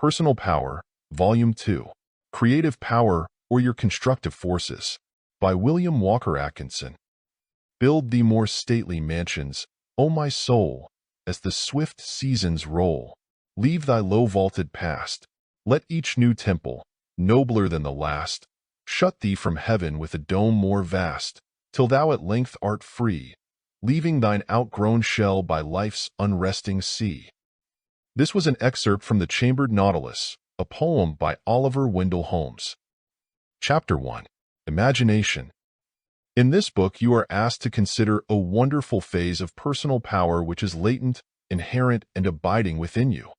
Personal Power, Volume 2, Creative Power or Your Constructive Forces, by William Walker Atkinson. Build thee more stately mansions, O my soul, as the swift seasons roll. Leave thy low-vaulted past. Let each new temple, nobler than the last, shut thee from heaven with a dome more vast, till thou at length art free, leaving thine outgrown shell by life's unresting sea. This was an excerpt from The Chambered Nautilus, a poem by Oliver Wendell Holmes. Chapter 1. Imagination. In this book, you are asked to consider a wonderful phase of personal power which is latent, inherent, and abiding within you.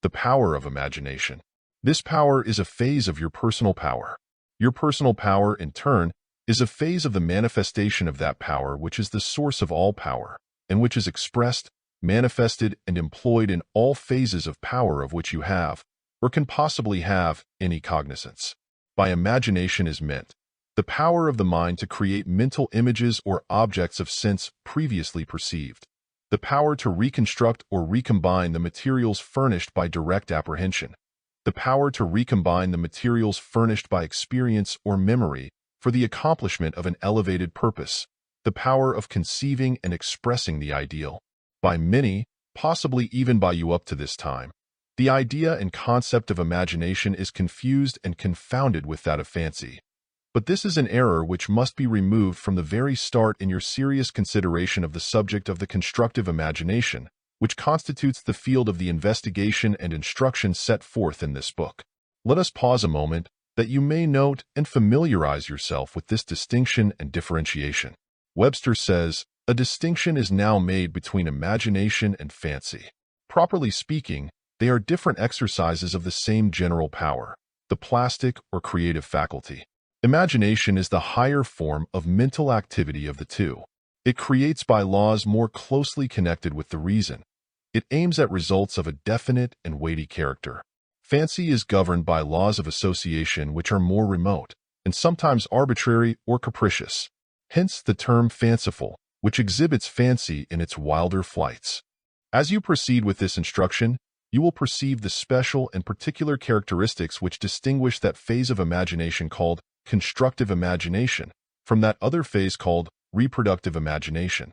The power of imagination. This power is a phase of your personal power. Your personal power, in turn, is a phase of the manifestation of that power which is the source of all power, and which is expressed, manifested, and employed in all phases of power of which you have, or can possibly have, any cognizance. By imagination is meant the power of the mind to create mental images or objects of sense previously perceived, the power to reconstruct or recombine the materials furnished by direct apprehension, the power to recombine the materials furnished by experience or memory for the accomplishment of an elevated purpose, the power of conceiving and expressing the ideal. By many, possibly even by you up to this time, the idea and concept of imagination is confused and confounded with that of fancy. But this is an error which must be removed from the very start in your serious consideration of the subject of the constructive imagination, which constitutes the field of the investigation and instruction set forth in this book. Let us pause a moment, that you may note and familiarize yourself with this distinction and differentiation. Webster says, a distinction is now made between imagination and fancy. Properly speaking, they are different exercises of the same general power, the plastic or creative faculty. Imagination is the higher form of mental activity of the two. It creates by laws more closely connected with the reason. It aims at results of a definite and weighty character. Fancy is governed by laws of association which are more remote, and sometimes arbitrary or capricious. Hence the term fanciful, which exhibits fancy in its wilder flights. As you proceed with this instruction, you will perceive the special and particular characteristics which distinguish that phase of imagination called constructive imagination from that other phase called reproductive imagination.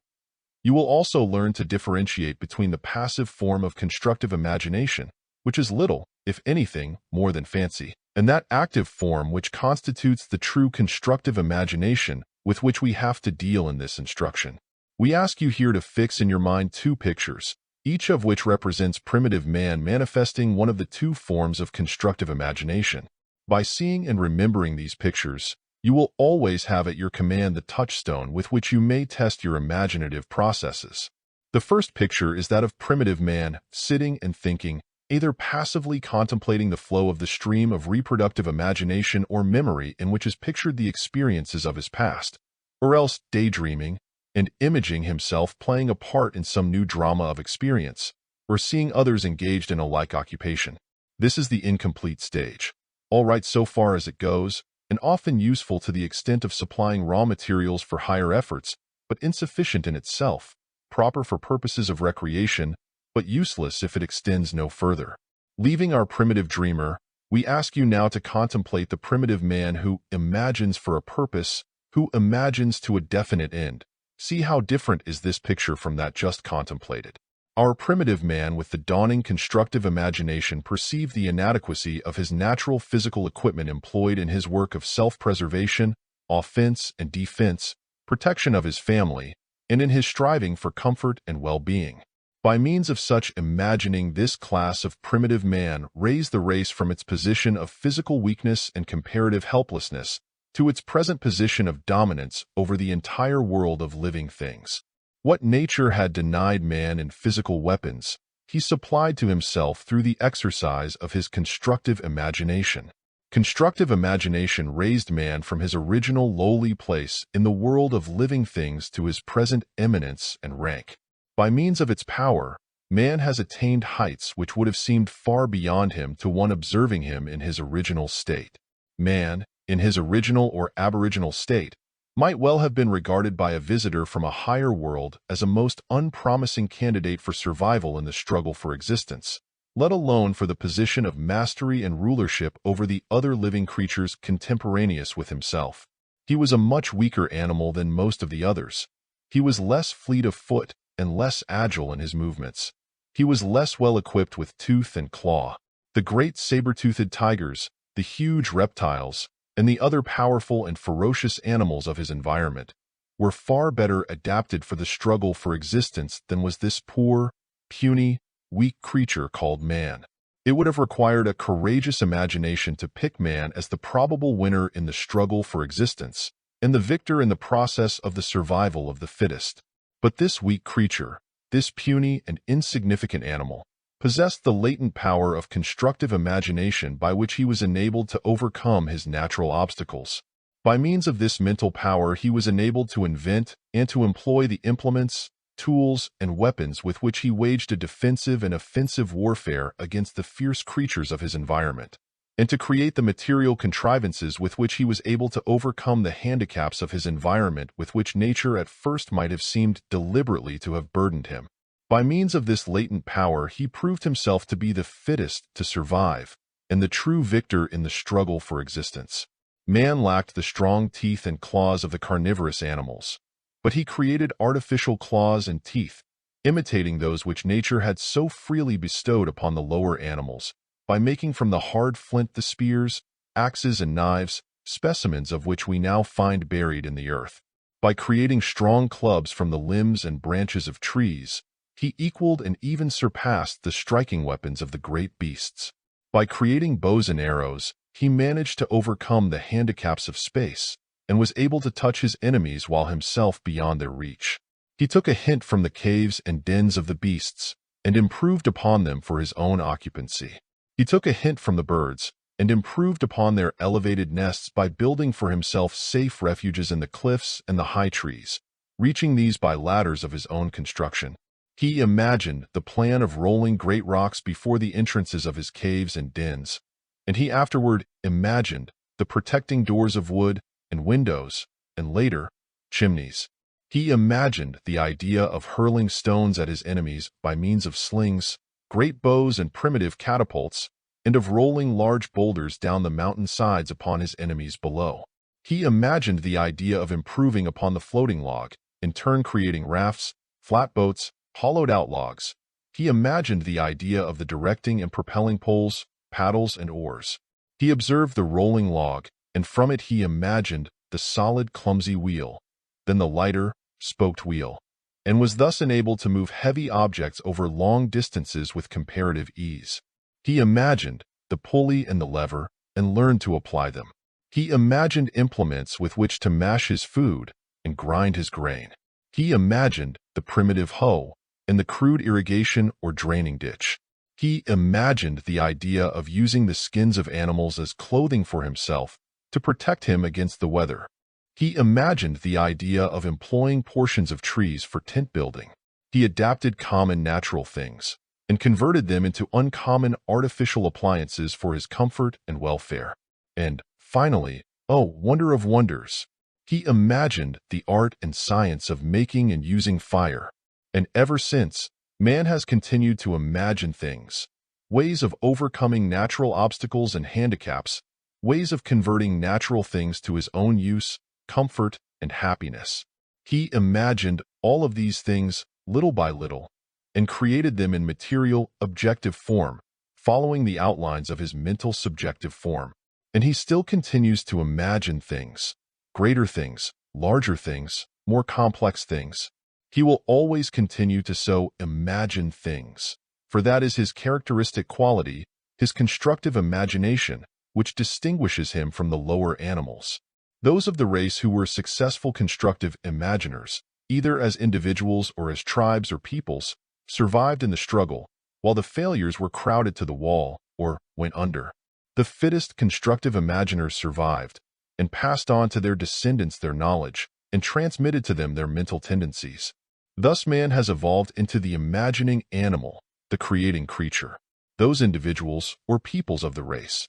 You will also learn to differentiate between the passive form of constructive imagination, which is little, if anything, more than fancy, and that active form which constitutes the true constructive imagination with which we have to deal in this instruction. We ask you here to fix in your mind two pictures, each of which represents primitive man manifesting one of the two forms of constructive imagination. By seeing and remembering these pictures, you will always have at your command the touchstone with which you may test your imaginative processes. The first picture is that of primitive man, sitting and thinking, either passively contemplating the flow of the stream of reproductive imagination or memory in which is pictured the experiences of his past, or else daydreaming and imaging himself playing a part in some new drama of experience, or seeing others engaged in a like occupation. This is the incomplete stage. All right so far as it goes, and often useful to the extent of supplying raw materials for higher efforts, but insufficient in itself, proper for purposes of recreation, but useless if it extends no further. Leaving our primitive dreamer, we ask you now to contemplate the primitive man who imagines for a purpose, who imagines to a definite end. See how different is this picture from that just contemplated. Our primitive man with the dawning constructive imagination perceived the inadequacy of his natural physical equipment employed in his work of self-preservation, offense and defense, protection of his family, and in his striving for comfort and well-being. By means of such imagining, this class of primitive man raised the race from its position of physical weakness and comparative helplessness to its present position of dominance over the entire world of living things. What nature had denied man in physical weapons, he supplied to himself through the exercise of his constructive imagination. Constructive imagination raised man from his original lowly place in the world of living things to his present eminence and rank. By means of its power, man has attained heights which would have seemed far beyond him to one observing him in his original state. Man, in his original or aboriginal state, might well have been regarded by a visitor from a higher world as a most unpromising candidate for survival in the struggle for existence, let alone for the position of mastery and rulership over the other living creatures contemporaneous with himself. He was a much weaker animal than most of the others. He was less fleet of foot and less agile in his movements. He was less well equipped with tooth and claw. The great saber-toothed tigers, the huge reptiles, and the other powerful and ferocious animals of his environment were far better adapted for the struggle for existence than was this poor, puny, weak creature called man. It would have required a courageous imagination to pick man as the probable winner in the struggle for existence, and the victor in the process of the survival of the fittest. But this weak creature, this puny and insignificant animal, possessed the latent power of constructive imagination by which he was enabled to overcome his natural obstacles. By means of this mental power, he was enabled to invent and to employ the implements, tools, and weapons with which he waged a defensive and offensive warfare against the fierce creatures of his environment, and to create the material contrivances with which he was able to overcome the handicaps of his environment with which nature at first might have seemed deliberately to have burdened him. By means of this latent power, he proved himself to be the fittest to survive and the true victor in the struggle for existence. Man lacked the strong teeth and claws of the carnivorous animals, but he created artificial claws and teeth, imitating those which nature had so freely bestowed upon the lower animals, by making from the hard flint the spears, axes, and knives, specimens of which we now find buried in the earth. By creating strong clubs from the limbs and branches of trees, he equaled and even surpassed the striking weapons of the great beasts. By creating bows and arrows, he managed to overcome the handicaps of space, and was able to touch his enemies while himself beyond their reach. He took a hint from the caves and dens of the beasts, and improved upon them for his own occupancy. He took a hint from the birds, and improved upon their elevated nests by building for himself safe refuges in the cliffs and the high trees, reaching these by ladders of his own construction. He imagined the plan of rolling great rocks before the entrances of his caves and dens, and he afterward imagined the protecting doors of wood and windows, and later, chimneys. He imagined the idea of hurling stones at his enemies by means of slings, great bows, and primitive catapults, and of rolling large boulders down the mountain sides upon his enemies below. He imagined the idea of improving upon the floating log, in turn creating rafts, flatboats, hollowed-out logs. He imagined the idea of the directing and propelling poles, paddles, and oars. He observed the rolling log, and from it he imagined the solid, clumsy wheel, then the lighter, spoked wheel, and was thus enabled to move heavy objects over long distances with comparative ease. He imagined the pulley and the lever, and learned to apply them. He imagined implements with which to mash his food and grind his grain. He imagined the primitive hoe and the crude irrigation or draining ditch. He imagined the idea of using the skins of animals as clothing for himself to protect him against the weather. He imagined the idea of employing portions of trees for tent building. He adapted common natural things and converted them into uncommon artificial appliances for his comfort and welfare. And, finally, oh, wonder of wonders, he imagined the art and science of making and using fire. And ever since, man has continued to imagine things, ways of overcoming natural obstacles and handicaps, ways of converting natural things to his own use, comfort, and happiness. He imagined all of these things little by little, and created them in material, objective form, following the outlines of his mental subjective form. And he still continues to imagine things, greater things, larger things, more complex things. He will always continue to so imagine things, for that is his characteristic quality, his constructive imagination, which distinguishes him from the lower animals. Those of the race who were successful constructive imaginers, either as individuals or as tribes or peoples, survived in the struggle, while the failures were crowded to the wall or went under. The fittest constructive imaginers survived and passed on to their descendants their knowledge and transmitted to them their mental tendencies. Thus man has evolved into the imagining animal, the creating creature. Those individuals or peoples of the race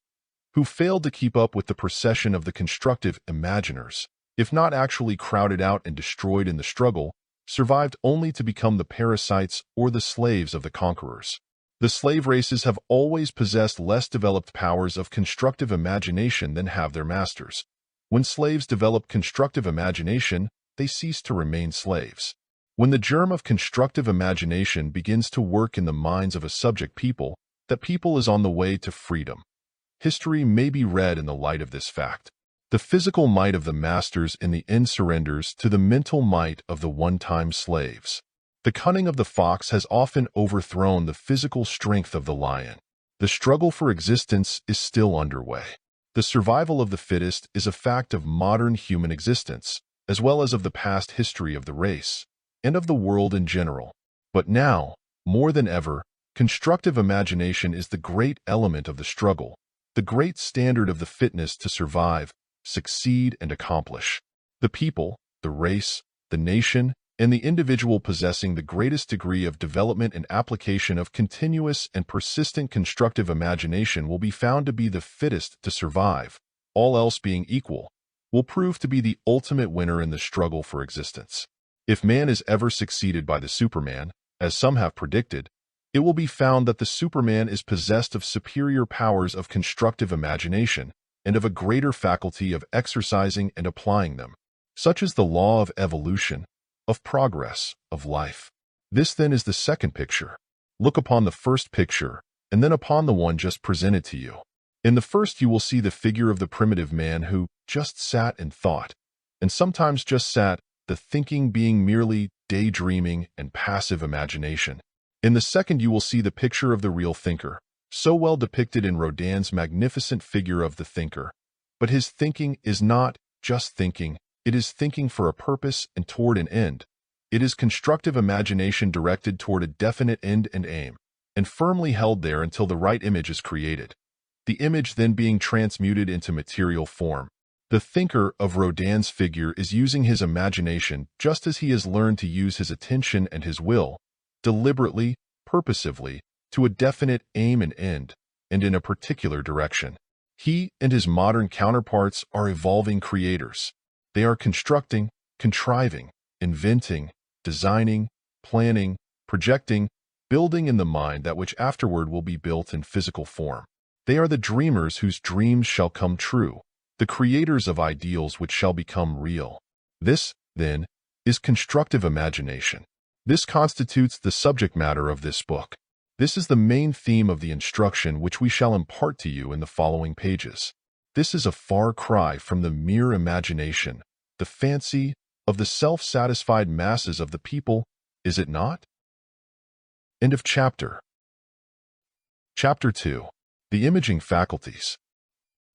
who failed to keep up with the procession of the constructive imaginers, if not actually crowded out and destroyed in the struggle, survived only to become the parasites or the slaves of the conquerors. The slave races have always possessed less developed powers of constructive imagination than have their masters. When slaves develop constructive imagination, they cease to remain slaves. When the germ of constructive imagination begins to work in the minds of a subject people, that people is on the way to freedom. History may be read in the light of this fact. The physical might of the masters in the end surrenders to the mental might of the one-time slaves. The cunning of the fox has often overthrown the physical strength of the lion. The struggle for existence is still underway. The survival of the fittest is a fact of modern human existence, as well as of the past history of the race, and of the world in general. But now, more than ever, constructive imagination is the great element of the struggle, the great standard of the fitness to survive, succeed, and accomplish. The people, the race, the nation, and the individual possessing the greatest degree of development and application of continuous and persistent constructive imagination will be found to be the fittest to survive, all else being equal, will prove to be the ultimate winner in the struggle for existence. If man is ever succeeded by the Superman, as some have predicted, it will be found that the Superman is possessed of superior powers of constructive imagination and of a greater faculty of exercising and applying them. Such is the law of evolution, of progress, of life. This then is the second picture. Look upon the first picture, and then upon the one just presented to you. In the first you will see the figure of the primitive man who just sat and thought, and sometimes just sat, the thinking being merely daydreaming and passive imagination. In the second you will see the picture of the real thinker, so well depicted in Rodin's magnificent figure of the thinker. But his thinking is not just thinking, it is thinking for a purpose and toward an end. It is constructive imagination directed toward a definite end and aim, and firmly held there until the right image is created, the image then being transmuted into material form. The thinker of Rodin's figure is using his imagination just as he has learned to use his attention and his will, deliberately, purposively, to a definite aim and end, and in a particular direction. He and his modern counterparts are evolving creators. They are constructing, contriving, inventing, designing, planning, projecting, building in the mind that which afterward will be built in physical form. They are the dreamers whose dreams shall come true, the creators of ideals which shall become real. This, then, is constructive imagination. This constitutes the subject matter of this book. This is the main theme of the instruction which we shall impart to you in the following pages. This is a far cry from the mere imagination, the fancy of the self-satisfied masses of the people, is it not? End of chapter. Chapter 2. The Imaging Faculties.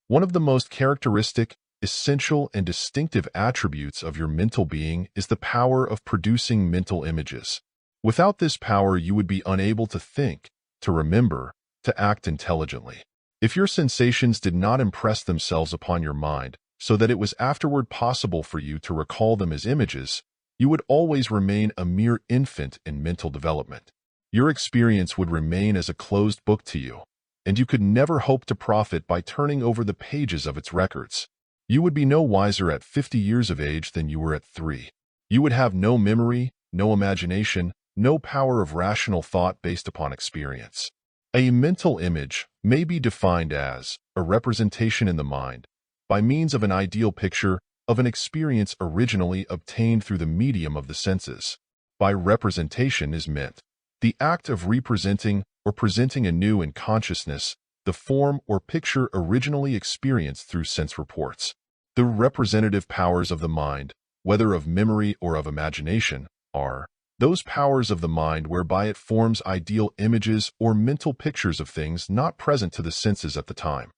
One of the most characteristic, essential, and distinctive attributes of your mental being is the power of producing mental images. Without this power, you would be unable to think, to remember, to act intelligently. If your sensations did not impress themselves upon your mind, so that it was afterward possible for you to recall them as images, you would always remain a mere infant in mental development. Your experience would remain as a closed book to you, and you could never hope to profit by turning over the pages of its records. You would be no wiser at 50 years of age than you were at 3. You would have no memory, no imagination, no power of rational thought based upon experience. A mental image may be defined as a representation in the mind, by means of an ideal picture of an experience originally obtained through the medium of the senses. By representation is meant the act of representing or presenting anew in consciousness the form or picture originally experienced through sense reports. The representative powers of the mind, whether of memory or of imagination, are those powers of the mind whereby it forms ideal images or mental pictures of things not present to the senses at the time.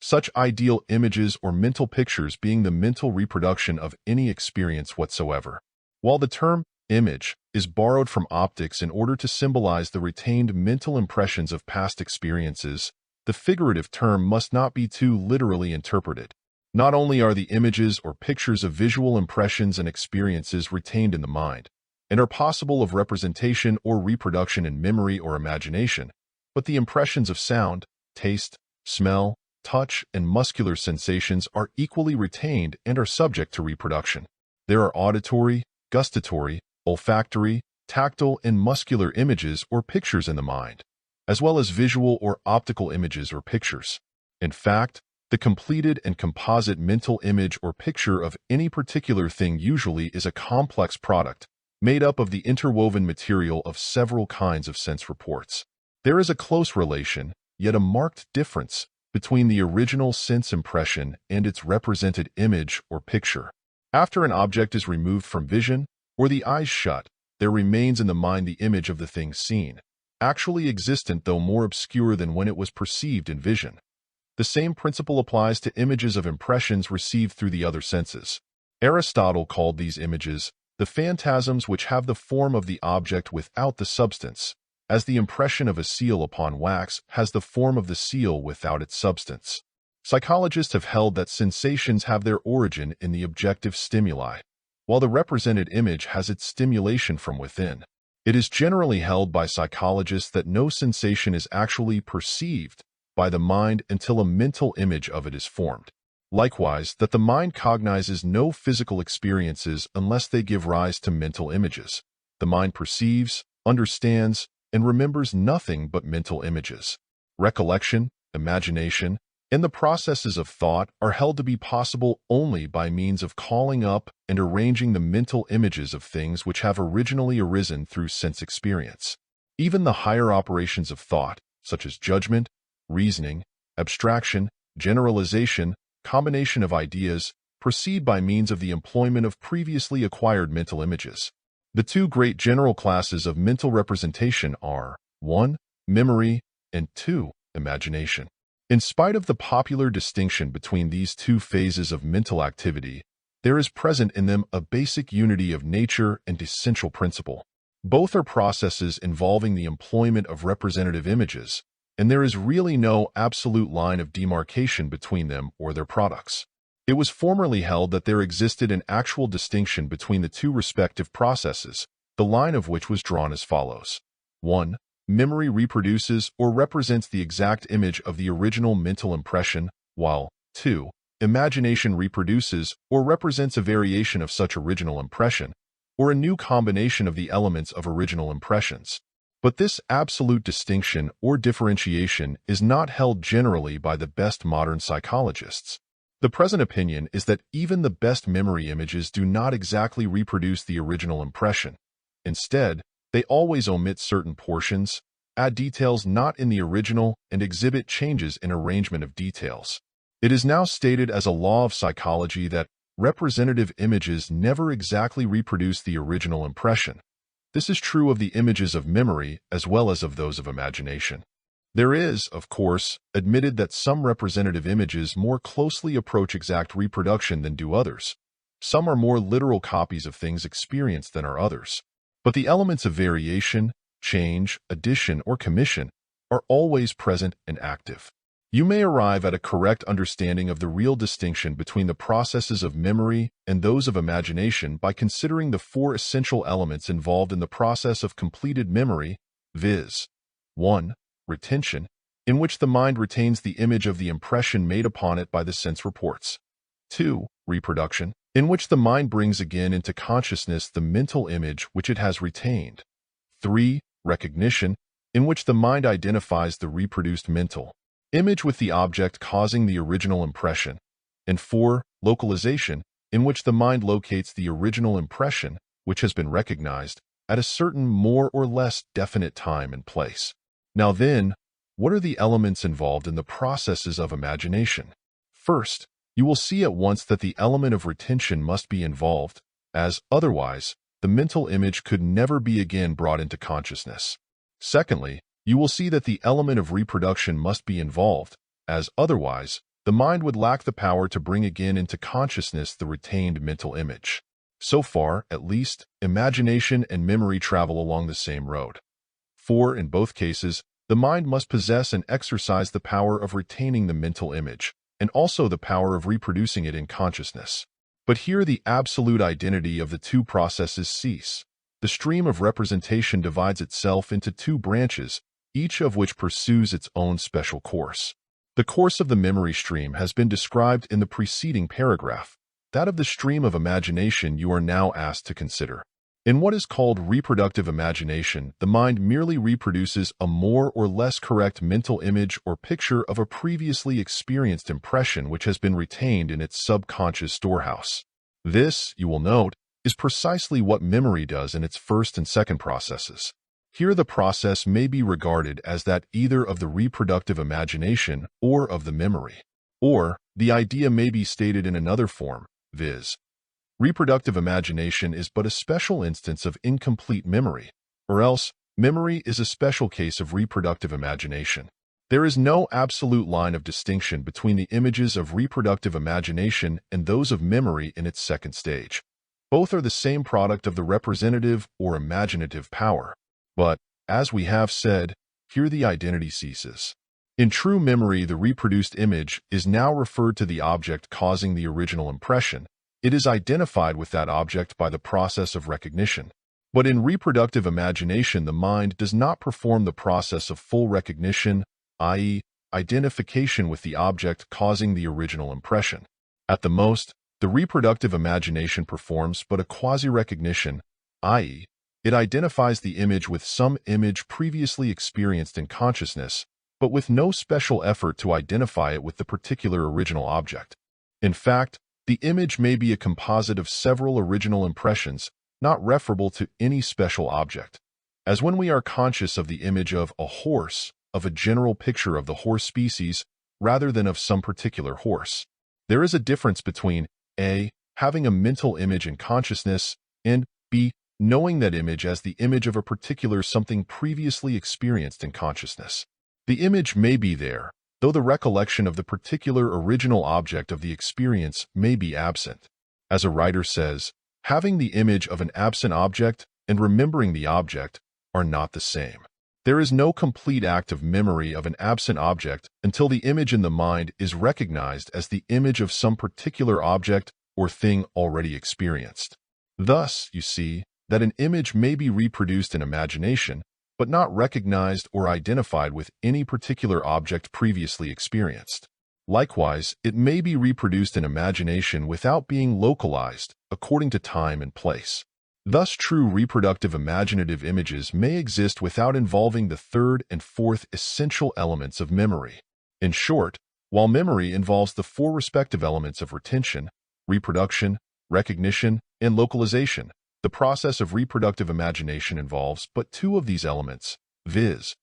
Such ideal images or mental pictures being the mental reproduction of any experience whatsoever. While the term image is borrowed from optics in order to symbolize the retained mental impressions of past experiences, the figurative term must not be too literally interpreted. Not only are the images or pictures of visual impressions and experiences retained in the mind, and are possible of representation or reproduction in memory or imagination, but the impressions of sound, taste, smell, touch, and muscular sensations are equally retained and are subject to reproduction. There are auditory, gustatory, olfactory, tactile, and muscular images or pictures in the mind, as well as visual or optical images or pictures. In fact, the completed and composite mental image or picture of any particular thing usually is a complex product, made up of the interwoven material of several kinds of sense reports. There is a close relation, yet a marked difference, between the original sense impression and its represented image or picture. After an object is removed from vision, or the eyes shut, there remains in the mind the image of the thing seen, actually existent though more obscure than when it was perceived in vision. The same principle applies to images of impressions received through the other senses. Aristotle called these images the phantasms which have the form of the object without the substance, as the impression of a seal upon wax has the form of the seal without its substance. Psychologists have held that sensations have their origin in the objective stimuli, while the represented image has its stimulation from within. It is generally held by psychologists that no sensation is actually perceived by the mind until a mental image of it is formed. Likewise, that the mind cognizes no physical experiences unless they give rise to mental images. The mind perceives, understands, and remembers nothing but mental images. Recollection, imagination, and the processes of thought are held to be possible only by means of calling up and arranging the mental images of things which have originally arisen through sense experience. Even the higher operations of thought, such as judgment, reasoning, abstraction, generalization, combination of ideas, proceed by means of the employment of previously acquired mental images. The two great general classes of mental representation are 1. Memory, and 2. Imagination. In spite of the popular distinction between these two phases of mental activity, there is present in them a basic unity of nature and essential principle. Both are processes involving the employment of representative images, and there is really no absolute line of demarcation between them or their products. It was formerly held that there existed an actual distinction between the two respective processes, the line of which was drawn as follows. 1. Memory reproduces or represents the exact image of the original mental impression, while 2. Imagination reproduces or represents a variation of such original impression, or a new combination of the elements of original impressions. But this absolute distinction or differentiation is not held generally by the best modern psychologists. The present opinion is that even the best memory images do not exactly reproduce the original impression. Instead, they always omit certain portions, add details not in the original, and exhibit changes in arrangement of details. It is now stated as a law of psychology that representative images never exactly reproduce the original impression. This is true of the images of memory as well as of those of imagination. There is, of course, admitted that some representative images more closely approach exact reproduction than do others. Some are more literal copies of things experienced than are others. But the elements of variation, change, addition, or commission are always present and active. You may arrive at a correct understanding of the real distinction between the processes of memory and those of imagination by considering the four essential elements involved in the process of completed memory, viz. 1. Retention, in which the mind retains the image of the impression made upon it by the sense reports. 2. Reproduction, in which the mind brings again into consciousness the mental image which it has retained. 3. Recognition, in which the mind identifies the reproduced mental image with the object causing the original impression. And 4. Localization, in which the mind locates the original impression, which has been recognized, at a certain more or less definite time and place. Now then, what are the elements involved in the processes of imagination? First, you will see at once that the element of retention must be involved, as otherwise, the mental image could never be again brought into consciousness. Secondly, you will see that the element of reproduction must be involved, as otherwise, the mind would lack the power to bring again into consciousness the retained mental image. So far, at least, imagination and memory travel along the same road. For, in both cases, the mind must possess and exercise the power of retaining the mental image, and also the power of reproducing it in consciousness. But here the absolute identity of the two processes cease. The stream of representation divides itself into two branches, each of which pursues its own special course. The course of the memory stream has been described in the preceding paragraph. That of the stream of imagination you are now asked to consider. In what is called reproductive imagination, the mind merely reproduces a more or less correct mental image or picture of a previously experienced impression which has been retained in its subconscious storehouse. This, you will note, is precisely what memory does in its first and second processes. Here the process may be regarded as that either of the reproductive imagination or of the memory. Or, the idea may be stated in another form, viz. Reproductive imagination is but a special instance of incomplete memory, or else memory is a special case of reproductive imagination. There is no absolute line of distinction between the images of reproductive imagination and those of memory in its second stage. Both are the same product of the representative or imaginative power. But, as we have said, here the identity ceases. In true memory, the reproduced image is now referred to the object causing the original impression. It is identified with that object by the process of recognition. But in reproductive imagination, the mind does not perform the process of full recognition, i.e., identification with the object causing the original impression. At the most, the reproductive imagination performs but a quasi-recognition, i.e., it identifies the image with some image previously experienced in consciousness, but with no special effort to identify it with the particular original object. In fact, the image may be a composite of several original impressions, not referable to any special object. As when we are conscious of the image of a horse, of a general picture of the horse species, rather than of some particular horse. There is a difference between A. Having a mental image in consciousness, and B. Knowing that image as the image of a particular something previously experienced in consciousness. The image may be there, though the recollection of the particular original object of the experience may be absent. As a writer says, having the image of an absent object and remembering the object are not the same. There is no complete act of memory of an absent object until the image in the mind is recognized as the image of some particular object or thing already experienced. Thus, you see, that an image may be reproduced in imagination, but not recognized or identified with any particular object previously experienced. Likewise, it may be reproduced in imagination without being localized, according to time and place. Thus, true reproductive imaginative images may exist without involving the third and fourth essential elements of memory. In short, while memory involves the four respective elements of retention, reproduction, recognition, and localization, the process of reproductive imagination involves but two of these elements, viz.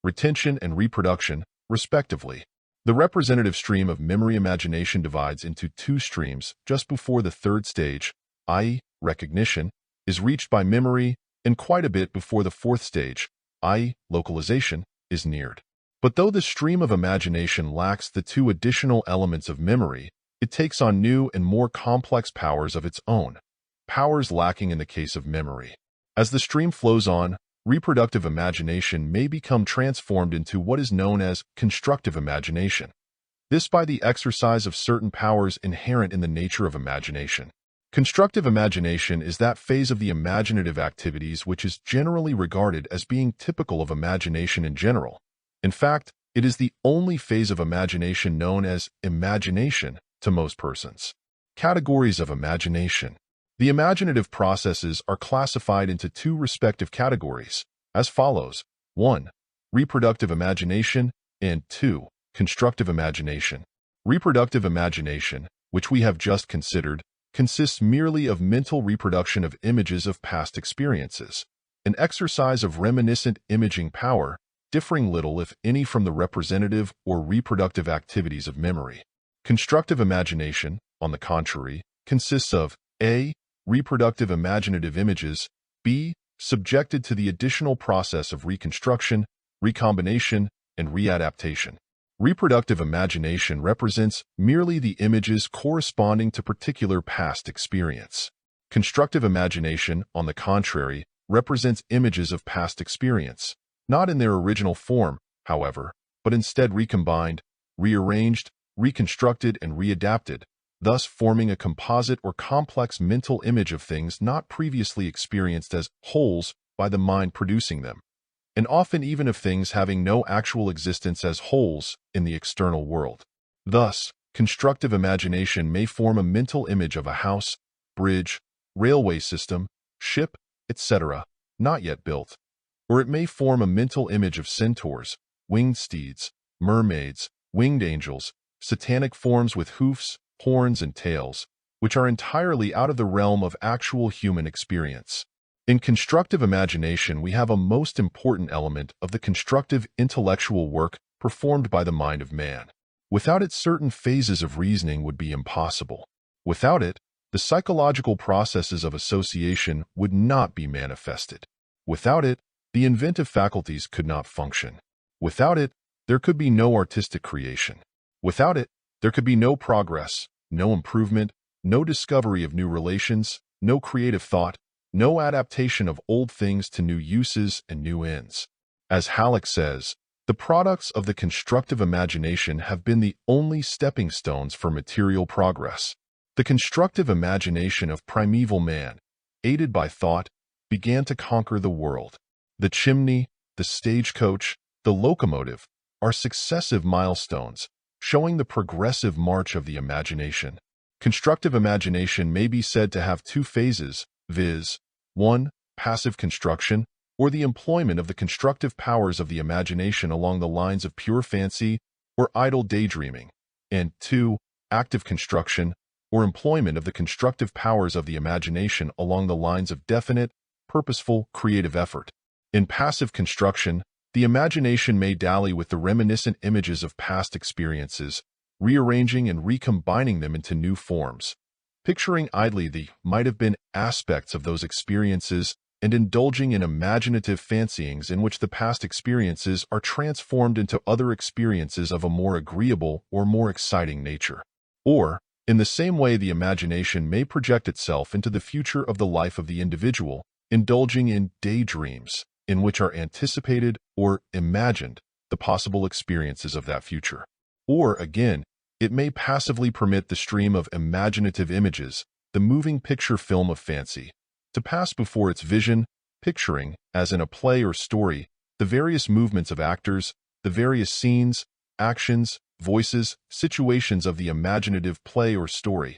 Retention and reproduction, respectively. The representative stream of memory imagination divides into two streams just before the third stage, i.e., recognition, is reached by memory, and quite a bit before the fourth stage, i.e., localization, is neared. But though the stream of imagination lacks the two additional elements of memory, it takes on new and more complex powers of its own, powers lacking in the case of memory. As the stream flows on, reproductive imagination may become transformed into what is known as constructive imagination. This by the exercise of certain powers inherent in the nature of imagination. Constructive imagination is that phase of the imaginative activities which is generally regarded as being typical of imagination in general. In fact, it is the only phase of imagination known as imagination to most persons. Categories of imagination. The imaginative processes are classified into two respective categories, as follows: 1. Reproductive imagination, and 2. Constructive imagination. Reproductive imagination, which we have just considered, consists merely of mental reproduction of images of past experiences, an exercise of reminiscent imaging power, differing little if any from the representative or reproductive activities of memory. Constructive imagination, on the contrary, consists of A. Reproductive imaginative images, B. Subjected to the additional process of reconstruction, recombination, and readaptation. Reproductive imagination represents merely the images corresponding to particular past experience. Constructive imagination, on the contrary, represents images of past experience, not in their original form, however, but instead recombined, rearranged, reconstructed, and readapted, thus forming a composite or complex mental image of things not previously experienced as wholes by the mind producing them, and often even of things having no actual existence as wholes in the external world. Thus, constructive imagination may form a mental image of a house, bridge, railway system, ship, etc., not yet built. Or it may form a mental image of centaurs, winged steeds, mermaids, winged angels, satanic forms with hoofs, horns, and tails, which are entirely out of the realm of actual human experience. In constructive imagination, we have a most important element of the constructive intellectual work performed by the mind of man. Without it, certain phases of reasoning would be impossible. Without it, the psychological processes of association would not be manifested. Without it, the inventive faculties could not function. Without it, there could be no artistic creation. Without it, there could be no progress, no improvement, no discovery of new relations, no creative thought, no adaptation of old things to new uses and new ends. As Halleck says, the products of the constructive imagination have been the only stepping stones for material progress. The constructive imagination of primeval man, aided by thought, began to conquer the world. The chimney, the stagecoach, the locomotive are successive milestones, showing the progressive march of the imagination. Constructive imagination may be said to have two phases, viz. 1. Passive construction, or the employment of the constructive powers of the imagination along the lines of pure fancy or idle daydreaming, and 2. Active construction, or employment of the constructive powers of the imagination along the lines of definite, purposeful, creative effort. In passive construction, the imagination may dally with the reminiscent images of past experiences, rearranging and recombining them into new forms. Picturing idly the might-have-been aspects of those experiences and indulging in imaginative fancyings in which the past experiences are transformed into other experiences of a more agreeable or more exciting nature. Or, in the same way, the imagination may project itself into the future of the life of the individual, indulging in daydreams, in which are anticipated or imagined the possible experiences of that future. Or, again, it may passively permit the stream of imaginative images, the moving picture film of fancy, to pass before its vision, picturing, as in a play or story, the various movements of actors, the various scenes, actions, voices, situations of the imaginative play or story.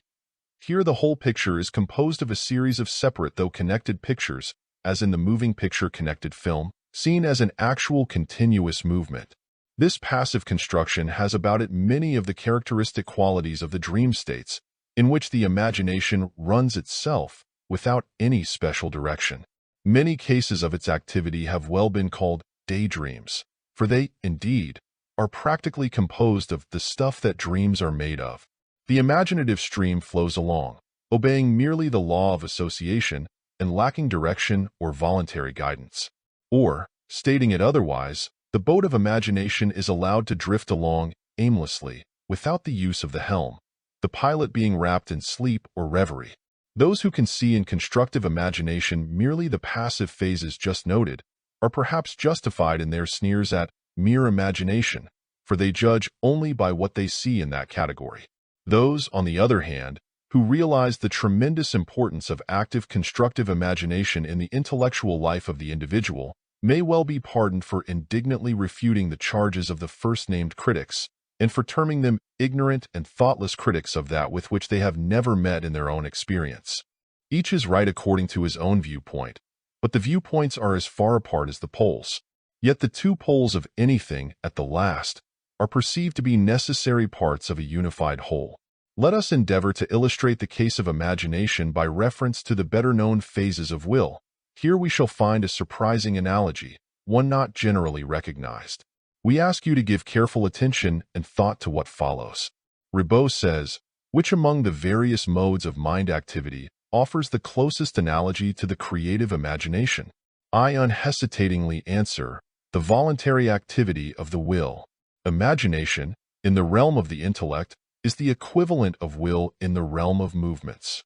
Here the whole picture is composed of a series of separate though connected pictures, as in the moving picture connected film, seen as an actual continuous movement. This passive construction has about it many of the characteristic qualities of the dream states, in which the imagination runs itself without any special direction. Many cases of its activity have well been called daydreams, for they, indeed, are practically composed of the stuff that dreams are made of. The imaginative stream flows along, obeying merely the law of association and lacking direction or voluntary guidance. Or, stating it otherwise, the boat of imagination is allowed to drift along aimlessly, without the use of the helm, the pilot being wrapped in sleep or reverie. Those who can see in constructive imagination merely the passive phases just noted are perhaps justified in their sneers at mere imagination, for they judge only by what they see in that category. Those, on the other hand, who realize the tremendous importance of active constructive imagination in the intellectual life of the individual may well be pardoned for indignantly refuting the charges of the first-named critics, and for terming them ignorant and thoughtless critics of that with which they have never met in their own experience. Each is right according to his own viewpoint, but the viewpoints are as far apart as the poles. Yet the two poles of anything, at the last, are perceived to be necessary parts of a unified whole. Let us endeavor to illustrate the case of imagination by reference to the better-known phases of will. Here we shall find a surprising analogy, one not generally recognized. We ask you to give careful attention and thought to what follows. Ribot says, which among the various modes of mind activity offers the closest analogy to the creative imagination? I unhesitatingly answer, the voluntary activity of the will. Imagination, in the realm of the intellect, is the equivalent of will in the realm of movements.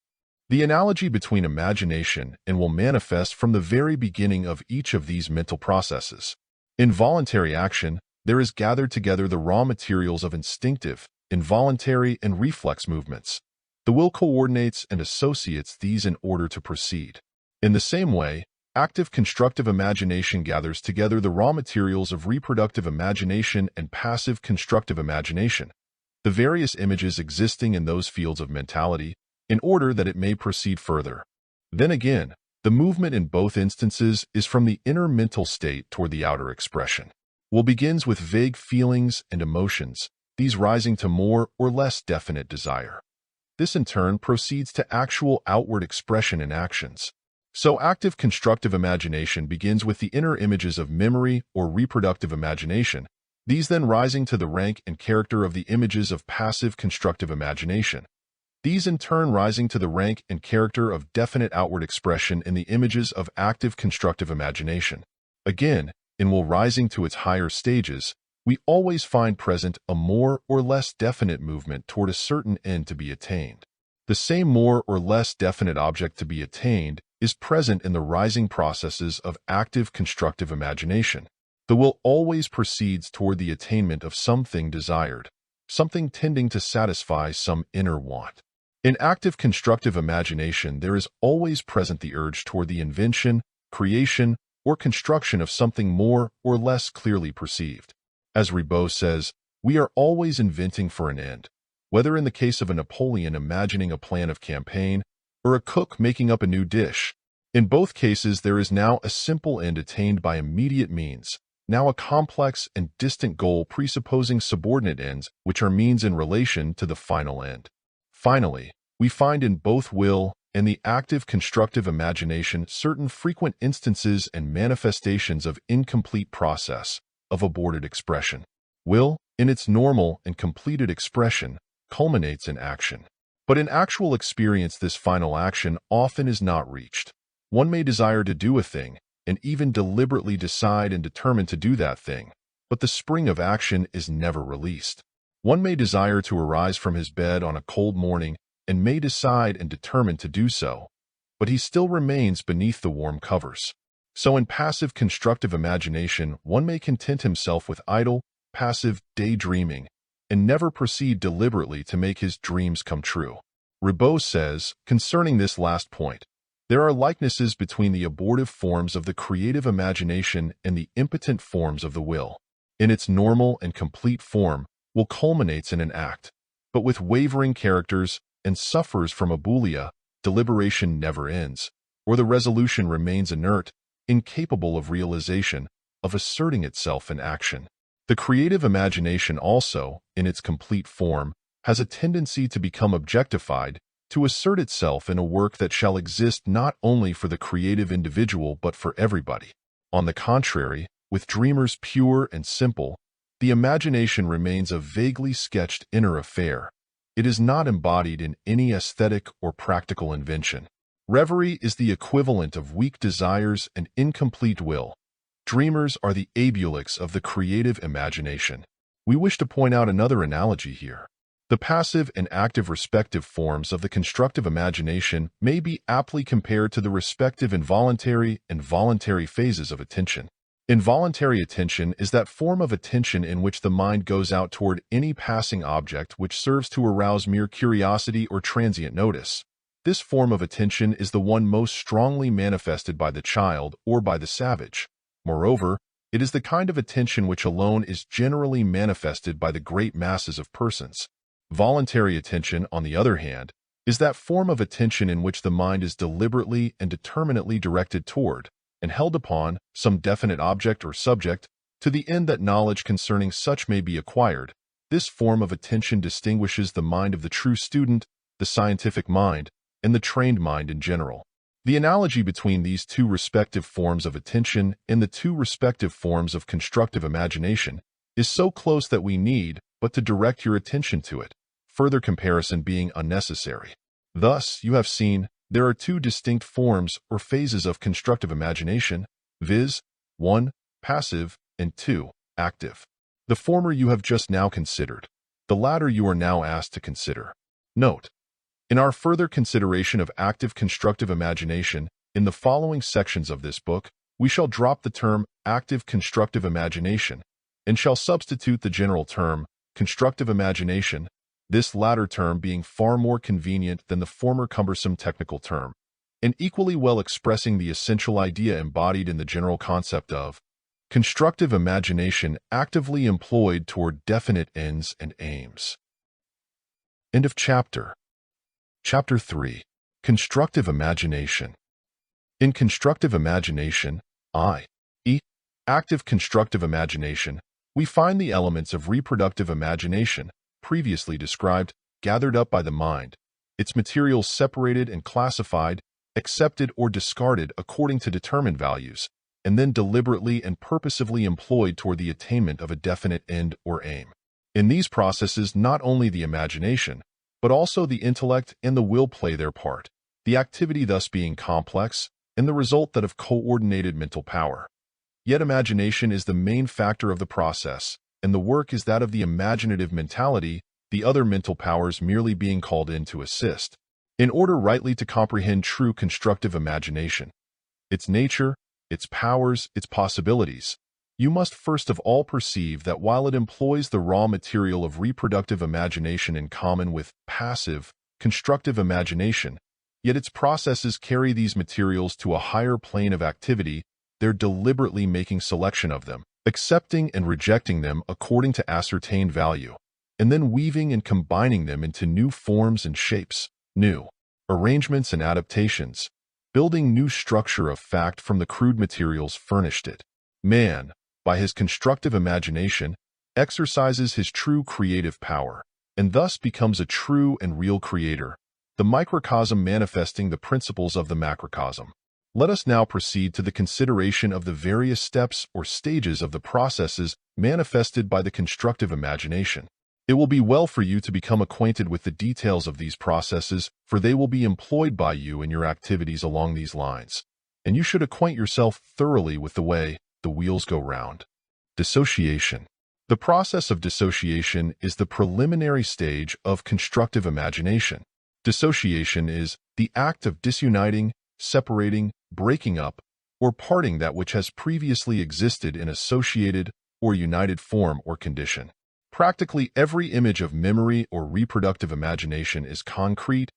The analogy between imagination and will manifest from the very beginning of each of these mental processes. In voluntary action, there is gathered together the raw materials of instinctive, involuntary, and reflex movements. The will coordinates and associates these in order to proceed. In the same way, active constructive imagination gathers together the raw materials of reproductive imagination and passive constructive imagination, the various images existing in those fields of mentality, in order that it may proceed further. Then again, The movement in both instances is from the inner mental state toward the outer expression. Will begins with vague feelings and emotions, these rising to more or less definite desire. This in turn proceeds to actual outward expression in actions. So active constructive imagination begins with the inner images of memory or reproductive imagination, these then rising to the rank and character of the images of passive constructive imagination. These in turn rising to the rank and character of definite outward expression in the images of active constructive imagination. Again, in will rising to its higher stages, we always find present a more or less definite movement toward a certain end to be attained. The same more or less definite object to be attained is present in the rising processes of active constructive imagination. The will always proceeds toward the attainment of something desired, something tending to satisfy some inner want. In active constructive imagination, there is always present the urge toward the invention, creation, or construction of something more or less clearly perceived. As Ribot says, we are always inventing for an end, whether in the case of a Napoleon imagining a plan of campaign or a cook making up a new dish. In both cases, there is now a simple end attained by immediate means, now a complex and distant goal presupposing subordinate ends which are means in relation to the final end. Finally, we find in both will and the active constructive imagination certain frequent instances and manifestations of incomplete process, of aborted expression. Will, in its normal and completed expression, culminates in action. But in actual experience, this final action often is not reached. One may desire to do a thing, and even deliberately decide and determine to do that thing, but the spring of action is never released. One may desire to arise from his bed on a cold morning and may decide and determine to do so, but he still remains beneath the warm covers. So in passive constructive imagination, one may content himself with idle, passive daydreaming, and never proceed deliberately to make his dreams come true. Ribot says, concerning this last point, there are likenesses between the abortive forms of the creative imagination and the impotent forms of the will. In its normal and complete form, will culminates in an act, but with wavering characters and suffers from abulia, deliberation never ends, or the resolution remains inert, incapable of realization, of asserting itself in action. The creative imagination also, in its complete form, has a tendency to become objectified, to assert itself in a work that shall exist not only for the creative individual but for everybody. On the contrary, with dreamers pure and simple, the imagination remains a vaguely sketched inner affair. It is not embodied in any aesthetic or practical invention. Reverie is the equivalent of weak desires and incomplete will. Dreamers are the abulics of the creative imagination. We wish to point out another analogy here. The passive and active respective forms of the constructive imagination may be aptly compared to the respective involuntary and voluntary phases of attention. Involuntary attention is that form of attention in which the mind goes out toward any passing object which serves to arouse mere curiosity or transient notice. This form of attention is the one most strongly manifested by the child or by the savage. Moreover, it is the kind of attention which alone is generally manifested by the great masses of persons. Voluntary attention, on the other hand, is that form of attention in which the mind is deliberately and determinately directed toward, and held upon, some definite object or subject, to the end that knowledge concerning such may be acquired. This form of attention distinguishes the mind of the true student, the scientific mind, and the trained mind in general. The analogy between these two respective forms of attention and the two respective forms of constructive imagination is so close that we need but to direct your attention to it, further comparison being unnecessary. Thus, you have seen, there are two distinct forms or phases of constructive imagination, viz., 1. Passive, and 2. Active. The former you have just now considered. The latter you are now asked to consider. Note: in our further consideration of active constructive imagination, in the following sections of this book, we shall drop the term active constructive imagination and shall substitute the general term constructive imagination, this latter term being far more convenient than the former cumbersome technical term, and equally well expressing the essential idea embodied in the general concept of constructive imagination actively employed toward definite ends and aims. End of chapter. Chapter 3. Constructive Imagination. In constructive imagination, i.e., active constructive imagination, we find the elements of reproductive imagination, previously described, gathered up by the mind, its materials separated and classified, accepted or discarded according to determined values, and then deliberately and purposively employed toward the attainment of a definite end or aim. In these processes, not only the imagination, but also the intellect and the will play their part, the activity thus being complex, and the result that of coordinated mental power. Yet imagination is the main factor of the process, and the work is that of the imaginative mentality, the other mental powers merely being called in to assist. In order rightly to comprehend true constructive imagination, its nature, its powers, its possibilities, you must first of all perceive that while it employs the raw material of reproductive imagination in common with passive, constructive imagination, yet its processes carry these materials to a higher plane of activity. They're deliberately making selection of them, accepting and rejecting them according to ascertained value, and then weaving and combining them into new forms and shapes, new arrangements and adaptations, building new structure of fact from the crude materials furnished it. Man, by his constructive imagination, exercises his true creative power, and thus becomes a true and real creator, the microcosm manifesting the principles of the macrocosm. Let us now proceed to the consideration of the various steps or stages of the processes manifested by the constructive imagination. It will be well for you to become acquainted with the details of these processes, for they will be employed by you in your activities along these lines, and you should acquaint yourself thoroughly with the way the wheels go round. Dissociation. The process of dissociation is the preliminary stage of constructive imagination. Dissociation is the act of disuniting, separating, breaking up, or parting that which has previously existed in associated or united form or condition. Practically every image of memory or reproductive imagination is concrete,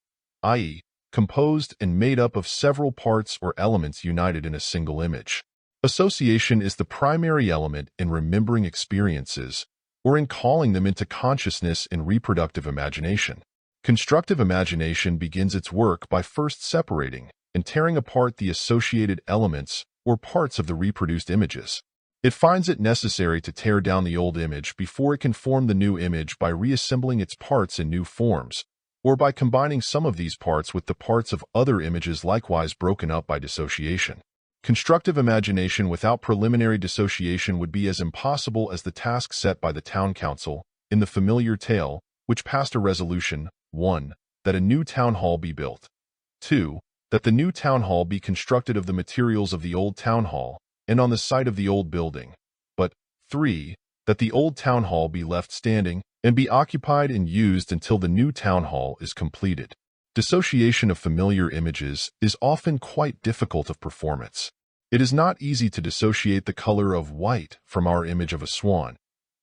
i.e., composed and made up of several parts or elements united in a single image. Association is the primary element in remembering experiences or in calling them into consciousness in reproductive imagination. Constructive imagination begins its work by first separating and tearing apart the associated elements or parts of the reproduced images. It finds it necessary to tear down the old image before it can form the new image by reassembling its parts in new forms, or by combining some of these parts with the parts of other images likewise broken up by dissociation. Constructive imagination without preliminary dissociation would be as impossible as the task set by the town council in the familiar tale, which passed a resolution: 1. That a new town hall be built. 2. That the new town hall be constructed of the materials of the old town hall and on the site of the old building. But 3. That the old town hall be left standing and be occupied and used until the new town hall is completed. Dissociation of familiar images is often quite difficult of performance. It is not easy to dissociate the color of white from our image of a swan,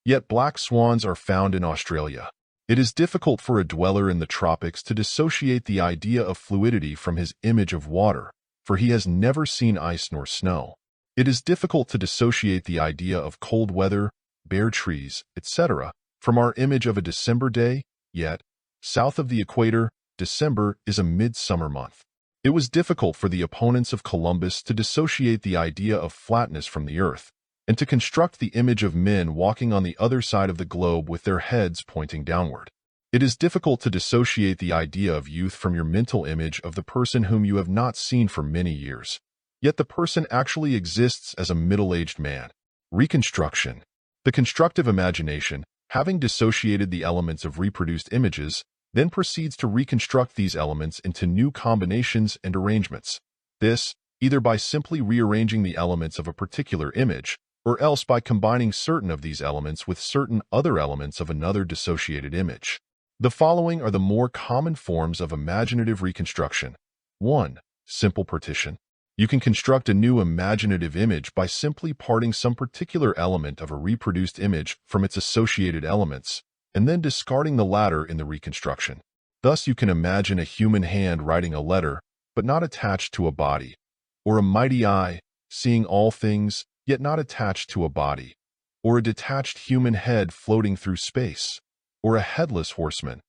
yet black swans are found in Australia. It is difficult for a dweller in the tropics to dissociate the idea of fluidity from his image of water, for he has never seen ice nor snow. It is difficult to dissociate the idea of cold weather, bare trees, etc., from our image of a December day, yet, south of the equator, December is a midsummer month. It was difficult for the opponents of Columbus to dissociate the idea of flatness from the earth, and to construct the image of men walking on the other side of the globe with their heads pointing downward. It is difficult to dissociate the idea of youth from your mental image of the person whom you have not seen for many years, yet the person actually exists as a middle-aged man. Reconstruction. The constructive imagination, having dissociated the elements of reproduced images, then proceeds to reconstruct these elements into new combinations and arrangements. This, either by simply rearranging the elements of a particular image, or else by combining certain of these elements with certain other elements of another dissociated image. The following are the more common forms of imaginative reconstruction. 1. Simple partition. You can construct a new imaginative image by simply parting some particular element of a reproduced image from its associated elements, and then discarding the latter in the reconstruction. Thus you can imagine a human hand writing a letter, but not attached to a body, or a mighty eye, seeing all things, yet not attached to a body, or a detached human head floating through space, or a headless horseman,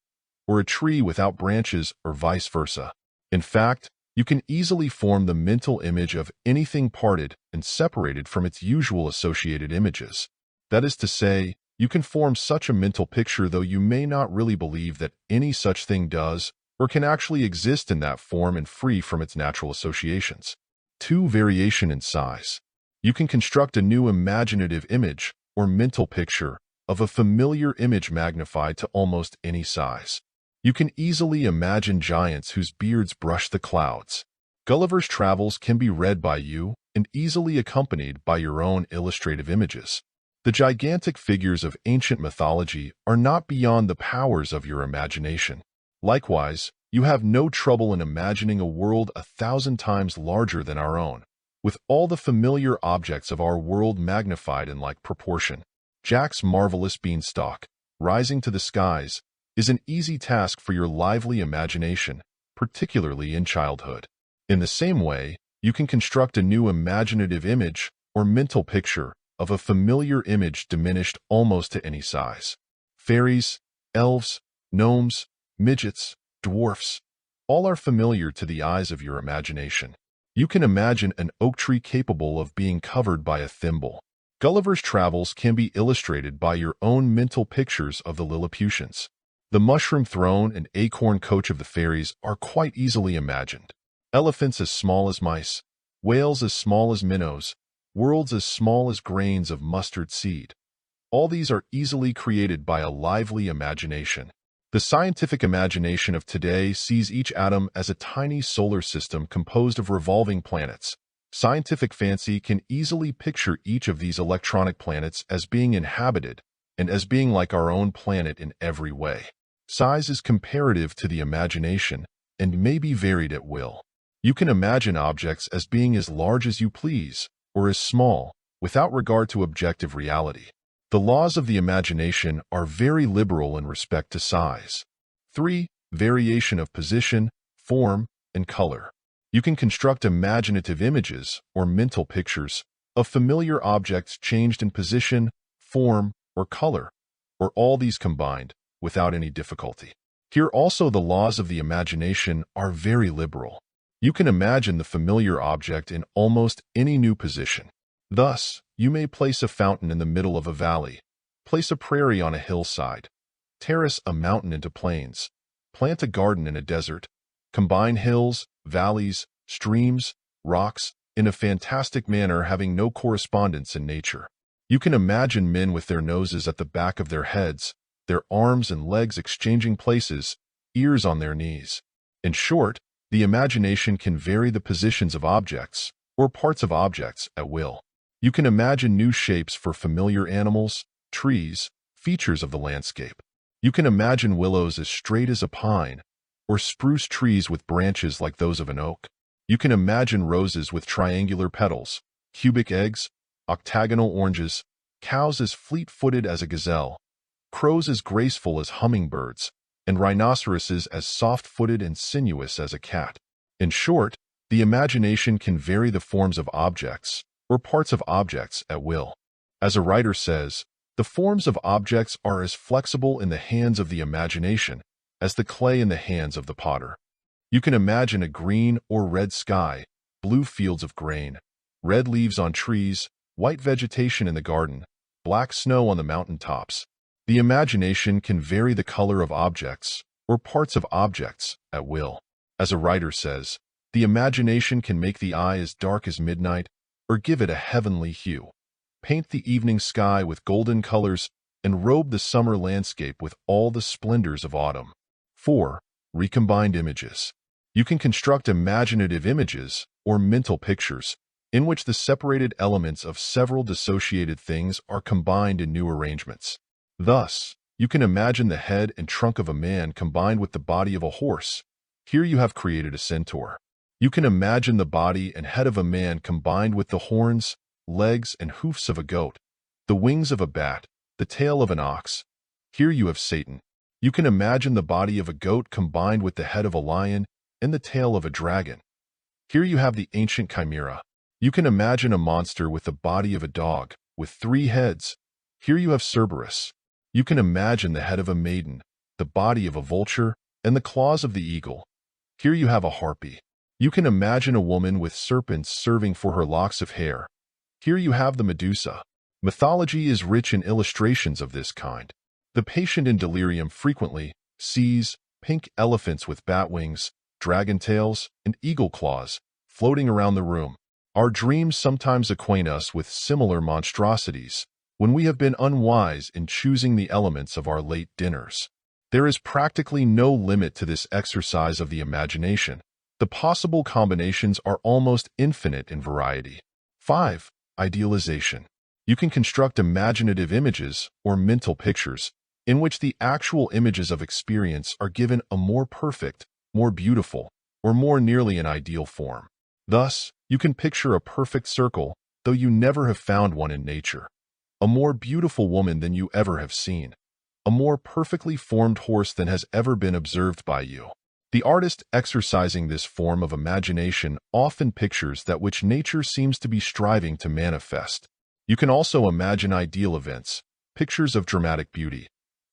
or a tree without branches, or vice versa. In fact, You can easily form the mental image of anything parted and separated from its usual associated images. That is to say, you can form such a mental picture though you may not really believe that any such thing does or can actually exist in that form and free from its natural associations. 2. Variation in size. You can construct a new imaginative image or mental picture of a familiar image magnified to almost any size. You can easily imagine giants whose beards brush the clouds. Gulliver's Travels can be read by you and easily accompanied by your own illustrative images. The gigantic figures of ancient mythology are not beyond the powers of your imagination. Likewise, you have no trouble in imagining a world 1,000 times larger than our own, with all the familiar objects of our world magnified in like proportion. Jack's marvelous beanstalk, rising to the skies, is an easy task for your lively imagination, particularly in childhood. In the same way, you can construct a new imaginative image or mental picture of a familiar image diminished almost to any size. Fairies, elves, gnomes, midgets, dwarfs, all are familiar to the eyes of your imagination. You can imagine an oak tree capable of being covered by a thimble. Gulliver's Travels can be illustrated by your own mental pictures of the Lilliputians. The mushroom throne and acorn coach of the fairies are quite easily imagined. Elephants as small as mice, whales as small as minnows, worlds as small as grains of mustard seed. All these are easily created by a lively imagination. The scientific imagination of today sees each atom as a tiny solar system composed of revolving planets. Scientific fancy can easily picture each of these electronic planets as being inhabited and as being like our own planet in every way. Size is comparative to the imagination and may be varied at will. You can imagine objects as being as large as you please or as small, without regard to objective reality. The laws of the imagination are very liberal in respect to size. 3. Variation of position, form, and color. You can construct imaginative images or mental pictures of familiar objects changed in position, form, or color, or all these combined, without any difficulty. Here also the laws of the imagination are very liberal. You can imagine the familiar object in almost any new position. Thus, you may place a fountain in the middle of a valley, place a prairie on a hillside, terrace a mountain into plains, plant a garden in a desert, combine hills, valleys, streams, rocks, in a fantastic manner having no correspondence in nature. You can imagine men with their noses at the back of their heads, their arms and legs exchanging places, ears on their knees. In short, the imagination can vary the positions of objects, or parts of objects, at will. You can imagine new shapes for familiar animals, trees, features of the landscape. You can imagine willows as straight as a pine, or spruce trees with branches like those of an oak. You can imagine roses with triangular petals, cubic eggs, octagonal oranges, cows as fleet-footed as a gazelle, crows as graceful as hummingbirds, and rhinoceroses as soft-footed and sinuous as a cat. In short, the imagination can vary the forms of objects, or parts of objects, at will. As a writer says, the forms of objects are as flexible in the hands of the imagination as the clay in the hands of the potter. You can imagine a green or red sky, blue fields of grain, red leaves on trees, white vegetation in the garden, black snow on the mountain tops. The imagination can vary the color of objects, or parts of objects, at will. As a writer says, the imagination can make the eye as dark as midnight, or give it a heavenly hue, paint the evening sky with golden colors, and robe the summer landscape with all the splendors of autumn. 4. Recombined images. You can construct imaginative images, or mental pictures, in which the separated elements of several dissociated things are combined in new arrangements. Thus, you can imagine the head and trunk of a man combined with the body of a horse. Here you have created a centaur. You can imagine the body and head of a man combined with the horns, legs, and hoofs of a goat, the wings of a bat, the tail of an ox. Here you have Satan. You can imagine the body of a goat combined with the head of a lion and the tail of a dragon. Here you have the ancient chimera. You can imagine a monster with the body of a dog, with 3 heads. Here you have Cerberus. You can imagine the head of a maiden, the body of a vulture, and the claws of the eagle. Here you have a harpy. You can imagine a woman with serpents serving for her locks of hair. Here you have the Medusa. Mythology is rich in illustrations of this kind. The patient in delirium frequently sees pink elephants with bat wings, dragon tails, and eagle claws floating around the room. Our dreams sometimes acquaint us with similar monstrosities when we have been unwise in choosing the elements of our late dinners. There is practically no limit to this exercise of the imagination. The possible combinations are almost infinite in variety. 5. Idealization. You can construct imaginative images or mental pictures in which the actual images of experience are given a more perfect, more beautiful, or more nearly an ideal form. Thus, you can picture a perfect circle, though you never have found one in nature, a more beautiful woman than you ever have seen, a more perfectly formed horse than has ever been observed by you. The artist exercising this form of imagination often pictures that which nature seems to be striving to manifest. You can also imagine ideal events, pictures of dramatic beauty,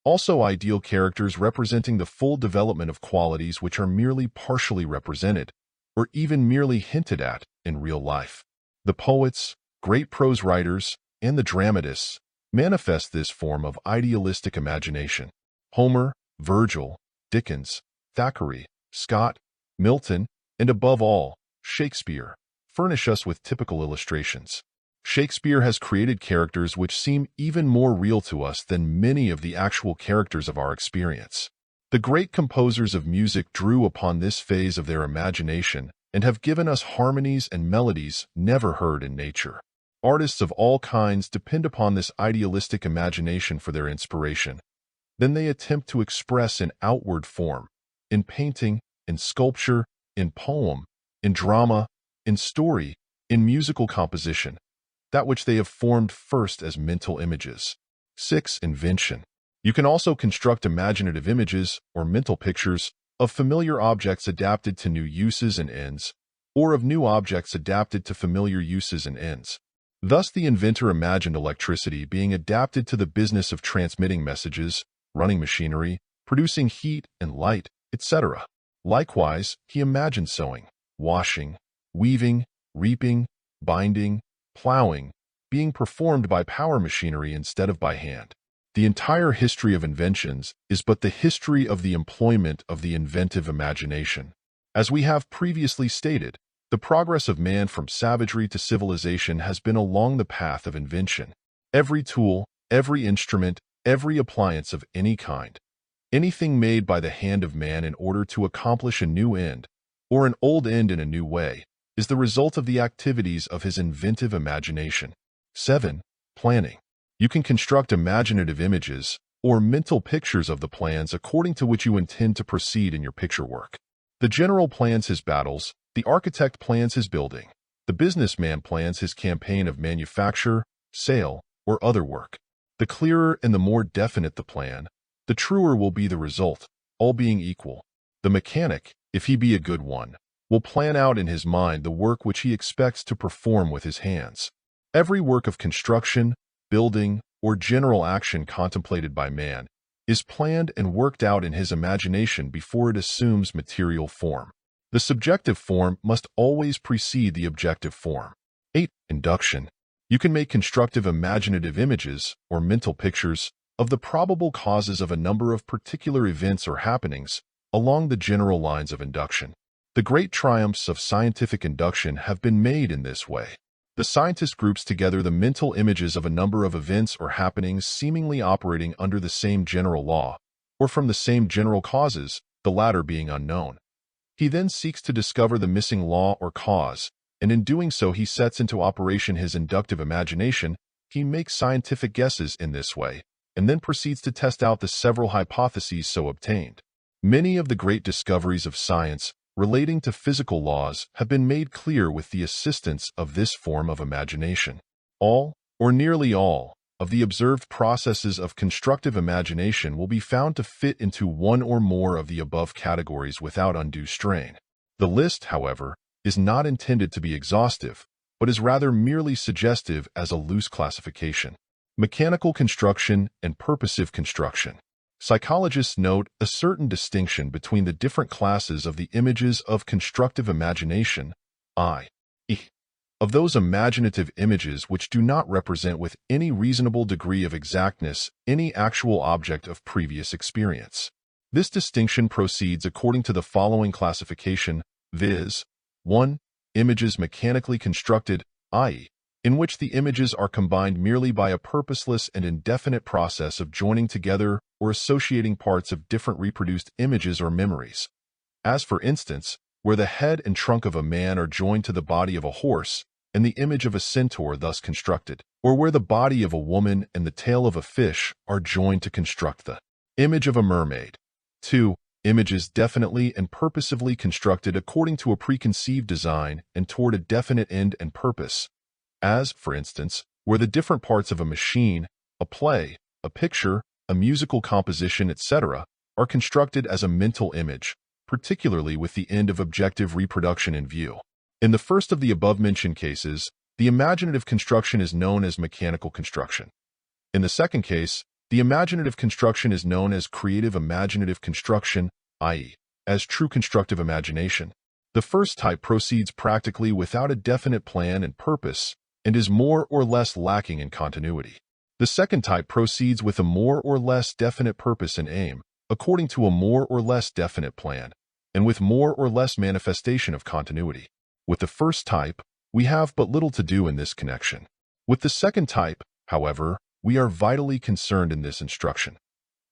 also ideal characters representing the full development of qualities which are merely partially represented, or even merely hinted at in real life. The poets, great prose writers, and the dramatists manifest this form of idealistic imagination. Homer, Virgil, Dickens, Thackeray, Scott, Milton, and above all, Shakespeare, furnish us with typical illustrations. Shakespeare has created characters which seem even more real to us than many of the actual characters of our experience. The great composers of music drew upon this phase of their imagination and have given us harmonies and melodies never heard in nature. Artists of all kinds depend upon this idealistic imagination for their inspiration. Then they attempt to express in outward form, in painting, in sculpture, in poem, in drama, in story, in musical composition, that which they have formed first as mental images. 6. Invention. You can also construct imaginative images or mental pictures of familiar objects adapted to new uses and ends, or of new objects adapted to familiar uses and ends. Thus, the inventor imagined electricity being adapted to the business of transmitting messages, running machinery, producing heat and light, etc. Likewise, he imagined sewing, washing, weaving, reaping, binding, plowing, being performed by power machinery instead of by hand. The entire history of inventions is but the history of the employment of the inventive imagination. As we have previously stated, the progress of man from savagery to civilization has been along the path of invention. Every tool, every instrument, every appliance of any kind, anything made by the hand of man in order to accomplish a new end, or an old end in a new way, is the result of the activities of his inventive imagination. 7. Planning. You can construct imaginative images or mental pictures of the plans according to which you intend to proceed in your picture work. The general plans his battles, the architect plans his building, the businessman plans his campaign of manufacture, sale, or other work. The clearer and the more definite the plan, the truer will be the result, all being equal. The mechanic, if he be a good one, will plan out in his mind the work which he expects to perform with his hands. Every work of construction, building, or general action contemplated by man is planned and worked out in his imagination before it assumes material form. The subjective form must always precede the objective form. 8. Induction. You can make constructive imaginative images or mental pictures of the probable causes of a number of particular events or happenings along the general lines of induction. The great triumphs of scientific induction have been made in this way. The scientist groups together the mental images of a number of events or happenings seemingly operating under the same general law, or from the same general causes, the latter being unknown. He then seeks to discover the missing law or cause, and in doing so he sets into operation his inductive imagination. He makes scientific guesses in this way, and then proceeds to test out the several hypotheses so obtained. Many of the great discoveries of science relating to physical laws have been made clear with the assistance of this form of imagination. All, or nearly all, of the observed processes of constructive imagination will be found to fit into one or more of the above categories without undue strain. The list, however, is not intended to be exhaustive, but is rather merely suggestive as a loose classification. Mechanical construction and purposive construction. Psychologists note a certain distinction between the different classes of the images of constructive imagination, i.e., of those imaginative images which do not represent with any reasonable degree of exactness any actual object of previous experience. This distinction proceeds according to the following classification, viz. 1. Images mechanically constructed, i.e., in which the images are combined merely by a purposeless and indefinite process of joining together or associating parts of different reproduced images or memories. As for instance, where the head and trunk of a man are joined to the body of a horse, and the image of a centaur thus constructed, or where the body of a woman and the tail of a fish are joined to construct the image of a mermaid. 2. Images definitely and purposively constructed according to a preconceived design and toward a definite end and purpose, as, for instance, where the different parts of a machine, a play, a picture, a musical composition, etc., are constructed as a mental image, particularly with the end of objective reproduction in view. In the first of the above-mentioned cases, the imaginative construction is known as mechanical construction. In the second case, the imaginative construction is known as creative imaginative construction, i.e., as true constructive imagination. The first type proceeds practically without a definite plan and purpose and is more or less lacking in continuity. The second type proceeds with a more or less definite purpose and aim, according to a more or less definite plan, and with more or less manifestation of continuity. With the first type, we have but little to do in this connection. With the second type, however, we are vitally concerned in this instruction.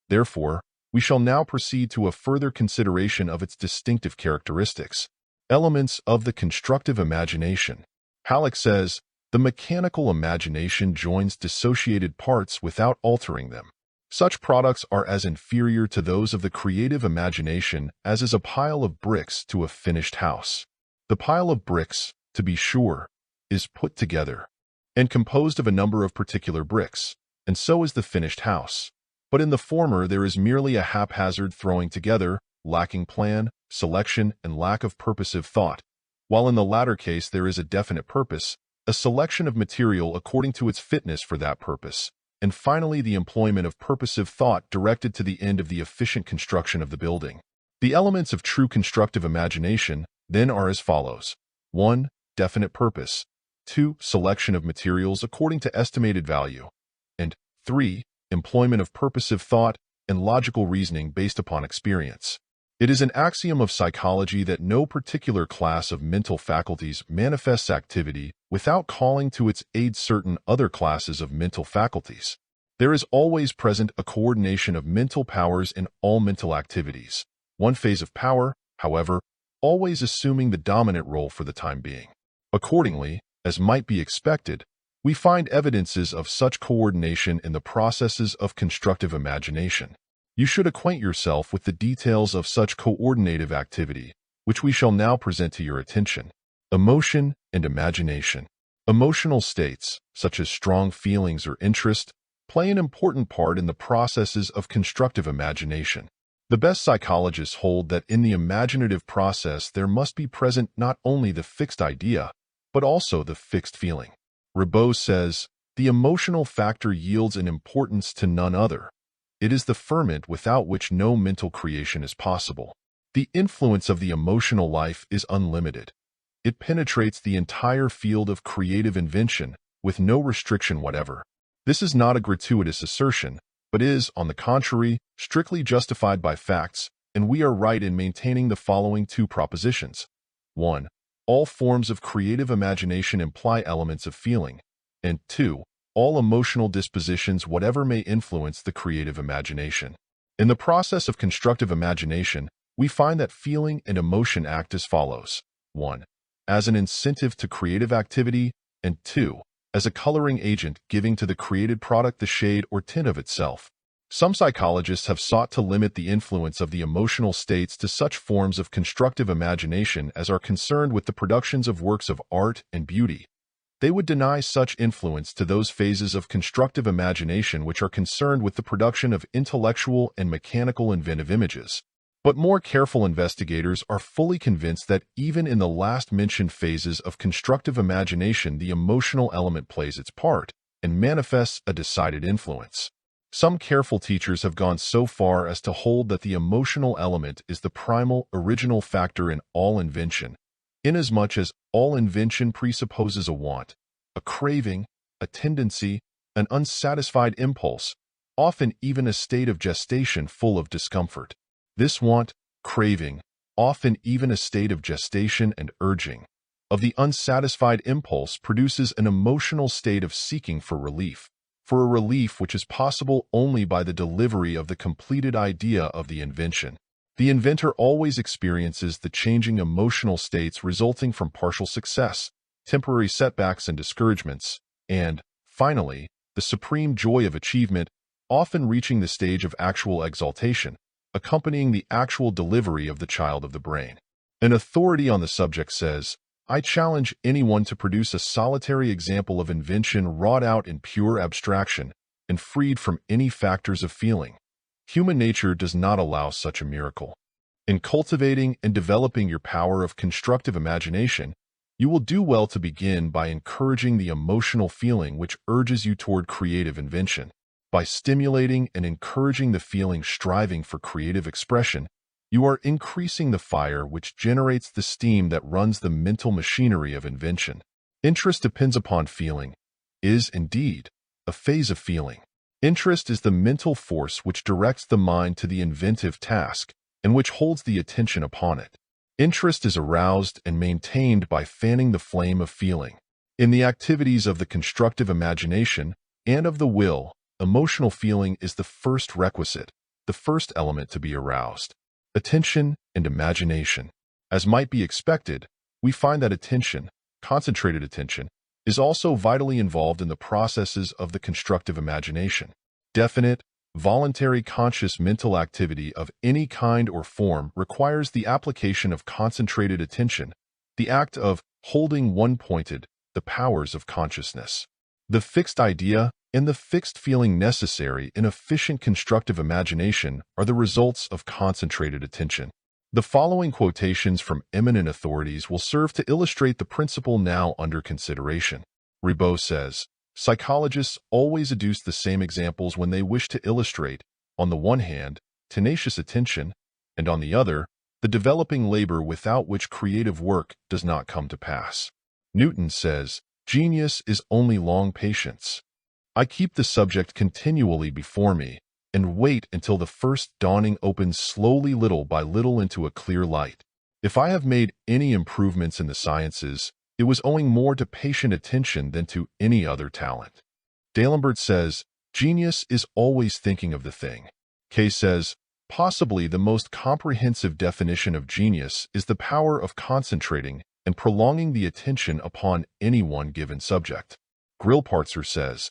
Therefore, we shall now proceed to a further consideration of its distinctive characteristics. Elements of the constructive imagination. Halleck says, the mechanical imagination joins dissociated parts without altering them. Such products are as inferior to those of the creative imagination as is a pile of bricks to a finished house. The pile of bricks, to be sure, is put together and composed of a number of particular bricks, and so is the finished house. But in the former there is merely a haphazard throwing together, lacking plan, selection, and lack of purposive thought, while in the latter case there is a definite purpose, a selection of material according to its fitness for that purpose, and finally the employment of purposive thought directed to the end of the efficient construction of the building. The elements of true constructive imagination then are as follows. 1. Definite purpose. 2. Selection of materials according to estimated value. And 3. Employment of purposive thought and logical reasoning based upon experience. It is an axiom of psychology that no particular class of mental faculties manifests activity without calling to its aid certain other classes of mental faculties. There is always present a coordination of mental powers in all mental activities. One phase of power, however, always assuming the dominant role for the time being. Accordingly, as might be expected, we find evidences of such coordination in the processes of constructive imagination. You should acquaint yourself with the details of such coordinative activity, which we shall now present to your attention. Emotion and imagination. Emotional states, such as strong feelings or interest, play an important part in the processes of constructive imagination. The best psychologists hold that in the imaginative process there must be present not only the fixed idea, but also the fixed feeling. Ribot says, the emotional factor yields an importance to none other. It is the ferment without which no mental creation is possible. The influence of the emotional life is unlimited. It penetrates the entire field of creative invention with no restriction whatever. This is not a gratuitous assertion, but is, on the contrary, strictly justified by facts, and we are right in maintaining the following two propositions. 1. All forms of creative imagination imply elements of feeling, and 2. All emotional dispositions whatever may influence the creative imagination. In the process of constructive imagination, we find that feeling and emotion act as follows. 1. As an incentive to creative activity, and 2. As a coloring agent giving to the created product the shade or tint of itself. Some psychologists have sought to limit the influence of the emotional states to such forms of constructive imagination as are concerned with the productions of works of art and beauty. They would deny such influence to those phases of constructive imagination which are concerned with the production of intellectual and mechanical inventive images. But more careful investigators are fully convinced that even in the last-mentioned phases of constructive imagination the emotional element plays its part and manifests a decided influence. Some careful teachers have gone so far as to hold that the emotional element is the primal, original factor in all invention, inasmuch as all invention presupposes a want, a craving, a tendency, an unsatisfied impulse, often even a state of gestation full of discomfort. This want, craving, often even a state of gestation and urging, of the unsatisfied impulse produces an emotional state of seeking for a relief which is possible only by the delivery of the completed idea of the invention. The inventor always experiences the changing emotional states resulting from partial success, temporary setbacks and discouragements, and, finally, the supreme joy of achievement, often reaching the stage of actual exaltation, accompanying the actual delivery of the child of the brain. An authority on the subject says, "I challenge anyone to produce a solitary example of invention wrought out in pure abstraction and freed from any factors of feeling. Human nature does not allow such a miracle." In cultivating and developing your power of constructive imagination, you will do well to begin by encouraging the emotional feeling which urges you toward creative invention. By stimulating and encouraging the feeling striving for creative expression, you are increasing the fire which generates the steam that runs the mental machinery of invention. Interest depends upon feeling, is, indeed, a phase of feeling. Interest is the mental force which directs the mind to the inventive task and which holds the attention upon it. Interest is aroused and maintained by fanning the flame of feeling. In the activities of the constructive imagination and of the will, emotional feeling is the first requisite, the first element to be aroused. Attention and imagination. As might be expected, we find that attention, concentrated attention, is also vitally involved in the processes of the constructive imagination. Definite, voluntary conscious mental activity of any kind or form requires the application of concentrated attention, the act of holding one-pointed, the powers of consciousness. The fixed idea and the fixed feeling necessary in efficient constructive imagination are the results of concentrated attention. The following quotations from eminent authorities will serve to illustrate the principle now under consideration. Ribot says, "Psychologists always adduce the same examples when they wish to illustrate, on the one hand, tenacious attention, and on the other, the developing labor without which creative work does not come to pass." Newton says, "Genius is only long patience. I keep the subject continually before me, and wait until the first dawning opens slowly little by little into a clear light. If I have made any improvements in the sciences, it was owing more to patient attention than to any other talent." D'Alembert says, "Genius is always thinking of the thing." Kay says, "Possibly the most comprehensive definition of genius is the power of concentrating and prolonging the attention upon any one given subject." Grillparzer says,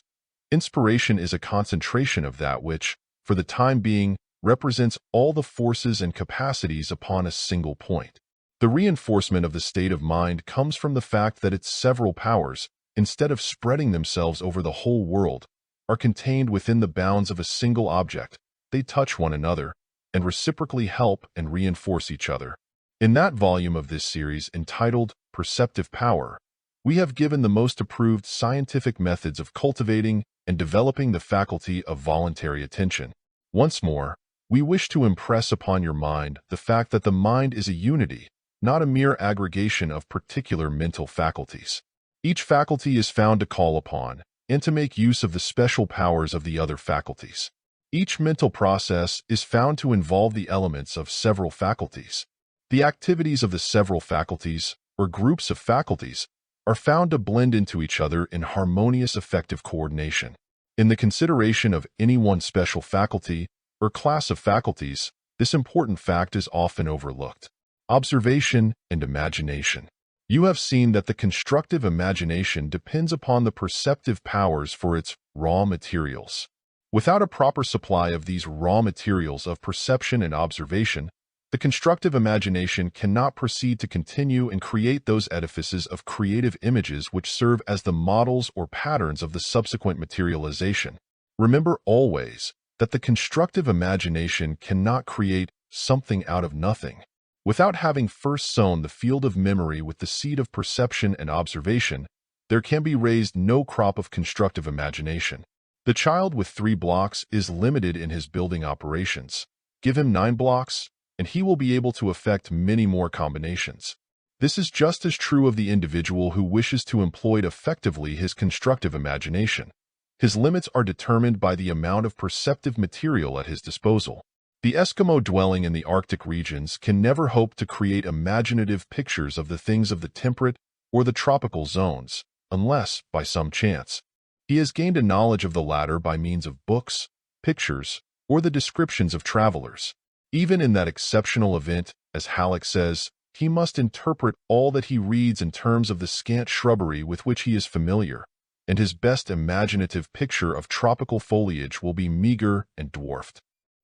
"Inspiration is a concentration of that which, for the time being, represents all the forces and capacities upon a single point." The reinforcement of the state of mind comes from the fact that its several powers, instead of spreading themselves over the whole world, are contained within the bounds of a single object. They touch one another, and reciprocally help and reinforce each other. In that volume of this series entitled Perceptive Power, we have given the most approved scientific methods of cultivating and developing the faculty of voluntary attention. Once more, we wish to impress upon your mind the fact that the mind is a unity, not a mere aggregation of particular mental faculties. Each faculty is found to call upon and to make use of the special powers of the other faculties. Each mental process is found to involve the elements of several faculties. The activities of the several faculties, or groups of faculties, are found to blend into each other in harmonious effective coordination. In the consideration of any one special faculty or class of faculties, this important fact is often overlooked. Observation and imagination. You have seen that the constructive imagination depends upon the perceptive powers for its raw materials. Without a proper supply of these raw materials of perception and observation, the constructive imagination cannot proceed to continue and create those edifices of creative images which serve as the models or patterns of the subsequent materialization. Remember always that the constructive imagination cannot create something out of nothing. Without having first sown the field of memory with the seed of perception and observation, there can be raised no crop of constructive imagination. The child with 3 blocks is limited in his building operations. Give him 9 blocks, and he will be able to effect many more combinations. This is just as true of the individual who wishes to employ effectively his constructive imagination. His limits are determined by the amount of perceptive material at his disposal. The Eskimo dwelling in the Arctic regions can never hope to create imaginative pictures of the things of the temperate or the tropical zones, unless, by some chance, he has gained a knowledge of the latter by means of books, pictures, or the descriptions of travelers. Even in that exceptional event, as Halleck says, he must interpret all that he reads in terms of the scant shrubbery with which he is familiar, and his best imaginative picture of tropical foliage will be meager and dwarfed.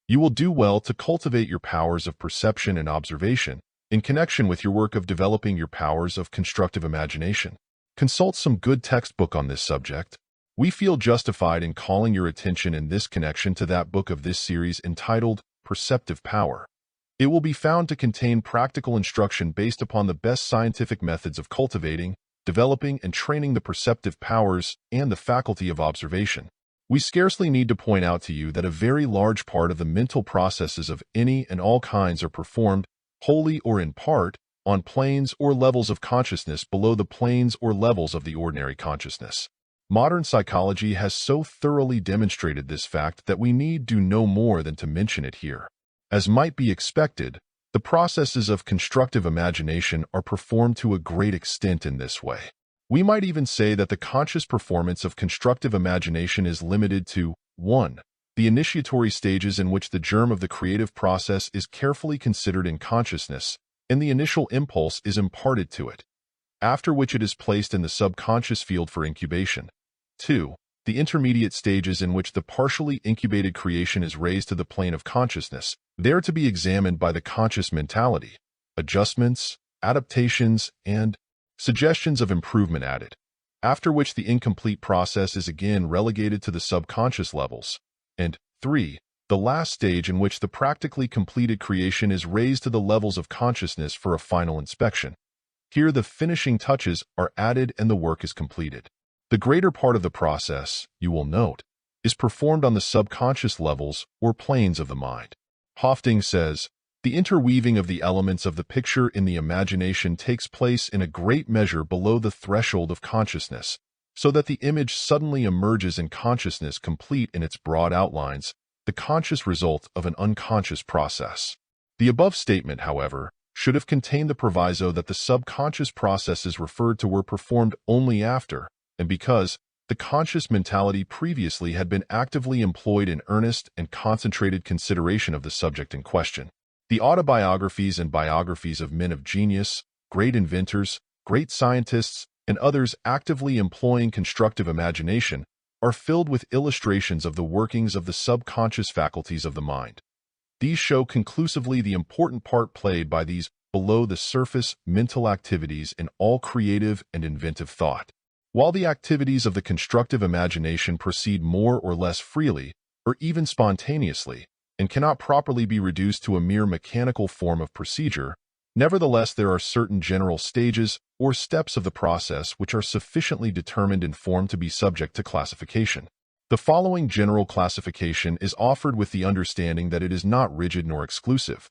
You will do well to cultivate your powers of perception and observation in connection with your work of developing your powers of constructive imagination. Consult some good textbook on this subject. We feel justified in calling your attention in this connection to that book of this series entitled Perceptive Power. It will be found to contain practical instruction based upon the best scientific methods of cultivating, developing, and training the perceptive powers and the faculty of observation. We scarcely need to point out to you that a very large part of the mental processes of any and all kinds are performed, wholly or in part, on planes or levels of consciousness below the planes or levels of the ordinary consciousness. Modern psychology has so thoroughly demonstrated this fact that we need do no more than to mention it here. As might be expected, the processes of constructive imagination are performed to a great extent in this way. We might even say that the conscious performance of constructive imagination is limited to 1. The initiatory stages in which the germ of the creative process is carefully considered in consciousness, and the initial impulse is imparted to it, after which it is placed in the subconscious field for incubation. 2. The intermediate stages in which the partially incubated creation is raised to the plane of consciousness, there to be examined by the conscious mentality, adjustments, adaptations, and suggestions of improvement added, after which the incomplete process is again relegated to the subconscious levels. And 3. The last stage in which the practically completed creation is raised to the levels of consciousness for a final inspection. Here the finishing touches are added and the work is completed. The greater part of the process, you will note, is performed on the subconscious levels or planes of the mind. Hofting says, the interweaving of the elements of the picture in the imagination takes place in a great measure below the threshold of consciousness, so that the image suddenly emerges in consciousness complete in its broad outlines, the conscious result of an unconscious process. The above statement, however, should have contained the proviso that the subconscious processes referred to were performed only after, and because, the conscious mentality previously had been actively employed in earnest and concentrated consideration of the subject in question. The autobiographies and biographies of men of genius, great inventors, great scientists, and others actively employing constructive imagination are filled with illustrations of the workings of the subconscious faculties of the mind. These show conclusively the important part played by these below-the-surface mental activities in all creative and inventive thought. While the activities of the constructive imagination proceed more or less freely, or even spontaneously, and cannot properly be reduced to a mere mechanical form of procedure, nevertheless there are certain general stages or steps of the process which are sufficiently determined in form to be subject to classification. The following general classification is offered with the understanding that it is not rigid nor exclusive.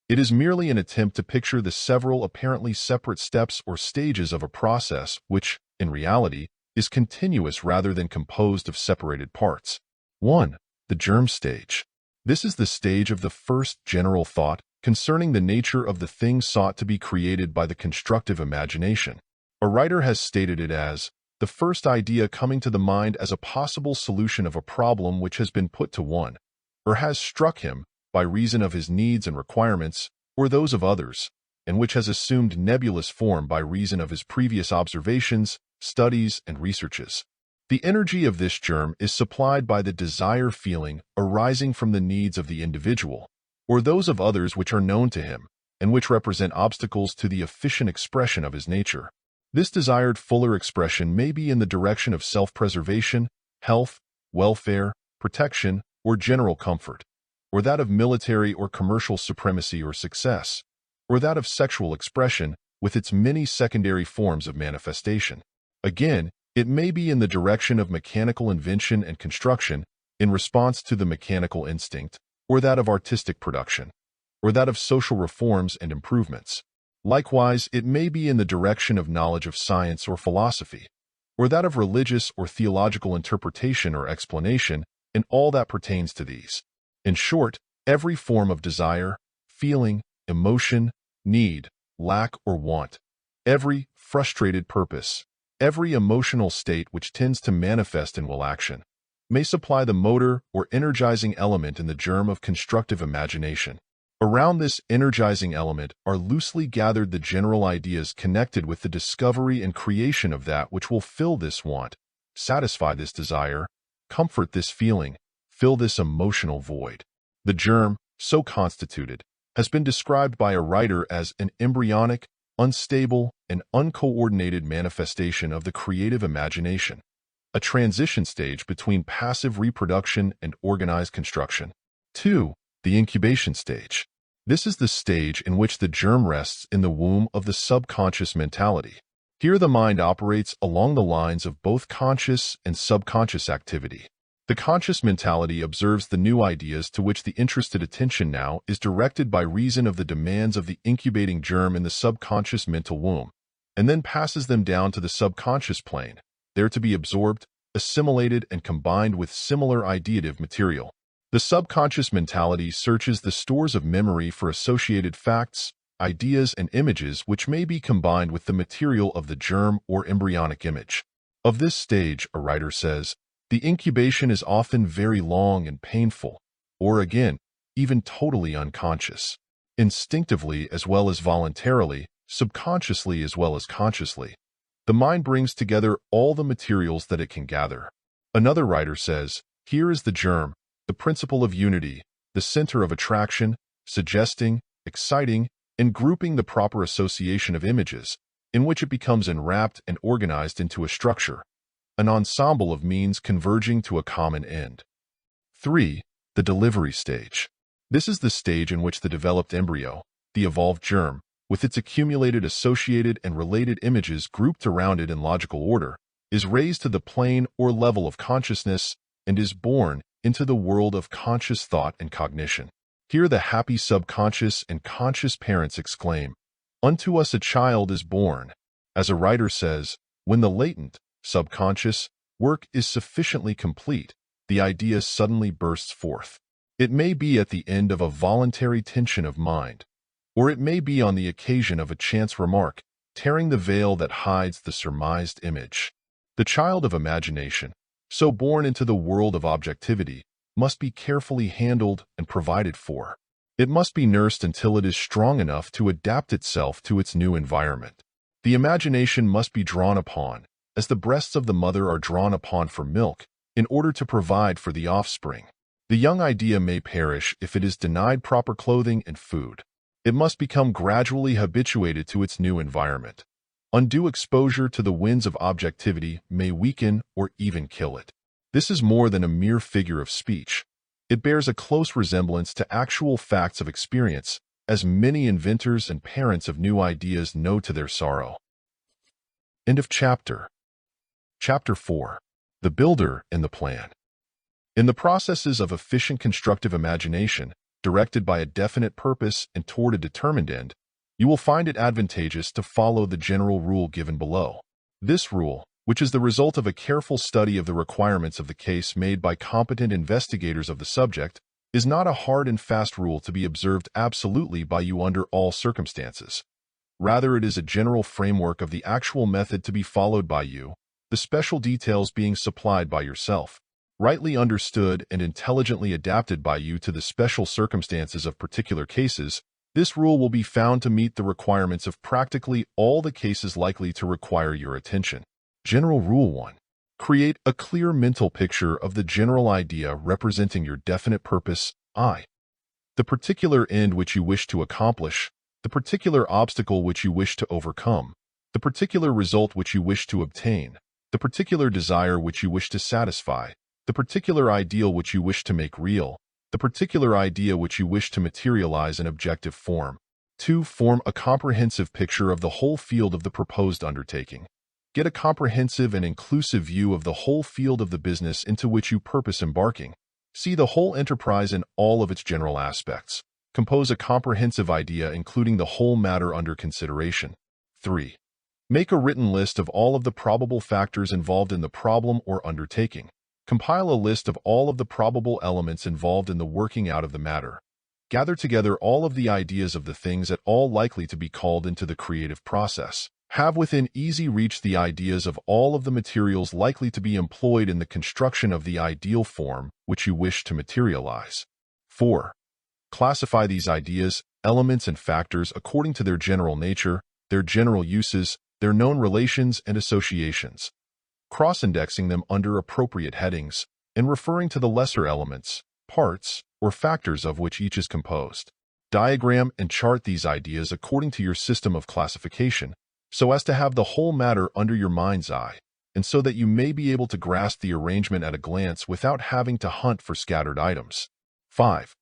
It is merely an attempt to picture the several apparently separate steps or stages of a process which, in reality, is continuous rather than composed of separated parts. 1. The germ stage. This is the stage of the first general thought concerning the nature of the thing sought to be created by the constructive imagination. A writer has stated it as the first idea coming to the mind as a possible solution of a problem which has been put to one, or has struck him, by reason of his needs and requirements, or those of others, and which has assumed nebulous form by reason of his previous observations, studies, and researches. The energy of this germ is supplied by the desire feeling arising from the needs of the individual, or those of others which are known to him, and which represent obstacles to the efficient expression of his nature. This desired fuller expression may be in the direction of self-preservation, health, welfare, protection, or general comfort, or that of military or commercial supremacy or success, or that of sexual expression with its many secondary forms of manifestation. Again, It may be in the direction of mechanical invention and construction in response to the mechanical instinct, or that of artistic production, or that of social reforms and improvements. Likewise, it may be in the direction of knowledge of science or philosophy, or that of religious or theological interpretation or explanation, and all that pertains to these. In short, every form of desire, feeling, emotion, need, lack or want, every frustrated purpose, every emotional state which tends to manifest in will action, may supply the motor or energizing element in the germ of constructive imagination. Around this energizing element are loosely gathered the general ideas connected with the discovery and creation of that which will fill this want, satisfy this desire, comfort this feeling, fill this emotional void. The germ, so constituted, has been described by a writer as an embryonic, unstable, and uncoordinated manifestation of the creative imagination, a transition stage between passive reproduction and organized construction. 2. The incubation stage. This is the stage in which the germ rests in the womb of the subconscious mentality. Here the mind operates along the lines of both conscious and subconscious activity. The conscious mentality observes the new ideas to which the interested attention now is directed by reason of the demands of the incubating germ in the subconscious mental womb, and then passes them down to the subconscious plane, there to be absorbed, assimilated, and combined with similar ideative material. The subconscious mentality searches the stores of memory for associated facts, ideas, and images which may be combined with the material of the germ or embryonic image. Of this stage, a writer says, the incubation is often very long and painful, or again, even totally unconscious. Instinctively as well as voluntarily, subconsciously as well as consciously, the mind brings together all the materials that it can gather. Another writer says, here is the germ, the principle of unity, the center of attraction, suggesting, exciting, and grouping the proper association of images, in which it becomes enwrapped and organized into a structure, an ensemble of means converging to a common end. 3. The delivery stage. This is the stage in which the developed embryo, the evolved germ, with its accumulated associated and related images grouped around it in logical order, is raised to the plane or level of consciousness and is born into the world of conscious thought and cognition. Here the happy subconscious and conscious parents exclaim, "Unto us a child is born." As a writer says, when the latent, subconscious, work is sufficiently complete, the idea suddenly bursts forth. It may be at the end of a voluntary tension of mind, or it may be on the occasion of a chance remark, tearing the veil that hides the surmised image. The child of imagination, so born into the world of objectivity, must be carefully handled and provided for. It must be nursed until it is strong enough to adapt itself to its new environment. The imagination must be drawn upon, as the breasts of the mother are drawn upon for milk, in order to provide for the offspring. The young idea may perish if it is denied proper clothing and food. It must become gradually habituated to its new environment. Undue exposure to the winds of objectivity may weaken or even kill it. This is more than a mere figure of speech. It bears a close resemblance to actual facts of experience, as many inventors and parents of new ideas know to their sorrow. End of chapter. Chapter 4. The Builder and the Plan. In the processes of efficient constructive imagination, directed by a definite purpose and toward a determined end, you will find it advantageous to follow the general rule given below. This rule, which is the result of a careful study of the requirements of the case made by competent investigators of the subject, is not a hard and fast rule to be observed absolutely by you under all circumstances. Rather, it is a general framework of the actual method to be followed by you, the special details being supplied by yourself. Rightly understood and intelligently adapted by you to the special circumstances of particular cases, this rule will be found to meet the requirements of practically all the cases likely to require your attention. General Rule 1. Create a clear mental picture of the general idea representing your definite purpose, the particular end which you wish to accomplish, the particular obstacle which you wish to overcome, the particular result which you wish to obtain, the particular desire which you wish to satisfy, the particular ideal which you wish to make real, the particular idea which you wish to materialize in objective form. 2. Form a comprehensive picture of the whole field of the proposed undertaking. Get a comprehensive and inclusive view of the whole field of the business into which you purpose embarking. See the whole enterprise in all of its general aspects. Compose a comprehensive idea including the whole matter under consideration. 3. Make a written list of all of the probable factors involved in the problem or undertaking. Compile a list of all of the probable elements involved in the working out of the matter. Gather together all of the ideas of the things at all likely to be called into the creative process. Have within easy reach the ideas of all of the materials likely to be employed in the construction of the ideal form which you wish to materialize. 4. Classify these ideas, elements, and factors according to their general nature, their general uses, their known relations and associations, cross-indexing them under appropriate headings, and referring to the lesser elements, parts, or factors of which each is composed. Diagram and chart these ideas according to your system of classification, so as to have the whole matter under your mind's eye, and so that you may be able to grasp the arrangement at a glance without having to hunt for scattered items. 5.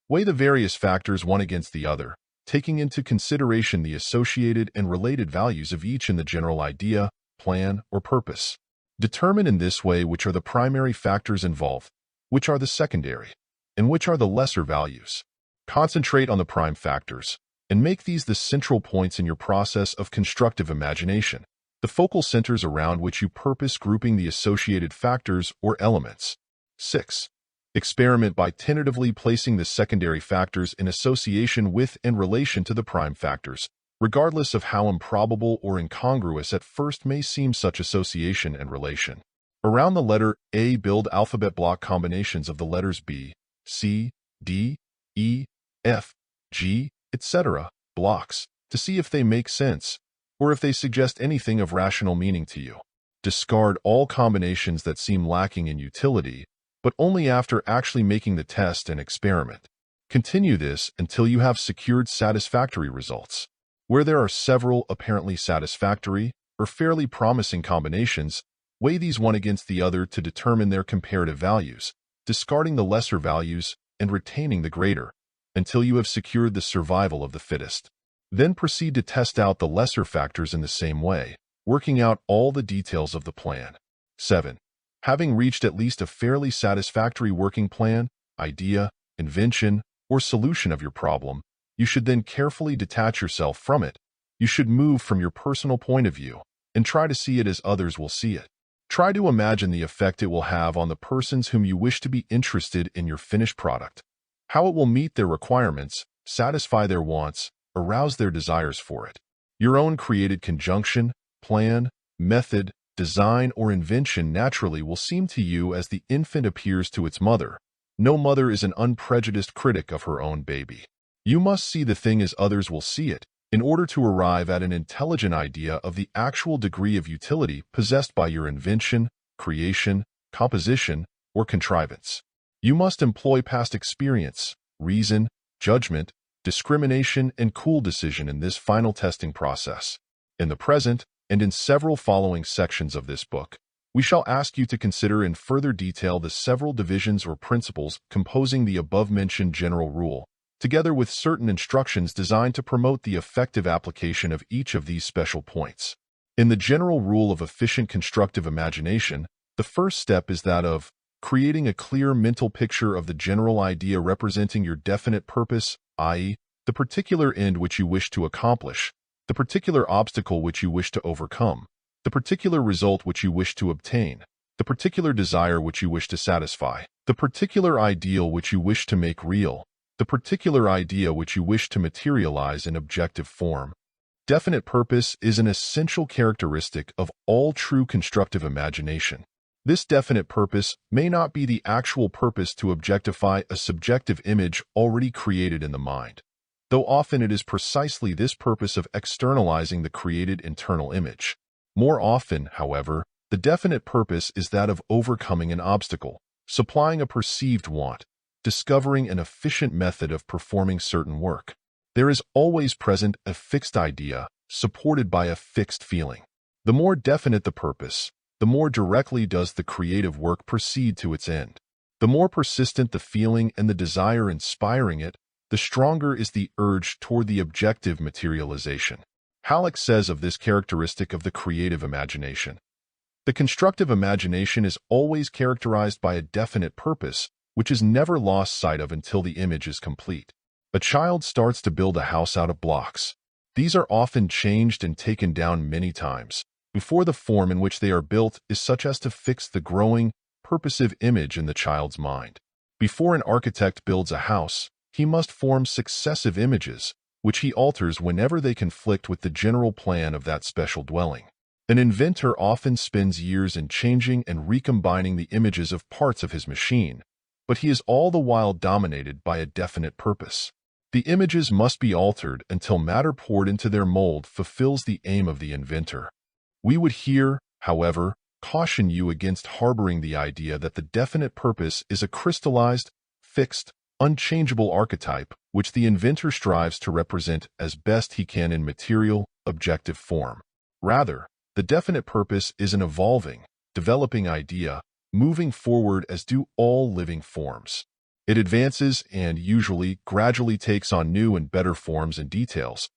Weigh the various factors one against the other, taking into consideration the associated and related values of each in the general idea, plan, or purpose. Determine in this way which are the primary factors involved, which are the secondary, and which are the lesser values. Concentrate on the prime factors, and make these the central points in your process of constructive imagination, the focal centers around which you purpose grouping the associated factors or elements. 6. Experiment by tentatively placing the secondary factors in association with and relation to the prime factors, regardless of how improbable or incongruous at first may seem such association and relation. Around the letter A, build alphabet block combinations of the letters B, C, D, E, F, G, etc. blocks to see if they make sense or if they suggest anything of rational meaning to you. Discard all combinations that seem lacking in utility, but only after actually making the test and experiment. Continue this until you have secured satisfactory results. Where there are several apparently satisfactory or fairly promising combinations, weigh these one against the other to determine their comparative values, discarding the lesser values and retaining the greater, until you have secured the survival of the fittest. Then proceed to test out the lesser factors in the same way, working out all the details of the plan. 7. Having reached at least a fairly satisfactory working plan, idea, invention, or solution of your problem, you should then carefully detach yourself from it. You should move from your personal point of view and try to see it as others will see it. Try to imagine the effect it will have on the persons whom you wish to be interested in your finished product, how it will meet their requirements, satisfy their wants, arouse their desires for it. Your own created conjunction, plan, method, design, or invention naturally will seem to you as the infant appears to its mother. No mother is an unprejudiced critic of her own baby. You must see the thing as others will see it, in order to arrive at an intelligent idea of the actual degree of utility possessed by your invention, creation, composition, or contrivance. You must employ past experience, reason, judgment, discrimination, and cool decision in this final testing process. In the present, and in several following sections of this book, we shall ask you to consider in further detail the several divisions or principles composing the above-mentioned general rule, together with certain instructions designed to promote the effective application of each of these special points. In the general rule of efficient constructive imagination, the first step is that of creating a clear mental picture of the general idea representing your definite purpose, i.e., the particular end which you wish to accomplish, the particular obstacle which you wish to overcome, the particular result which you wish to obtain, the particular desire which you wish to satisfy, the particular ideal which you wish to make real, the particular idea which you wish to materialize in objective form. Definite purpose is an essential characteristic of all true constructive imagination. This definite purpose may not be the actual purpose to objectify a subjective image already created in the mind, though often it is precisely this purpose of externalizing the created internal image. More often, however, the definite purpose is that of overcoming an obstacle, supplying a perceived want, discovering an efficient method of performing certain work. There is always present a fixed idea, supported by a fixed feeling. The more definite the purpose, the more directly does the creative work proceed to its end. The more persistent the feeling and the desire inspiring it, the stronger is the urge toward the objective materialization. Halleck says of this characteristic of the creative imagination. The constructive imagination is always characterized by a definite purpose, which is never lost sight of until the image is complete. A child starts to build a house out of blocks. These are often changed and taken down many times before the form in which they are built is such as to fix the growing, purposive image in the child's mind. Before an architect builds a house, he must form successive images, which he alters whenever they conflict with the general plan of that special dwelling. An inventor often spends years in changing and recombining the images of parts of his machine, but he is all the while dominated by a definite purpose. The images must be altered until matter poured into their mold fulfills the aim of the inventor. We would here, however, caution you against harboring the idea that the definite purpose is a crystallized, fixed, unchangeable archetype which the inventor strives to represent as best he can in material, objective form. Rather, the definite purpose is an evolving, developing idea, moving forward as do all living forms. It advances and usually gradually takes on new and better forms and details.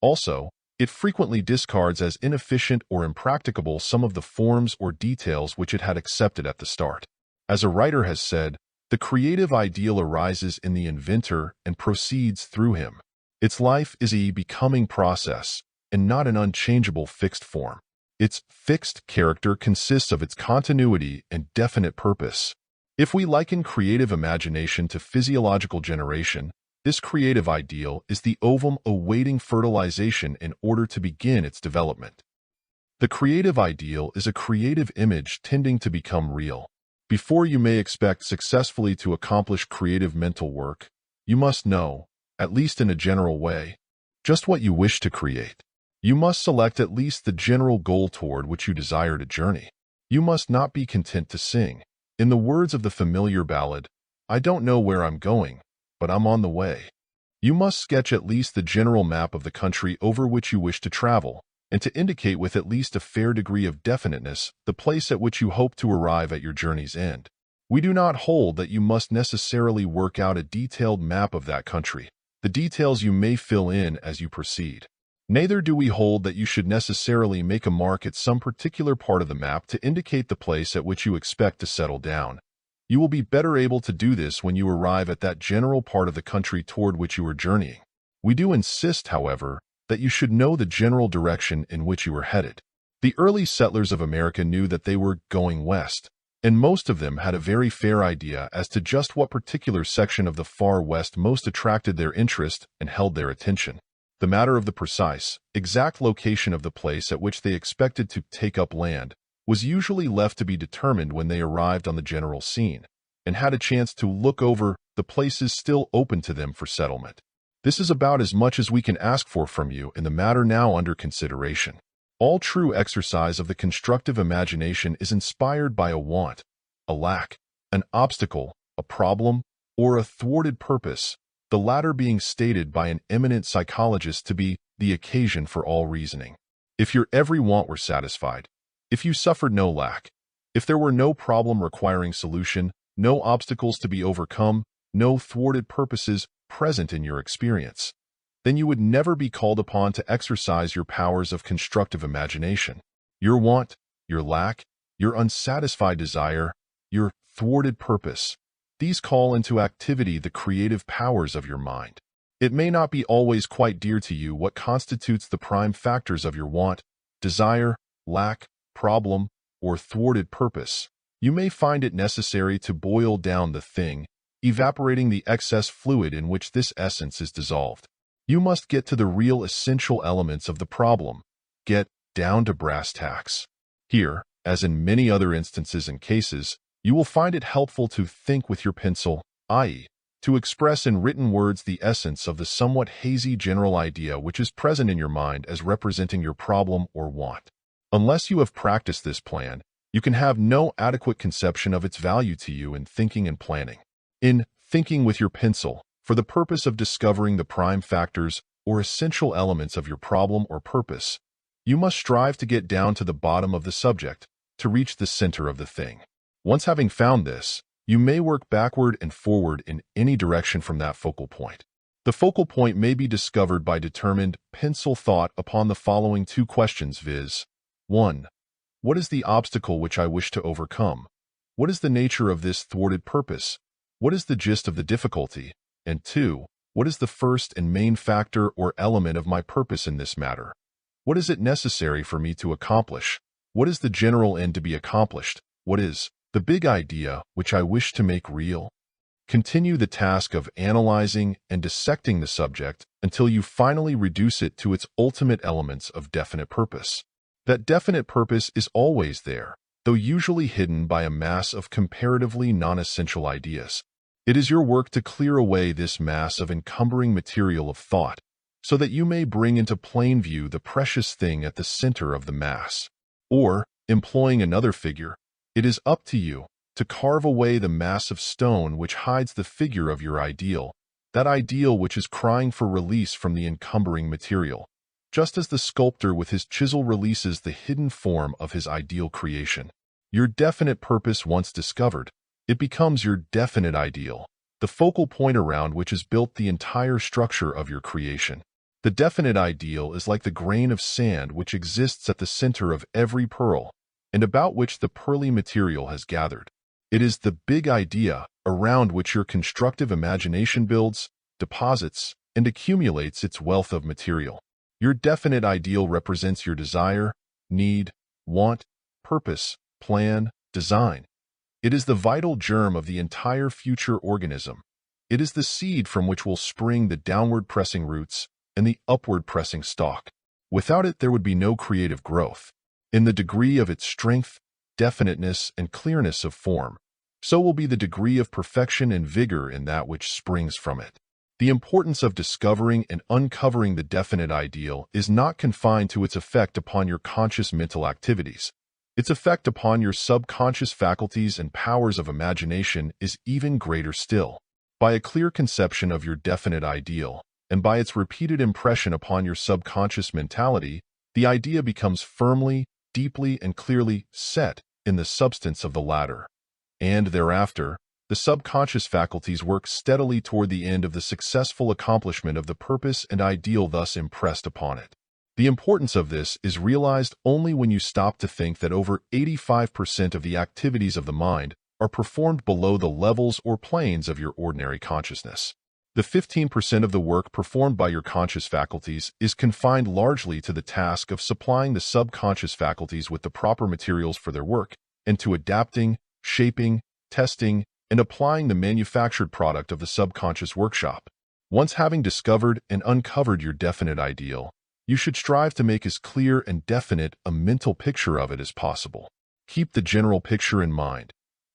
Also, it frequently discards as inefficient or impracticable some of the forms or details which it had accepted at the start. As a writer has said, the creative ideal arises in the inventor and proceeds through him. Its life is a becoming process and not an unchangeable fixed form. Its fixed character consists of its continuity and definite purpose. If we liken creative imagination to physiological generation, this creative ideal is the ovum awaiting fertilization in order to begin its development. The creative ideal is a creative image tending to become real. Before you may expect successfully to accomplish creative mental work, you must know, at least in a general way, just what you wish to create. You must select at least the general goal toward which you desire to journey. You must not be content to sing. In the words of the familiar ballad, "I don't know where I'm going, but I'm on the way." You must sketch at least the general map of the country over which you wish to travel, and to indicate with at least a fair degree of definiteness the place at which you hope to arrive at your journey's end. We do not hold that you must necessarily work out a detailed map of that country. The details you may fill in as you proceed. Neither do we hold that you should necessarily make a mark at some particular part of the map to indicate the place at which you expect to settle down. You will be better able to do this when you arrive at that general part of the country toward which you are journeying. We do insist, however, that you should know the general direction in which you are headed. The early settlers of America knew that they were going west, and most of them had a very fair idea as to just what particular section of the far west most attracted their interest and held their attention. The matter of the precise, exact location of the place at which they expected to take up land was usually left to be determined when they arrived on the general scene, and had a chance to look over the places still open to them for settlement. This is about as much as we can ask for from you in the matter now under consideration. All true exercise of the constructive imagination is inspired by a want, a lack, an obstacle, a problem, or a thwarted purpose, the latter being stated by an eminent psychologist to be the occasion for all reasoning. If your every want were satisfied, if you suffered no lack, if there were no problem requiring solution, no obstacles to be overcome, no thwarted purposes present in your experience, then you would never be called upon to exercise your powers of constructive imagination. Your want, your lack, your unsatisfied desire, your thwarted purpose, these call into activity the creative powers of your mind. It may not be always quite dear to you what constitutes the prime factors of your want, desire, lack, problem, or thwarted purpose. You may find it necessary to boil down the thing, evaporating the excess fluid in which this essence is dissolved. You must get to the real essential elements of the problem, get down to brass tacks. Here, as in many other instances and cases, you will find it helpful to think with your pencil, i.e., to express in written words the essence of the somewhat hazy general idea which is present in your mind as representing your problem or want. Unless you have practiced this plan, you can have no adequate conception of its value to you in thinking and planning. In thinking with your pencil, for the purpose of discovering the prime factors or essential elements of your problem or purpose, you must strive to get down to the bottom of the subject, to reach the center of the thing. Once having found this, you may work backward and forward in any direction from that focal point. The focal point may be discovered by determined pencil thought upon the following two questions, viz. 1. What is the obstacle which I wish to overcome? What is the nature of this thwarted purpose? What is the gist of the difficulty? And 2. What is the first and main factor or element of my purpose in this matter? What is it necessary for me to accomplish? What is the general end to be accomplished? What is the big idea which I wish to make real? Continue the task of analyzing and dissecting the subject until you finally reduce it to its ultimate elements of definite purpose. That definite purpose is always there, though usually hidden by a mass of comparatively non-essential ideas. It is your work to clear away this mass of encumbering material of thought, so that you may bring into plain view the precious thing at the center of the mass. Or, employing another figure, it is up to you to carve away the mass of stone which hides the figure of your ideal, that ideal which is crying for release from the encumbering material, just as the sculptor with his chisel releases the hidden form of his ideal creation. Your definite purpose once discovered, it becomes your definite ideal, the focal point around which is built the entire structure of your creation. The definite ideal is like the grain of sand which exists at the center of every pearl, and about which the pearly material has gathered. It is the big idea around which your constructive imagination builds, deposits, and accumulates its wealth of material. Your definite ideal represents your desire, need, want, purpose, plan, design. It is the vital germ of the entire future organism. It is the seed from which will spring the downward-pressing roots and the upward-pressing stalk. Without it, there would be no creative growth. In the degree of its strength, definiteness, and clearness of form, so will be the degree of perfection and vigor in that which springs from it. The importance of discovering and uncovering the definite ideal is not confined to its effect upon your conscious mental activities. Its effect upon your subconscious faculties and powers of imagination is even greater still. By a clear conception of your definite ideal, and by its repeated impression upon your subconscious mentality, the idea becomes firmly, deeply, and clearly set in the substance of the latter. And thereafter, the subconscious faculties work steadily toward the end of the successful accomplishment of the purpose and ideal thus impressed upon it. The importance of this is realized only when you stop to think that over 85% of the activities of the mind are performed below the levels or planes of your ordinary consciousness. The 15% of the work performed by your conscious faculties is confined largely to the task of supplying the subconscious faculties with the proper materials for their work, and to adapting, shaping, testing, and applying the manufactured product of the subconscious workshop. Once having discovered and uncovered your definite ideal, you should strive to make as clear and definite a mental picture of it as possible. Keep the general picture in mind,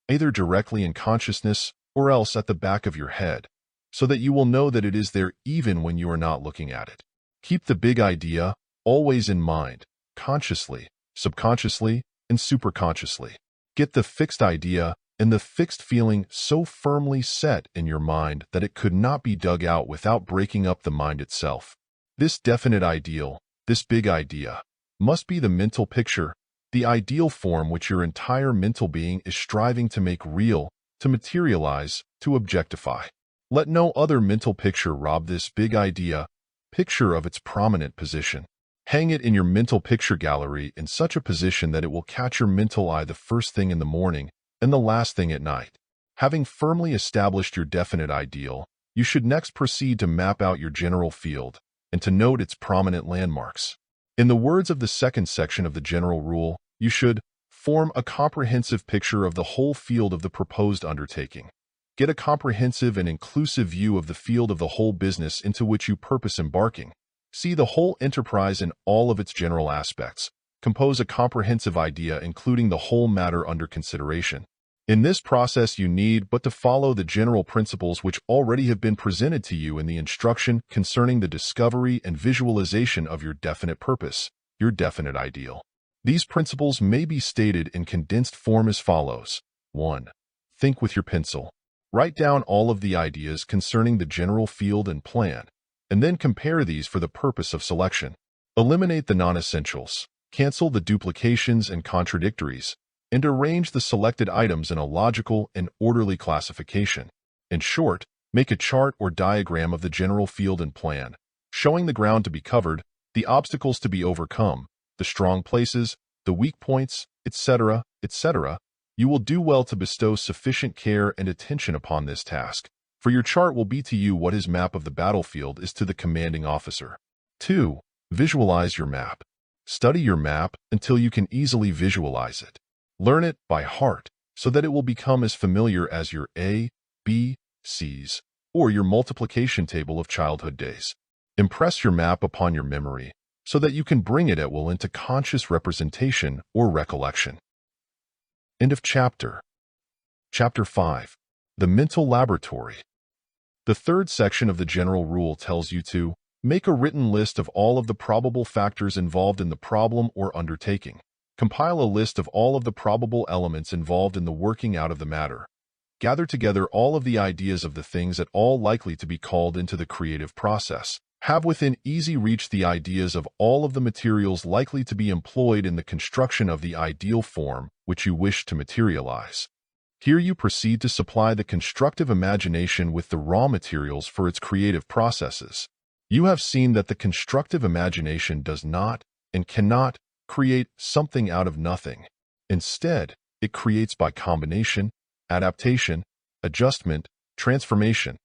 either directly in consciousness or else at the back of your head, so that you will know that it is there even when you are not looking at it. Keep the big idea always in mind, consciously, subconsciously, and superconsciously. Get the fixed idea and the fixed feeling so firmly set in your mind that it could not be dug out without breaking up the mind itself. This definite ideal, this big idea, must be the mental picture, the ideal form which your entire mental being is striving to make real, to materialize, to objectify. Let no other mental picture rob this big idea, picture of its prominent position. Hang it in your mental picture gallery in such a position that it will catch your mental eye the first thing in the morning and the last thing at night. Having firmly established your definite ideal, you should next proceed to map out your general field and to note its prominent landmarks. In the words of the second section of the general rule, you should form a comprehensive picture of the whole field of the proposed undertaking. Get a comprehensive and inclusive view of the field of the whole business into which you purpose embarking. See the whole enterprise in all of its general aspects. Compose a comprehensive idea including the whole matter under consideration. In this process, you need but to follow the general principles which already have been presented to you in the instruction concerning the discovery and visualization of your definite purpose, your definite ideal. These principles may be stated in condensed form as follows. 1. Think with your pencil. Write down all of the ideas concerning the general field and plan, and then compare these for the purpose of selection. Eliminate the non-essentials, cancel the duplications and contradictories, and arrange the selected items in a logical and orderly classification. In short, Make a chart or diagram of the general field and plan, showing the ground to be covered, the obstacles to be overcome, the strong places, the weak points, etc., etc. You will do well to bestow sufficient care and attention upon this task, for your chart will be to you what his map of the battlefield is to the commanding officer. 2. Visualize your map. Study your map until you can easily visualize it. Learn it by heart so that it will become as familiar as your A, B, C's, or your multiplication table of childhood days. Impress your map upon your memory so that you can bring it at will into conscious representation or recollection. End of chapter. Chapter 5. The Mental Laboratory. The third section of the general rule tells you to make a written list of all of the probable factors involved in the problem or undertaking. Compile a list of all of the probable elements involved in the working out of the matter. Gather together all of the ideas of the things at all likely to be called into the creative process. Have within easy reach the ideas of all of the materials likely to be employed in the construction of the ideal form which you wish to materialize. Here you proceed to supply the constructive imagination with the raw materials for its creative processes. You have seen that the constructive imagination does not and cannot create something out of nothing. Instead, it creates by combination, adaptation, adjustment, transformation,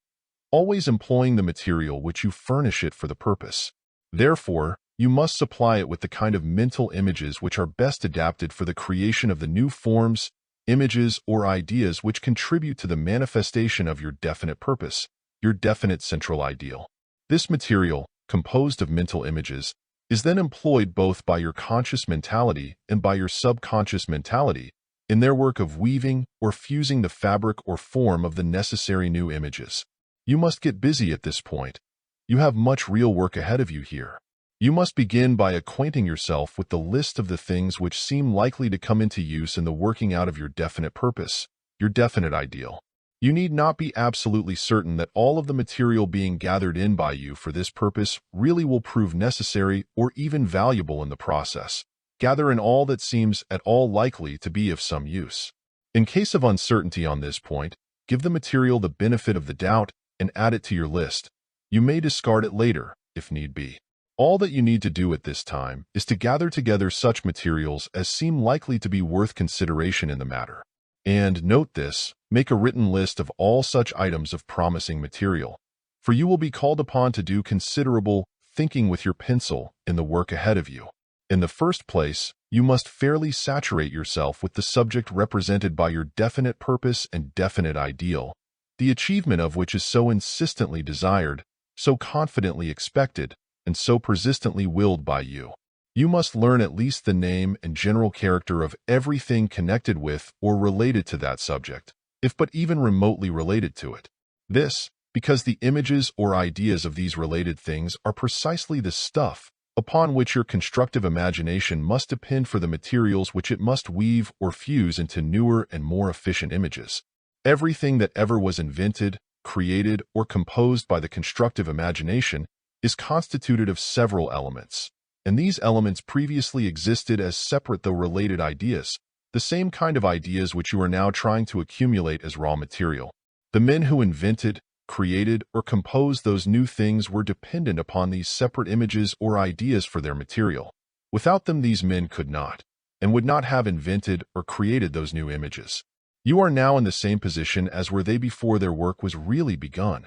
always employing the material which you furnish it for the purpose. Therefore, you must supply it with the kind of mental images which are best adapted for the creation of the new forms, images, or ideas which contribute to the manifestation of your definite purpose, your definite central ideal. This material, composed of mental images, is then employed both by your conscious mentality and by your subconscious mentality in their work of weaving or fusing the fabric or form of the necessary new images. You must get busy at this point. You have much real work ahead of you here. You must begin by acquainting yourself with the list of the things which seem likely to come into use in the working out of your definite purpose, your definite ideal. You need not be absolutely certain that all of the material being gathered in by you for this purpose really will prove necessary or even valuable in the process. Gather in all that seems at all likely to be of some use. In case of uncertainty on this point, give the material the benefit of the doubt and add it to your list. You may discard it later, if need be. All that you need to do at this time is to gather together such materials as seem likely to be worth consideration in the matter. And note this, make a written list of all such items of promising material, for you will be called upon to do considerable thinking with your pencil in the work ahead of you. In the first place, you must fairly saturate yourself with the subject represented by your definite purpose and definite ideal, the achievement of which is so insistently desired, so confidently expected, and so persistently willed by you. You must learn at least the name and general character of everything connected with or related to that subject, if but even remotely related to it. This, because the images or ideas of these related things are precisely the stuff upon which your constructive imagination must depend for the materials which it must weave or fuse into newer and more efficient images. Everything that ever was invented, created, or composed by the constructive imagination is constituted of several elements, and these elements previously existed as separate though related ideas, the same kind of ideas which you are now trying to accumulate as raw material. The men who invented, created, or composed those new things were dependent upon these separate images or ideas for their material. Without them, these men could not, and would not have invented or created those new images. You are now in the same position as were they before their work was really begun,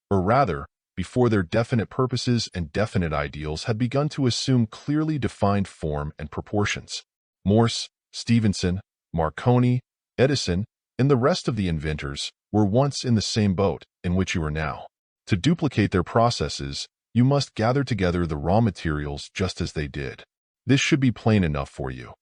or rather, before their definite purposes and definite ideals had begun to assume clearly defined form and proportions. Morse, Stephenson, Marconi, Edison, and the rest of the inventors were once in the same boat in which you are now. To duplicate their processes, you must gather together the raw materials just as they did. This should be plain enough for you.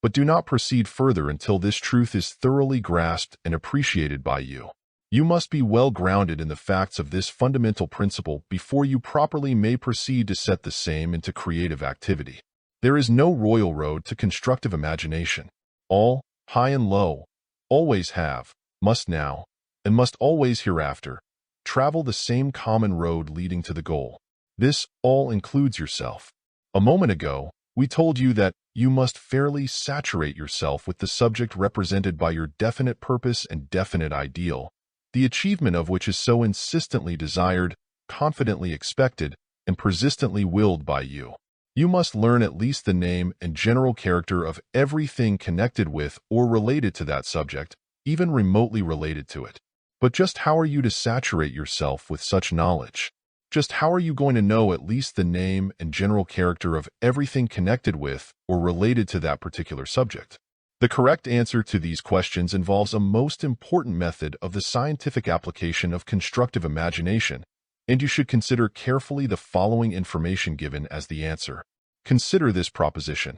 But do not proceed further until this truth is thoroughly grasped and appreciated by you. You must be well grounded in the facts of this fundamental principle before you properly may proceed to set the same into creative activity. There is no royal road to constructive imagination. All, high and low, always have, must now, and must always hereafter, travel the same common road leading to the goal. This all includes yourself. A moment ago, we told you that you must fairly saturate yourself with the subject represented by your definite purpose and definite ideal, the achievement of which is so insistently desired, confidently expected, and persistently willed by you. You must learn at least the name and general character of everything connected with or related to that subject, even remotely related to it. But just how are you to saturate yourself with such knowledge? Just how are you going to know at least the name and general character of everything connected with or related to that particular subject? The correct answer to these questions involves a most important method of the scientific application of constructive imagination, and you should consider carefully the following information given as the answer. Consider this proposition.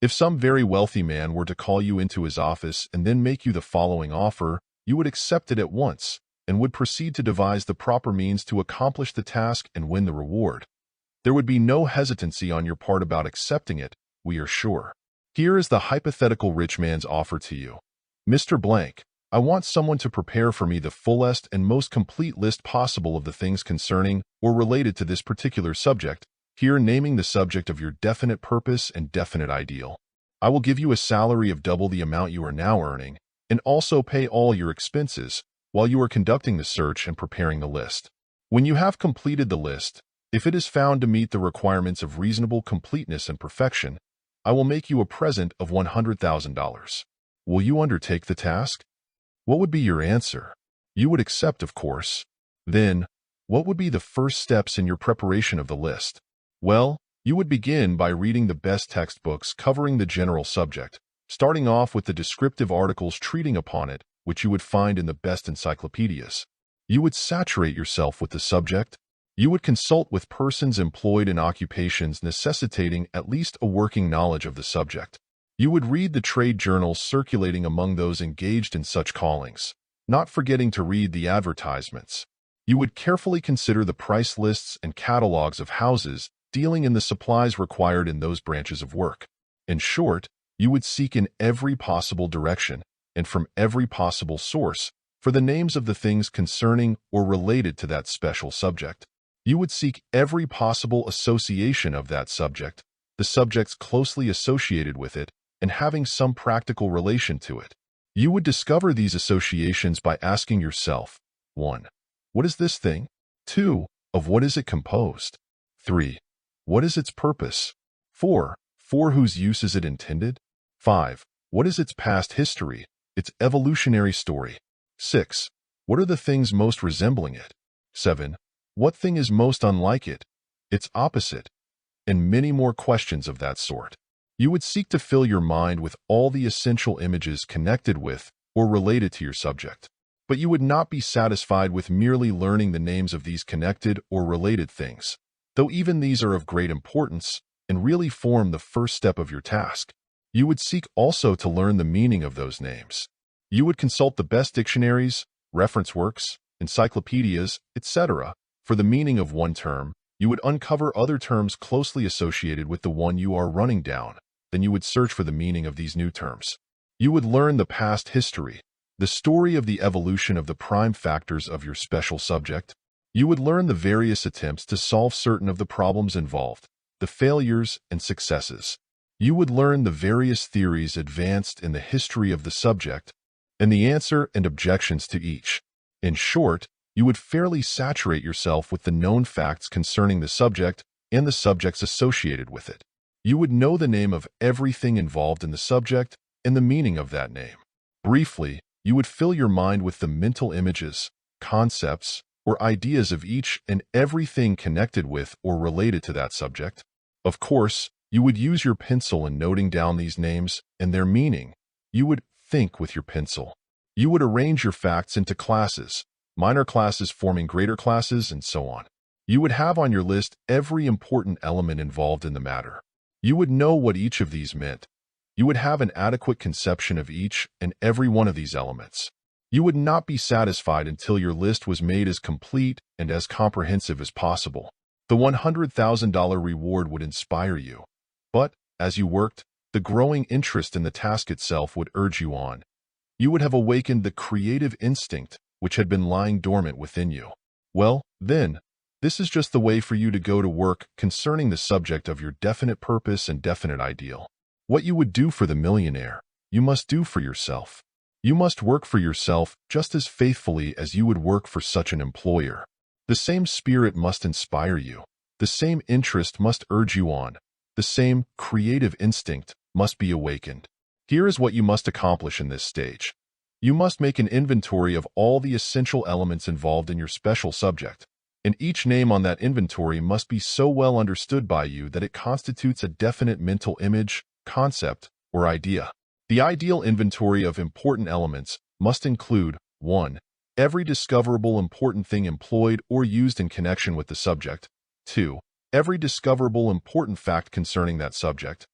If some very wealthy man were to call you into his office and then make you the following offer, you would accept it at once and would proceed to devise the proper means to accomplish the task and win the reward. There would be no hesitancy on your part about accepting it, we are sure. Here is the hypothetical rich man's offer to you. Mr. Blank, I want someone to prepare for me the fullest and most complete list possible of the things concerning or related to this particular subject, here naming the subject of your definite purpose and definite ideal. I will give you a salary of double the amount you are now earning, and also pay all your expenses while you are conducting the search and preparing the list. When you have completed the list, if it is found to meet the requirements of reasonable completeness and perfection, I will make you a present of $100,000. Will you undertake the task? What would be your answer? You would accept, of course. Then, what would be the first steps in your preparation of the list? Well, you would begin by reading the best textbooks covering the general subject, starting off with the descriptive articles treating upon it, which you would find in the best encyclopedias. You would saturate yourself with the subject. You would consult with persons employed in occupations necessitating at least a working knowledge of the subject. You would read the trade journals circulating among those engaged in such callings, not forgetting to read the advertisements. You would carefully consider the price lists and catalogs of houses dealing in the supplies required in those branches of work. In short, you would seek in every possible direction and from every possible source for the names of the things concerning or related to that special subject. You would seek every possible association of that subject, the subjects closely associated with it, and having some practical relation to it. You would discover these associations by asking yourself, 1. What is this thing? 2. Of what is it composed? 3. What is its purpose? 4. For whose use is it intended? 5. What is its past history, its evolutionary story? 6. What are the things most resembling it? 7. What thing is most unlike it, its opposite? And many more questions of that sort. You would seek to fill your mind with all the essential images connected with or related to your subject. But you would not be satisfied with merely learning the names of these connected or related things, though even these are of great importance and really form the first step of your task. You would seek also to learn the meaning of those names. You would consult the best dictionaries, reference works, encyclopedias, etc. For the meaning of one term. You would uncover other terms closely associated with the one you are running down. Then you would search for the meaning of these new terms. You would learn the past history, the story of the evolution of the prime factors of your special subject. You would learn the various attempts to solve certain of the problems involved, the failures and successes. You would learn the various theories advanced in the history of the subject, and the answer and objections to each. In short, you would fairly saturate yourself with the known facts concerning the subject and the subjects associated with it. You would know the name of everything involved in the subject and the meaning of that name. Briefly, you would fill your mind with the mental images, concepts, or ideas of each and everything connected with or related to that subject. Of course, you would use your pencil in noting down these names and their meaning. You would think with your pencil. You would arrange your facts into classes, minor classes forming greater classes, and so on. You would have on your list every important element involved in the matter. You would know what each of these meant. You would have an adequate conception of each and every one of these elements. You would not be satisfied until your list was made as complete and as comprehensive as possible. The $100,000 reward would inspire you. But, as you worked, the growing interest in the task itself would urge you on. You would have awakened the creative instinct which had been lying dormant within you. Well, then, this is just the way for you to go to work concerning the subject of your definite purpose and definite ideal. What you would do for the millionaire, you must do for yourself. You must work for yourself just as faithfully as you would work for such an employer. The same spirit must inspire you. The same interest must urge you on. The same creative instinct must be awakened. Here is what you must accomplish in this stage. You must make an inventory of all the essential elements involved in your special subject, and each name on that inventory must be so well understood by you that it constitutes a definite mental image, concept, or idea. The ideal inventory of important elements must include 1. Every discoverable important thing employed or used in connection with the subject. 2. Every discoverable important fact concerning that subject.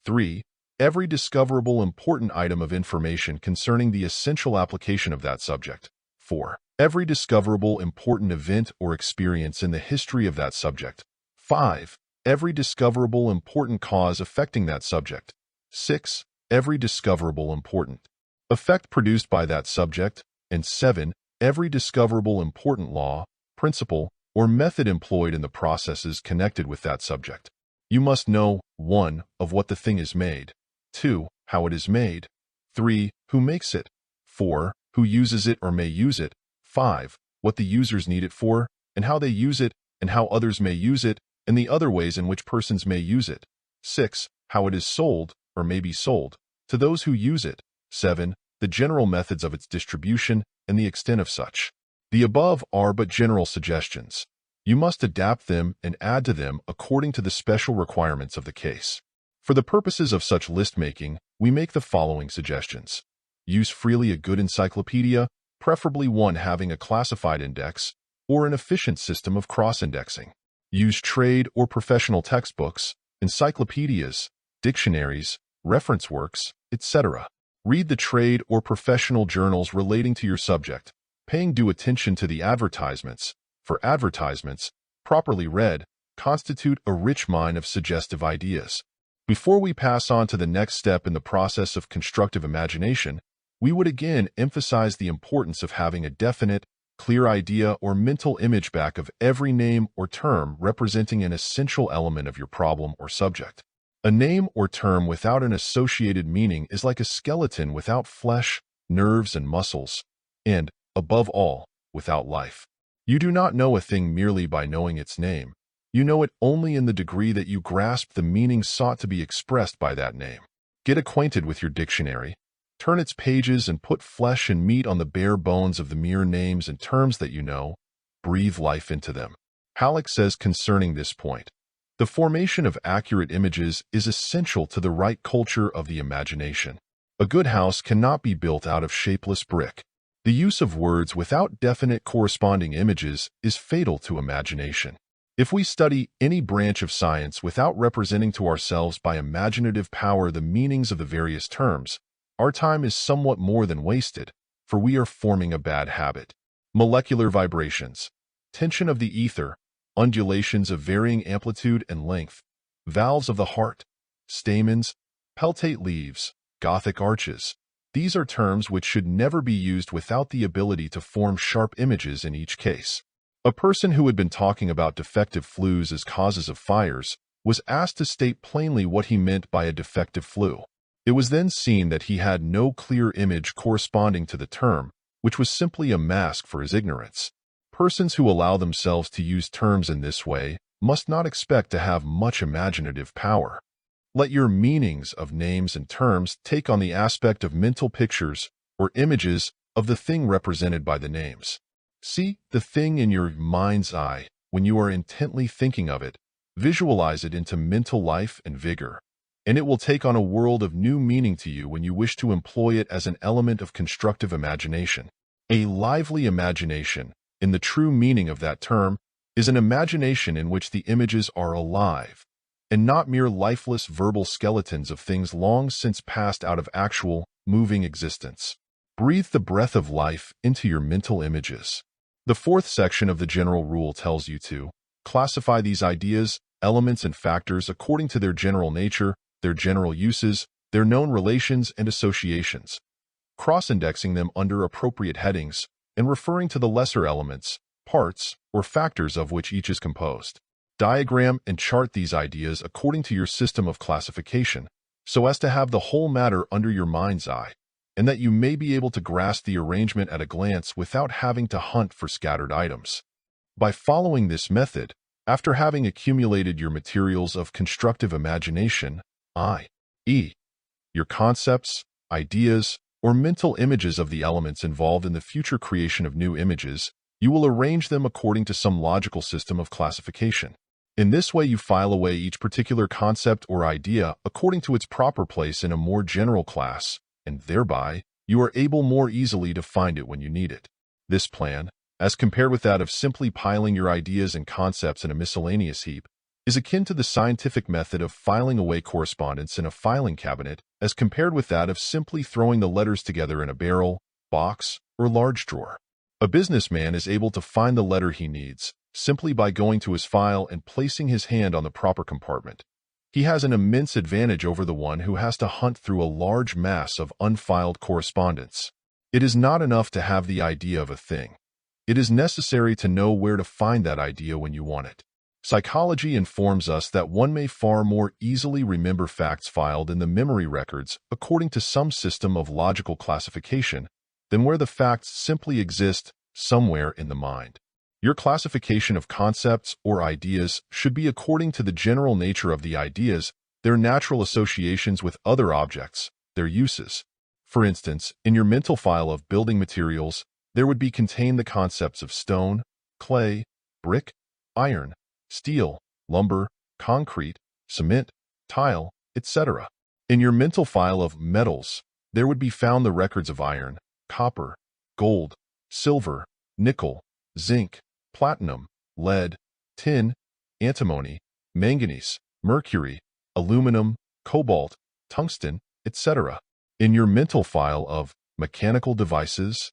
3. Every discoverable important item of information concerning the essential application of that subject. 4. Every discoverable important event or experience in the history of that subject. 5. Every discoverable important cause affecting that subject. 6. Every discoverable important effect produced by that subject. And 7. Every discoverable important law, principle, or method employed in the processes connected with that subject. You must know 1. Of what the thing is made. 2. How it is made. 3. Who makes it. 4. Who uses it or may use it. 5. What the users need it for, and how they use it, and how others may use it, and the other ways in which persons may use it. 6. How it is sold, or may be sold, to those who use it. 7. The general methods of its distribution and the extent of such. The above are but general suggestions. You must adapt them and add to them according to the special requirements of the case. For the purposes of such list-making, we make the following suggestions. Use freely a good encyclopedia, preferably one having a classified index or an efficient system of cross-indexing. Use trade or professional textbooks, encyclopedias, dictionaries, reference works, etc. Read the trade or professional journals relating to your subject, paying due attention to the advertisements, for advertisements, properly read, constitute a rich mine of suggestive ideas. Before we pass on to the next step in the process of constructive imagination, we would again emphasize the importance of having a definite, clear idea or mental image back of every name or term representing an essential element of your problem or subject. A name or term without an associated meaning is like a skeleton without flesh, nerves, and muscles, and, above all, without life. You do not know a thing merely by knowing its name. You know it only in the degree that you grasp the meaning sought to be expressed by that name. Get acquainted with your dictionary. Turn its pages and put flesh and meat on the bare bones of the mere names and terms that you know. Breathe life into them. Halleck says concerning this point, the formation of accurate images is essential to the right culture of the imagination. A good house cannot be built out of shapeless brick. The use of words without definite corresponding images is fatal to imagination. If we study any branch of science without representing to ourselves by imaginative power the meanings of the various terms, our time is somewhat more than wasted, for we are forming a bad habit. Molecular vibrations, tension of the ether, undulations of varying amplitude and length, valves of the heart, stamens, peltate leaves, Gothic arches. These are terms which should never be used without the ability to form sharp images in each case. A person who had been talking about defective flues as causes of fires was asked to state plainly what he meant by a defective flue. It was then seen that he had no clear image corresponding to the term, which was simply a mask for his ignorance. Persons who allow themselves to use terms in this way must not expect to have much imaginative power. Let your meanings of names and terms take on the aspect of mental pictures or images of the thing represented by the names. See the thing in your mind's eye when you are intently thinking of it. Visualize it into mental life and vigor, and it will take on a world of new meaning to you when you wish to employ it as an element of constructive imagination. A lively imagination, in the true meaning of that term, is an imagination in which the images are alive, and not mere lifeless verbal skeletons of things long since passed out of actual, moving existence. Breathe the breath of life into your mental images. The fourth section of the general rule tells you to classify these ideas, elements, and factors according to their general nature, their general uses, their known relations and associations, cross-indexing them under appropriate headings, and referring to the lesser elements, parts, or factors of which each is composed. Diagram and chart these ideas according to your system of classification, so as to have the whole matter under your mind's eye. and that you may be able to grasp the arrangement at a glance without having to hunt for scattered items. By following this method, after having accumulated your materials of constructive imagination, i.e., your concepts, ideas, or mental images of the elements involved in the future creation of new images, you will arrange them according to some logical system of classification. In this way, you file away each particular concept or idea according to its proper place in a more general class, and thereby, you are able more easily to find it when you need it. This plan, as compared with that of simply piling your ideas and concepts in a miscellaneous heap, is akin to the scientific method of filing away correspondence in a filing cabinet as compared with that of simply throwing the letters together in a barrel, box, or large drawer. A businessman is able to find the letter he needs simply by going to his file and placing his hand on the proper compartment. He has an immense advantage over the one who has to hunt through a large mass of unfiled correspondence. It is not enough to have the idea of a thing. It is necessary to know where to find that idea when you want it. Psychology informs us that one may far more easily remember facts filed in the memory records according to some system of logical classification than where the facts simply exist somewhere in the mind. Your classification of concepts or ideas should be according to the general nature of the ideas, their natural associations with other objects, their uses. For instance, in your mental file of building materials, there would be contained the concepts of stone, clay, brick, iron, steel, lumber, concrete, cement, tile, etc. In your mental file of metals, there would be found the records of iron, copper, gold, silver, nickel, zinc, platinum, lead, tin, antimony, manganese, mercury, aluminum, cobalt, tungsten, etc. In your mental file of mechanical devices,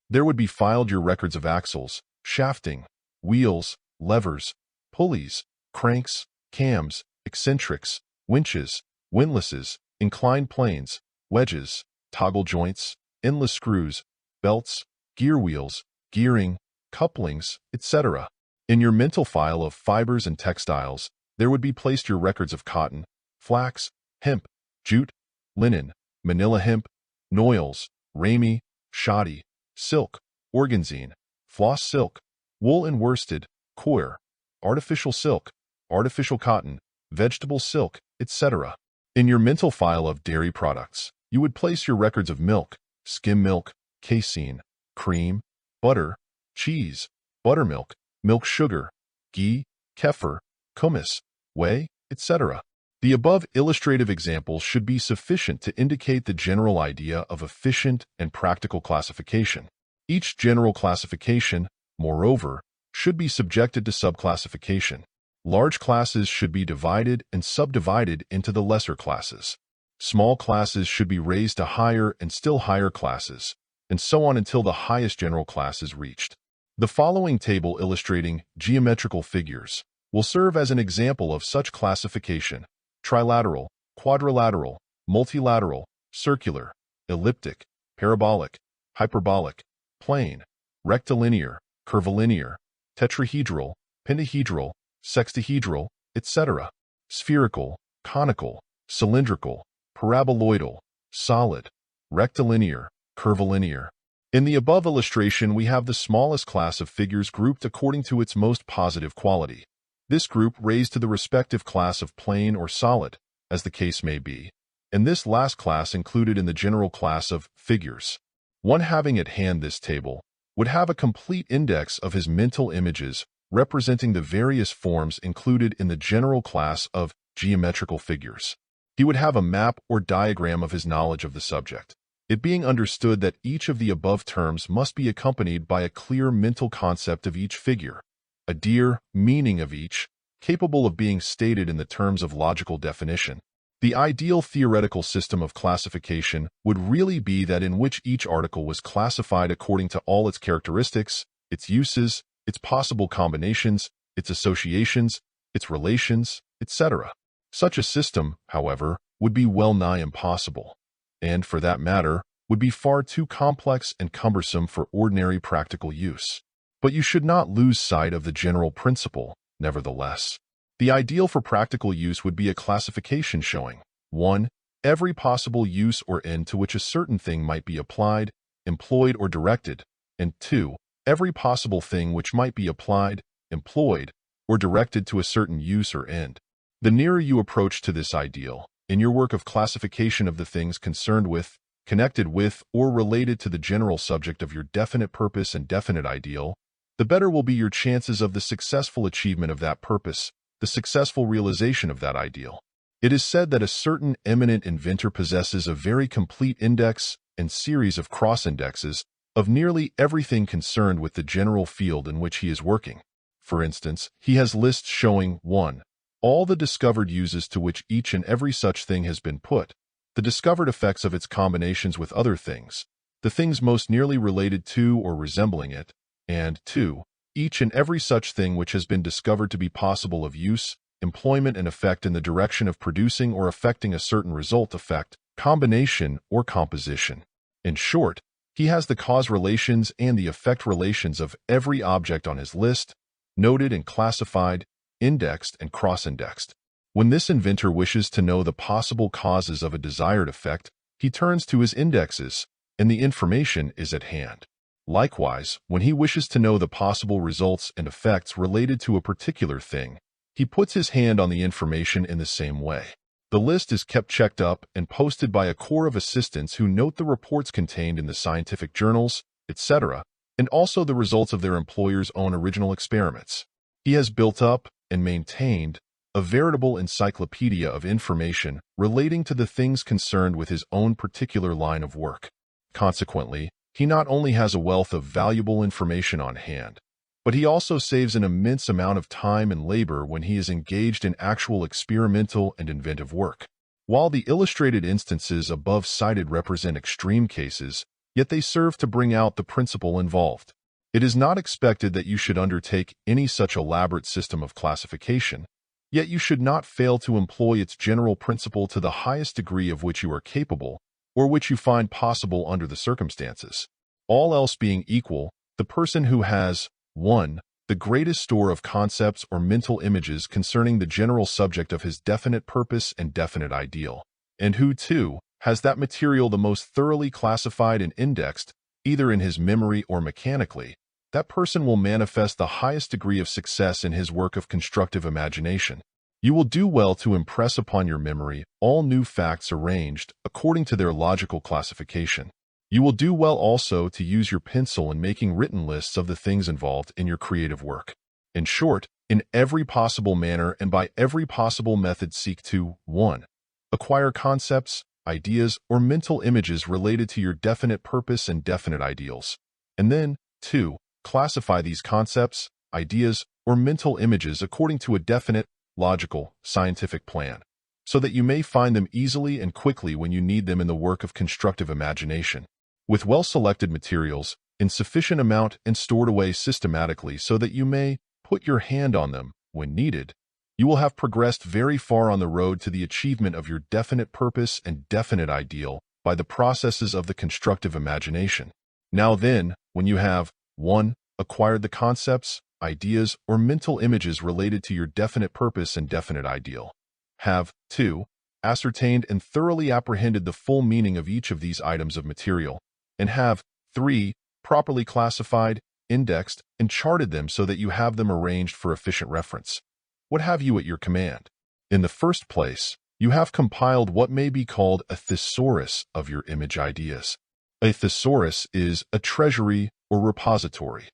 there would be filed your records of axles, shafting, wheels, levers, pulleys, cranks, cams, eccentrics, winches, windlasses, inclined planes, wedges, toggle joints, endless screws, belts, gear wheels, gearing, couplings, etc. In your mental file of fibers and textiles, there would be placed your records of cotton, flax, hemp, jute, linen, manila hemp, noils, ramie, shoddy, silk, organzine, floss silk, wool and worsted, coir, artificial silk, artificial cotton, vegetable silk, etc. In your mental file of dairy products, you would place your records of milk, skim milk, casein, cream, butter, cheese, buttermilk, milk sugar, ghee, kefir, kummis, whey, etc. The above illustrative examples should be sufficient to indicate the general idea of efficient and practical classification. Each general classification, moreover, should be subjected to subclassification. Large classes should be divided and subdivided into the lesser classes. Small classes should be raised to higher and still higher classes, and so on until the highest general class is reached. The following table illustrating geometrical figures will serve as an example of such classification: trilateral, quadrilateral, multilateral, circular, elliptic, parabolic, hyperbolic, plane, rectilinear, curvilinear, tetrahedral, pentahedral, sextahedral, etc., spherical, conical, cylindrical, paraboloidal, solid, rectilinear, curvilinear. In the above illustration, we have the smallest class of figures grouped according to its most positive quality. This group raised to the respective class of plane or solid, as the case may be, and this last class included in the general class of figures. One having at hand this table would have a complete index of his mental images representing the various forms included in the general class of geometrical figures. He would have a map or diagram of his knowledge of the subject, it being understood that each of the above terms must be accompanied by a clear mental concept of each figure, a dear meaning of each, capable of being stated in the terms of logical definition. The ideal theoretical system of classification would really be that in which each article was classified according to all its characteristics, its uses, its possible combinations, its associations, its relations, etc. Such a system, however, would be well nigh impossible, and, for that matter, would be far too complex and cumbersome for ordinary practical use. But you should not lose sight of the general principle, nevertheless. The ideal for practical use would be a classification showing 1. every possible use or end to which a certain thing might be applied, employed, or directed, and 2. Every possible thing which might be applied, employed, or directed to a certain use or end. The nearer you approach to this ideal, in your work of classification of the things concerned with, connected with, or related to the general subject of your definite purpose and definite ideal, the better will be your chances of the successful achievement of that purpose, the successful realization of that ideal. It is said that a certain eminent inventor possesses a very complete index and series of cross-indexes of nearly everything concerned with the general field in which he is working. For instance, he has lists showing 1. All the discovered uses to which each and every such thing has been put, the discovered effects of its combinations with other things, the things most nearly related to or resembling it, and 2. Each and every such thing which has been discovered to be possible of use, employment, and effect in the direction of producing or affecting a certain result, effect, combination, or composition. In short, he has the cause relations and the effect relations of every object on his list, noted and classified, indexed and cross-indexed. When this inventor wishes to know the possible causes of a desired effect, he turns to his indexes, and the information is at hand. Likewise, when he wishes to know the possible results and effects related to a particular thing, he puts his hand on the information in the same way. The list is kept checked up and posted by a corps of assistants who note the reports contained in the scientific journals, etc., and also the results of their employer's own original experiments. He has built up and maintained a veritable encyclopedia of information relating to the things concerned with his own particular line of work. Consequently, he not only has a wealth of valuable information on hand, but he also saves an immense amount of time and labor when he is engaged in actual experimental and inventive work. While the illustrated instances above cited represent extreme cases, yet they serve to bring out the principle involved. It is not expected that you should undertake any such elaborate system of classification, yet you should not fail to employ its general principle to the highest degree of which you are capable, or which you find possible under the circumstances. All else being equal, the person who has 1. The greatest store of concepts or mental images concerning the general subject of his definite purpose and definite ideal, and who 2. Has that material the most thoroughly classified and indexed, either in his memory or mechanically, that person will manifest the highest degree of success in his work of constructive imagination. You will do well to impress upon your memory all new facts arranged according to their logical classification. You will do well also to use your pencil in making written lists of the things involved in your creative work. In short, in every possible manner and by every possible method seek to 1. Acquire concepts, ideas, or mental images related to your definite purpose and definite ideals, and then 2. Classify these concepts, ideas, or mental images according to a definite, logical, scientific plan, so that you may find them easily and quickly when you need them in the work of constructive imagination. With well-selected materials, in sufficient amount and stored away systematically so that you may put your hand on them when needed, you will have progressed very far on the road to the achievement of your definite purpose and definite ideal by the processes of the constructive imagination. Now then, when you have 1. Acquired the concepts, ideas, or mental images related to your definite purpose and definite ideal, have 2. Ascertained and thoroughly apprehended the full meaning of each of these items of material, and have 3. Properly classified, indexed, and charted them so that you have them arranged for efficient reference. What have you at your command? In the first place, you have compiled what may be called a thesaurus of your image ideas. A thesaurus is a treasury or repository,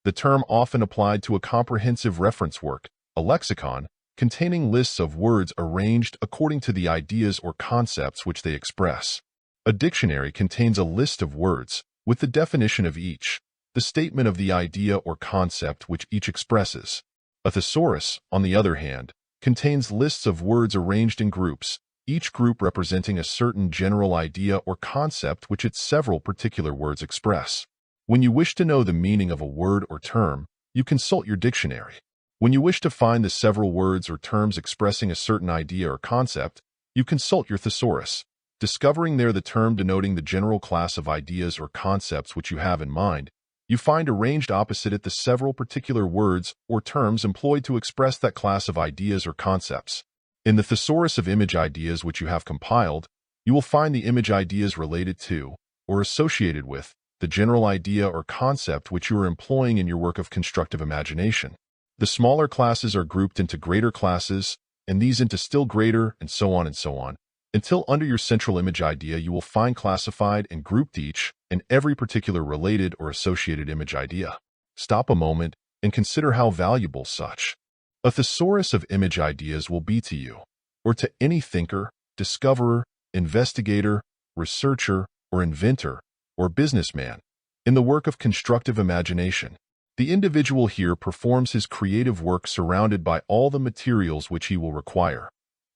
the term often applied to a comprehensive reference work, a lexicon, containing lists of words arranged according to the ideas or concepts which they express. A dictionary contains a list of words, with the definition of each, the statement of the idea or concept which each expresses. A thesaurus, on the other hand, contains lists of words arranged in groups, each group representing a certain general idea or concept which its several particular words express. When you wish to know the meaning of a word or term, you consult your dictionary. When you wish to find the several words or terms expressing a certain idea or concept, you consult your thesaurus, discovering there the term denoting the general class of ideas or concepts which you have in mind. You find arranged opposite it the several particular words or terms employed to express that class of ideas or concepts. In the thesaurus of image ideas which you have compiled, You will find the image ideas related to, or associated with, the general idea or concept which you are employing in your work of constructive imagination. The smaller classes are grouped into greater classes, and these into still greater, and so on, until under your central image idea you will find classified and grouped each and every particular related or associated image idea. Stop a moment and consider how valuable such a thesaurus of image ideas will be to you, or to any thinker, discoverer, investigator, researcher, or inventor, or businessman in the work of constructive imagination. The individual here performs his creative work surrounded by all the materials which he will require,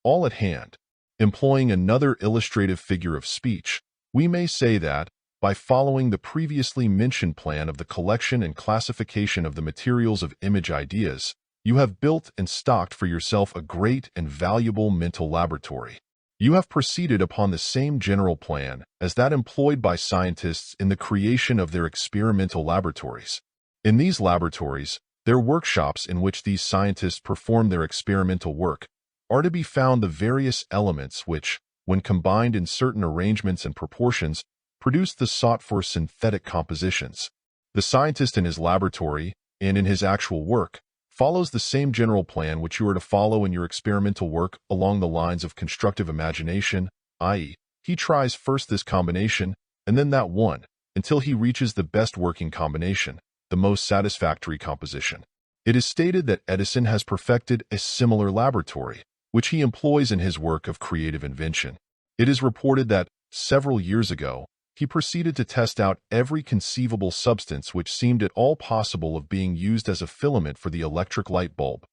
all at hand. Employing another illustrative figure of speech, we may say that, by following the previously mentioned plan of the collection and classification of the materials of image ideas, you have built and stocked for yourself a great and valuable mental laboratory. You have proceeded upon the same general plan as that employed by scientists in the creation of their experimental laboratories. In these laboratories, their workshops in which these scientists perform their experimental work, are to be found the various elements which, when combined in certain arrangements and proportions, produce the sought-for synthetic compositions. The scientist in his laboratory, and in his actual work, follows the same general plan which you are to follow in your experimental work along the lines of constructive imagination, i.e., he tries first this combination, and then that one, until he reaches the best working combination, the most satisfactory composition. It is stated that Edison has perfected a similar laboratory, which he employs in his work of creative invention. It is reported that, several years ago, he proceeded to test out every conceivable substance which seemed at all possible of being used as a filament for the electric light bulb,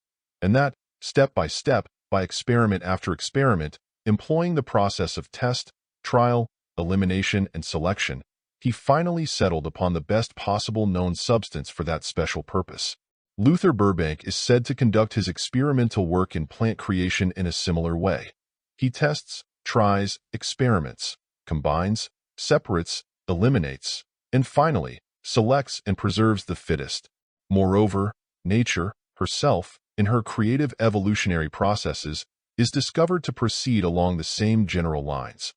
and that, step by step, by experiment after experiment, employing the process of test, trial, elimination, and selection, he finally settled upon the best possible known substance for that special purpose. Luther Burbank is said to conduct his experimental work in plant creation in a similar way. He tests, tries, experiments, combines, separates, eliminates, and finally, selects and preserves the fittest. Moreover, nature, herself, in her creative evolutionary processes, is discovered to proceed along the same general lines.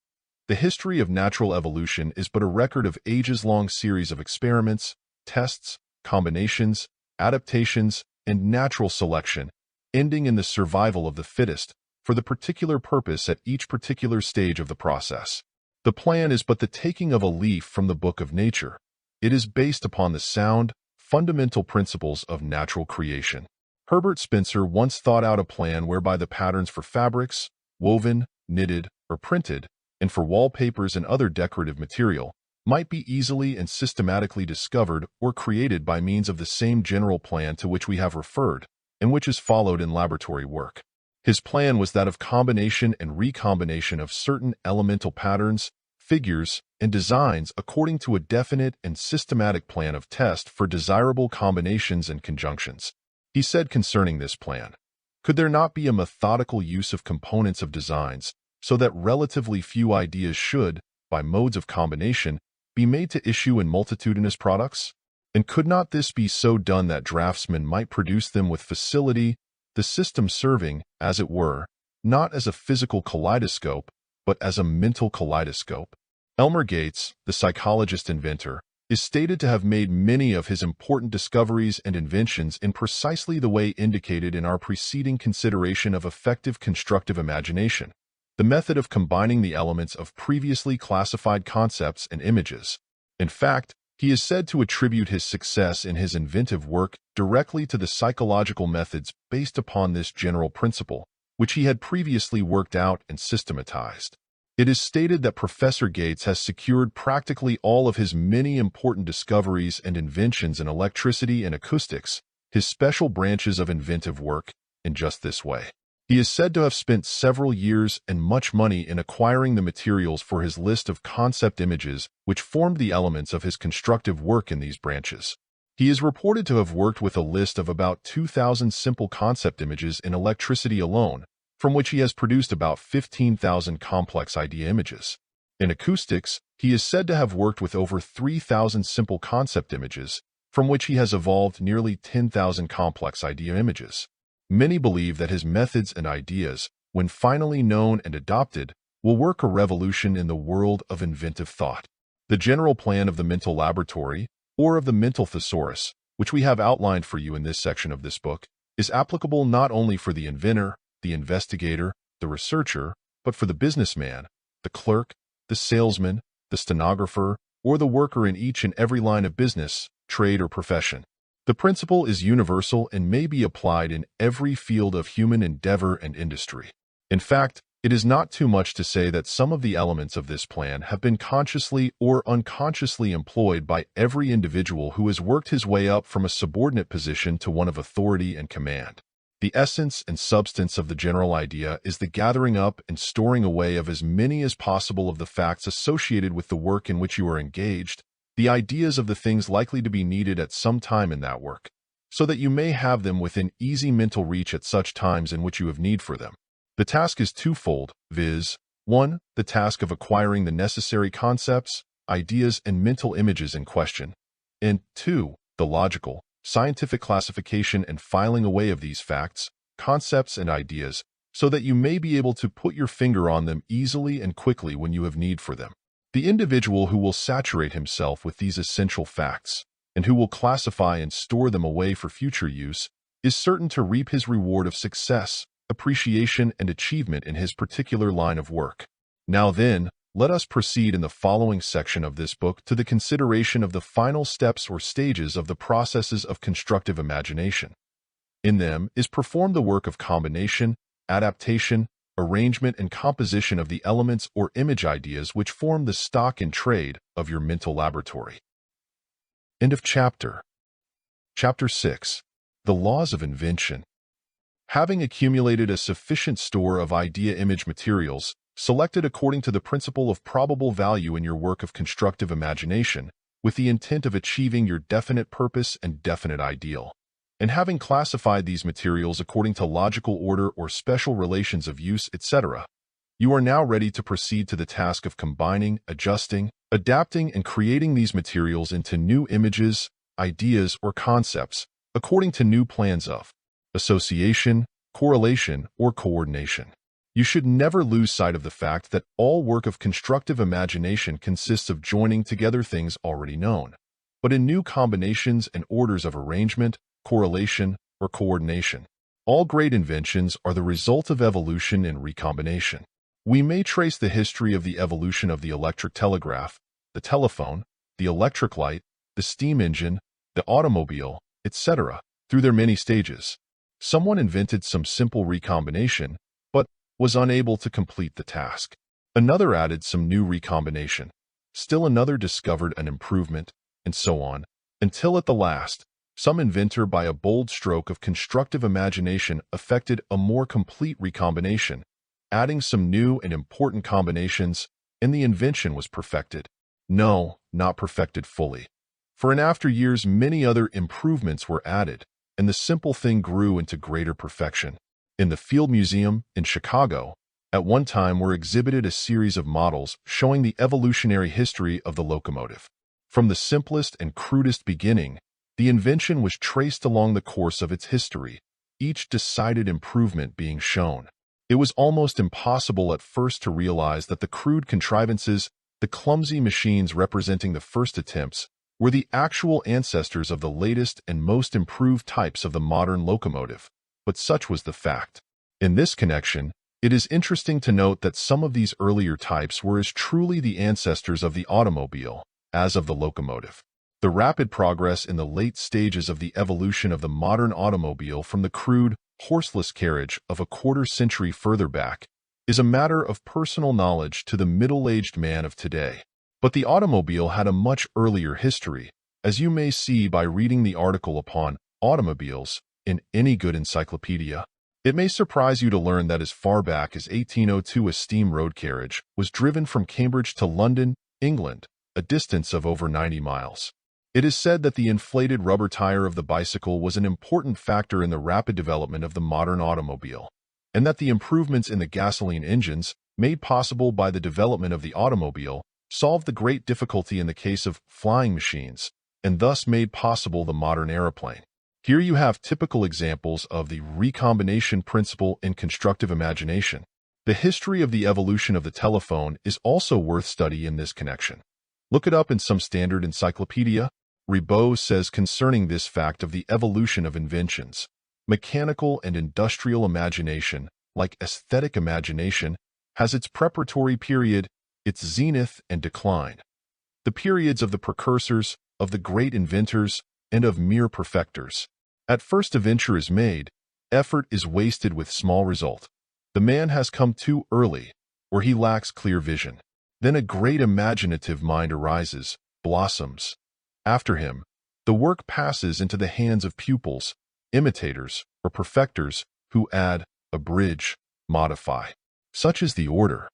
The history of natural evolution is but a record of ages-long series of experiments, tests, combinations, adaptations, and natural selection, ending in the survival of the fittest for the particular purpose at each particular stage of the process. The plan is but the taking of a leaf from the book of nature. It is based upon the sound, fundamental principles of natural creation. Herbert Spencer once thought out a plan whereby the patterns for fabrics, woven, knitted, or printed, and for wallpapers and other decorative material, might be easily and systematically discovered or created by means of the same general plan to which we have referred, and which is followed in laboratory work. His plan was that of combination and recombination of certain elemental patterns, figures, and designs according to a definite and systematic plan of test for desirable combinations and conjunctions. He said concerning this plan, "Could there not be a methodical use of components of designs, so that relatively few ideas should, by modes of combination, be made to issue in multitudinous products? And could not this be so done that draftsmen might produce them with facility, the system serving, as it were, not as a physical kaleidoscope, but as a mental kaleidoscope?" Elmer Gates, the psychologist-inventor, is stated to have made many of his important discoveries and inventions in precisely the way indicated in our preceding consideration of effective constructive imagination, the method of combining the elements of previously classified concepts and images. In fact, he is said to attribute his success in his inventive work directly to the psychological methods based upon this general principle, which he had previously worked out and systematized. It is stated that Professor Gates has secured practically all of his many important discoveries and inventions in electricity and acoustics, his special branches of inventive work, in just this way. He is said to have spent several years and much money in acquiring the materials for his list of concept images which formed the elements of his constructive work in these branches. He is reported to have worked with a list of about 2,000 simple concept images in electricity alone, from which he has produced about 15,000 complex idea images. In acoustics, he is said to have worked with over 3,000 simple concept images, from which he has evolved nearly 10,000 complex idea images. Many believe that his methods and ideas, when finally known and adopted, will work a revolution in the world of inventive thought. The general plan of the mental laboratory, or of the mental thesaurus, which we have outlined for you in this section of this book, is applicable not only for the inventor, the investigator, the researcher, but for the businessman, the clerk, the salesman, the stenographer, or the worker in each and every line of business, trade, or profession. The principle is universal and may be applied in every field of human endeavor and industry. In fact, it is not too much to say that some of the elements of this plan have been consciously or unconsciously employed by every individual who has worked his way up from a subordinate position to one of authority and command. The essence and substance of the general idea is the gathering up and storing away of as many as possible of the facts associated with the work in which you are engaged, the ideas of the things likely to be needed at some time in that work, so that you may have them within easy mental reach at such times in which you have need for them. The task is twofold, viz. 1. The task of acquiring the necessary concepts, ideas, and mental images in question, and 2. The logical, scientific classification and filing away of these facts, concepts, and ideas, so that you may be able to put your finger on them easily and quickly when you have need for them. The individual who will saturate himself with these essential facts, and who will classify and store them away for future use, is certain to reap his reward of success, appreciation, and achievement in his particular line of work. Now then, let us proceed in the following section of this book to the consideration of the final steps or stages of the processes of constructive imagination. In them is performed the work of combination, adaptation, arrangement, and composition of the elements or image ideas which form the stock in trade of your mental laboratory. End of chapter. Chapter 6. The Laws of Invention. Having accumulated a sufficient store of idea image materials, selected according to the principle of probable value in your work of constructive imagination, with the intent of achieving your definite purpose and definite ideal, and having classified these materials according to logical order or special relations of use, etc., you are now ready to proceed to the task of combining, adjusting, adapting, and creating these materials into new images, ideas, or concepts, according to new plans of association, correlation, or coordination. You should never lose sight of the fact that all work of constructive imagination consists of joining together things already known, but in new combinations and orders of arrangement, correlation, or coordination. All great inventions are the result of evolution and recombination. We may trace the history of the evolution of the electric telegraph, the telephone, the electric light, the steam engine, the automobile, etc., through their many stages. Someone invented some simple recombination, but was unable to complete the task. Another added some new recombination. Still another discovered an improvement, and so on, until at the last, some inventor by a bold stroke of constructive imagination effected a more complete recombination, adding some new and important combinations, and the invention was perfected. No, not perfected fully. For in after years many other improvements were added, and the simple thing grew into greater perfection. In the Field Museum in Chicago, at one time were exhibited a series of models showing the evolutionary history of the locomotive. From the simplest and crudest beginning, the invention was traced along the course of its history, each decided improvement being shown. It was almost impossible at first to realize that the crude contrivances, the clumsy machines representing the first attempts, were the actual ancestors of the latest and most improved types of the modern locomotive, but such was the fact. In this connection, it is interesting to note that some of these earlier types were as truly the ancestors of the automobile as of the locomotive. The rapid progress in the late stages of the evolution of the modern automobile from the crude, horseless carriage of a quarter-century further back is a matter of personal knowledge to the middle-aged man of today. But the automobile had a much earlier history, as you may see by reading the article upon automobiles in any good encyclopedia. It may surprise you to learn that as far back as 1802 a steam road carriage was driven from Cambridge to London, England, a distance of over 90 miles. It is said that the inflated rubber tire of the bicycle was an important factor in the rapid development of the modern automobile, and that the improvements in the gasoline engines, made possible by the development of the automobile, solved the great difficulty in the case of flying machines, and thus made possible the modern aeroplane. Here you have typical examples of the recombination principle in constructive imagination. The history of the evolution of the telephone is also worth study in this connection. Look it up in some standard encyclopedia. Ribot says concerning this fact of the evolution of inventions, mechanical and industrial imagination, like aesthetic imagination, has its preparatory period, its zenith and decline. The periods of the precursors, of the great inventors, and of mere perfecters. At first a venture is made, effort is wasted with small result. The man has come too early, or he lacks clear vision. Then a great imaginative mind arises, blossoms. After him, the work passes into the hands of pupils, imitators, or perfecters, who add, abridge, modify. Such is the order.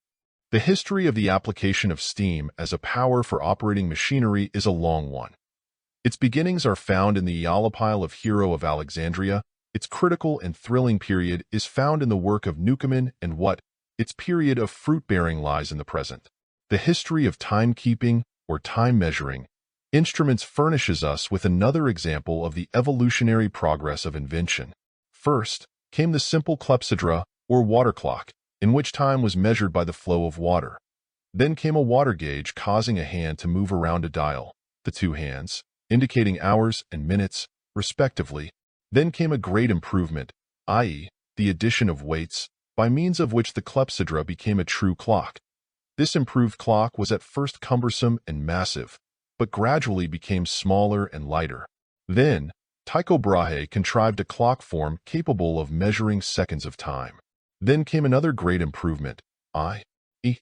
The history of the application of steam as a power for operating machinery is a long one. Its beginnings are found in the Eolipile of Hero of Alexandria. Its critical and thrilling period is found in the work of Newcomen, and what, its period of fruit-bearing lies in the present. The history of timekeeping, or time measuring, instruments furnishes us with another example of the evolutionary progress of invention. First came the simple clepsydra, or water clock, in which time was measured by the flow of water. Then came a water gauge causing a hand to move around a dial, the two hands, indicating hours and minutes, respectively. Then came a great improvement, i.e., the addition of weights, by means of which the clepsydra became a true clock. This improved clock was at first cumbersome and massive, but gradually became smaller and lighter. Then, Tycho Brahe contrived a clock form capable of measuring seconds of time. Then came another great improvement, i.e.,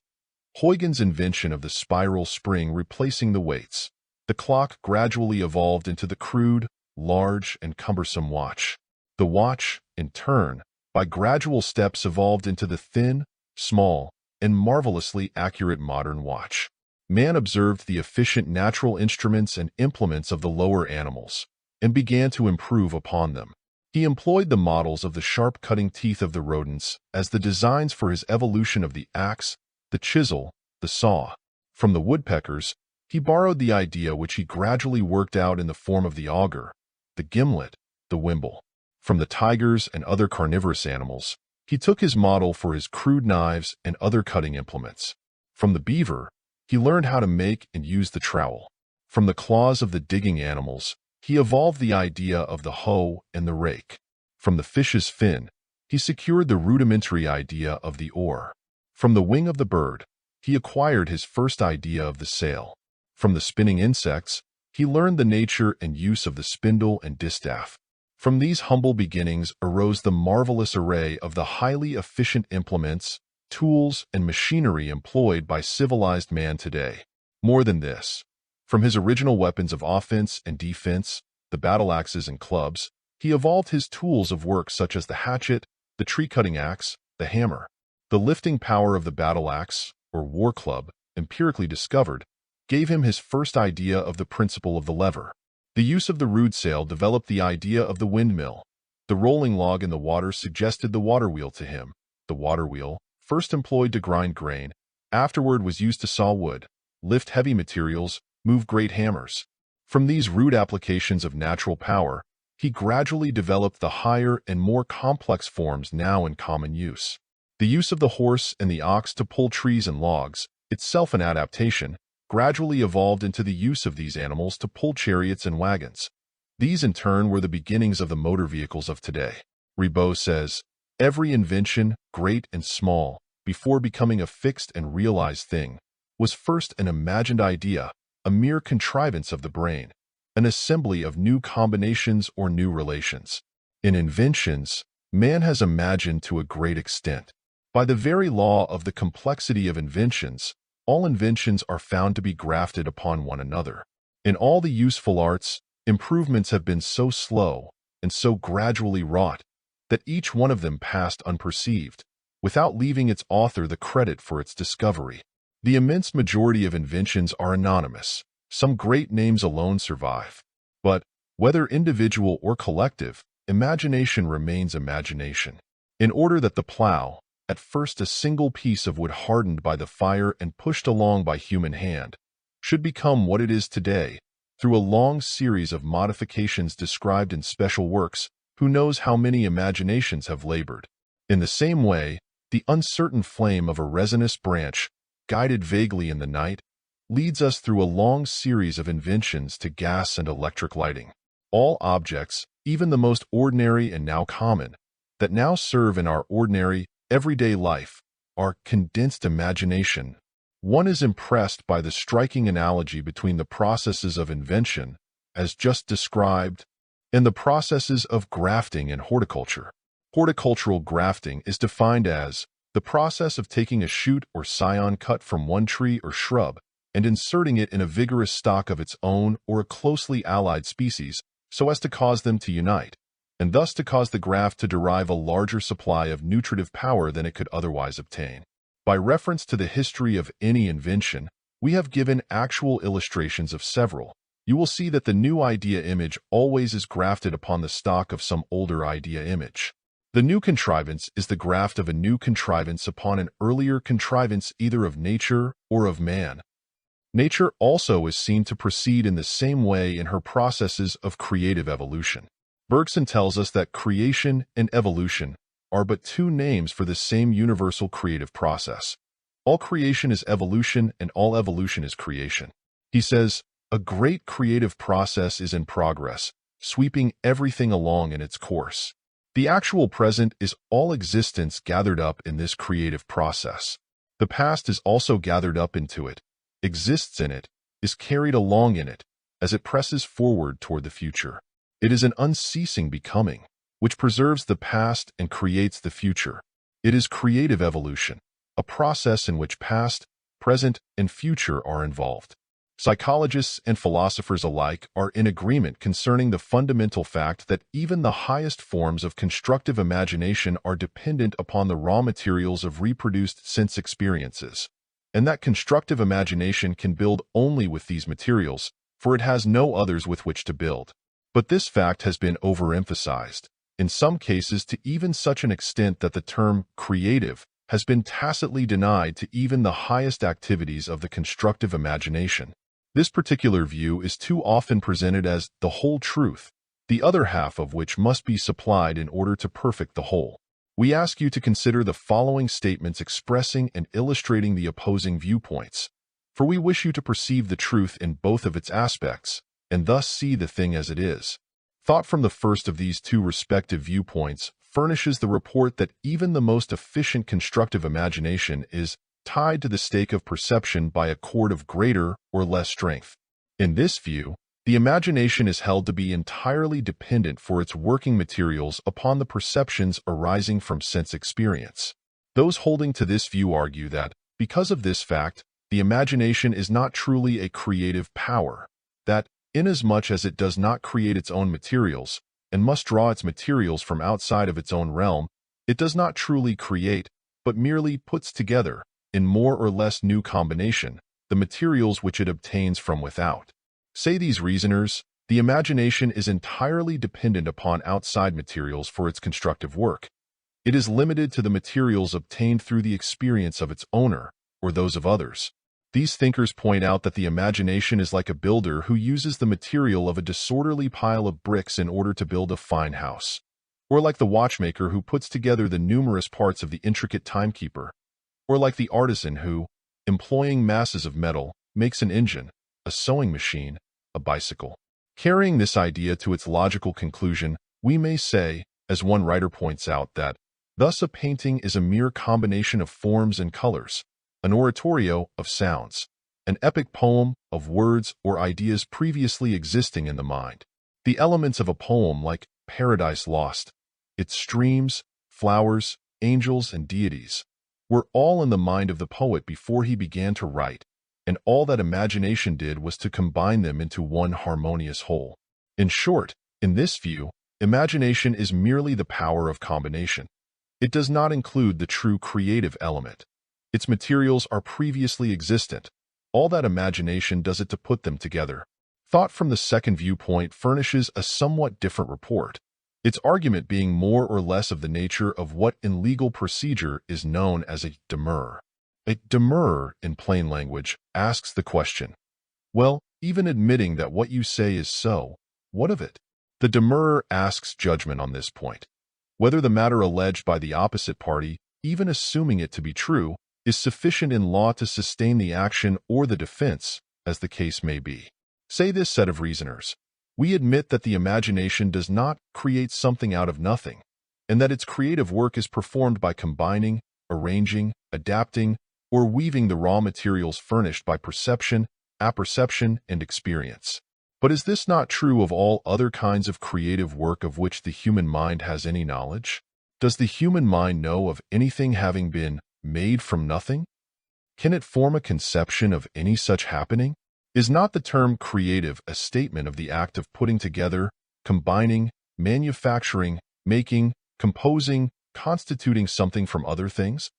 Huygens' invention of the spiral spring replacing the weights. The clock gradually evolved into the crude, large, and cumbersome watch. The watch, in turn, by gradual steps evolved into the thin, small, and marvelously accurate modern watch. Man observed the efficient natural instruments and implements of the lower animals, and began to improve upon them. He employed the models of the sharp cutting teeth of the rodents as the designs for his evolution of the axe, the chisel, the saw. From the woodpeckers, he borrowed the idea which he gradually worked out in the form of the auger, the gimlet, the wimble. From the tigers and other carnivorous animals, he took his model for his crude knives and other cutting implements. From the beaver, he learned how to make and use the trowel. From the claws of the digging animals, he evolved the idea of the hoe and the rake. From the fish's fin, he secured the rudimentary idea of the oar. From the wing of the bird, he acquired his first idea of the sail. From the spinning insects, he learned the nature and use of the spindle and distaff. From these humble beginnings arose the marvelous array of the highly efficient implements, tools, and machinery employed by civilized man today. More than this, from his original weapons of offense and defense, the battle axes and clubs, he evolved his tools of work such as the hatchet, the tree-cutting axe, the hammer. The lifting power of the battle axe, or war club, empirically discovered, gave him his first idea of the principle of the lever. The use of the rude sail developed the idea of the windmill. The rolling log in the water suggested the water wheel to him. The water wheel, first employed to grind grain, afterward was used to saw wood, lift heavy materials, move great hammers. From these rude applications of natural power, he gradually developed the higher and more complex forms now in common use. The use of the horse and the ox to pull trees and logs, itself an adaptation, gradually evolved into the use of these animals to pull chariots and wagons. These in turn were the beginnings of the motor vehicles of today. Ribot says, every invention, great and small, before becoming a fixed and realized thing, was first an imagined idea, a mere contrivance of the brain, an assembly of new combinations or new relations. In inventions, man has imagined to a great extent. By the very law of the complexity of inventions, all inventions are found to be grafted upon one another. In all the useful arts, improvements have been so slow and so gradually wrought that each one of them passed unperceived, without leaving its author the credit for its discovery. The immense majority of inventions are anonymous. Some great names alone survive. But, whether individual or collective, imagination remains imagination. In order that the plow, at first a single piece of wood hardened by the fire and pushed along by human hand, should become what it is today, through a long series of modifications described in special works, who knows how many imaginations have labored. In the same way, The uncertain flame of a resinous branch, guided vaguely in the night, leads us through a long series of inventions to gas and electric lighting. All objects, even the most ordinary and now common, that now serve in our ordinary, everyday life, are condensed imagination. One is impressed by the striking analogy between the processes of invention, as just described, and the processes of grafting in horticulture. Horticultural grafting is defined as the process of taking a shoot or scion cut from one tree or shrub and inserting it in a vigorous stock of its own or a closely allied species so as to cause them to unite, and thus to cause the graft to derive a larger supply of nutritive power than it could otherwise obtain. By reference to the history of any invention, we have given actual illustrations of several. You will see that the new idea image always is grafted upon the stock of some older idea image. The new contrivance is the graft of a new contrivance upon an earlier contrivance either of nature or of man. Nature also is seen to proceed in the same way in her processes of creative evolution. Bergson tells us that creation and evolution are but two names for the same universal creative process. All creation is evolution and all evolution is creation. He says, a great creative process is in progress, sweeping everything along in its course. The actual present is all existence gathered up in this creative process. The past is also gathered up into it, exists in it, is carried along in it, as it presses forward toward the future. It is an unceasing becoming, which preserves the past and creates the future. It is creative evolution, a process in which past, present, and future are involved. Psychologists and philosophers alike are in agreement concerning the fundamental fact that even the highest forms of constructive imagination are dependent upon the raw materials of reproduced sense experiences, and that constructive imagination can build only with these materials, for it has no others with which to build. But this fact has been overemphasized, in some cases to even such an extent that the term creative has been tacitly denied to even the highest activities of the constructive imagination. This particular view is too often presented as the whole truth, the other half of which must be supplied in order to perfect the whole. We ask you to consider the following statements expressing and illustrating the opposing viewpoints, for we wish you to perceive the truth in both of its aspects, and thus see the thing as it is. Thought from the first of these two respective viewpoints furnishes the report that even the most efficient constructive imagination is tied to the stake of perception by a cord of greater or less strength. In this view, the imagination is held to be entirely dependent for its working materials upon the perceptions arising from sense experience. Those holding to this view argue that, because of this fact, the imagination is not truly a creative power, that, inasmuch as it does not create its own materials, and must draw its materials from outside of its own realm, it does not truly create, but merely puts together, in more or less new combination, the materials which it obtains from without. Say these reasoners, the imagination is entirely dependent upon outside materials for its constructive work. It is limited to the materials obtained through the experience of its owner, or those of others. These thinkers point out that the imagination is like a builder who uses the material of a disorderly pile of bricks in order to build a fine house, or like the watchmaker who puts together the numerous parts of the intricate timekeeper, or like the artisan who, employing masses of metal, makes an engine, a sewing machine, a bicycle. Carrying this idea to its logical conclusion, we may say, as one writer points out, that thus a painting is a mere combination of forms and colors, an oratorio of sounds, an epic poem of words or ideas previously existing in the mind. The elements of a poem like Paradise Lost, its streams, flowers, angels, and deities, were all in the mind of the poet before he began to write, and all that imagination did was to combine them into one harmonious whole. In short, in this view, imagination is merely the power of combination. It does not include the true creative element. Its materials are previously existent. All that imagination does it to put them together. Thought from the second viewpoint furnishes a somewhat different report, its argument being more or less of the nature of what in legal procedure is known as a demurrer. A demurrer, in plain language, asks the question, well, even admitting that what you say is so, what of it? The demurrer asks judgment on this point, whether the matter alleged by the opposite party even assuming it to be true, is sufficient in law to sustain the action or the defense, as the case may be. Say this set of reasoners: we admit that the imagination does not create something out of nothing, and that its creative work is performed by combining, arranging, adapting, or weaving the raw materials furnished by perception, apperception, and experience. But is this not true of all other kinds of creative work of which the human mind has any knowledge? Does the human mind know of anything having been made from nothing? Can it form a conception of any such happening? Is not the term creative a statement of the act of putting together, combining, manufacturing, making, composing, constituting something from other things?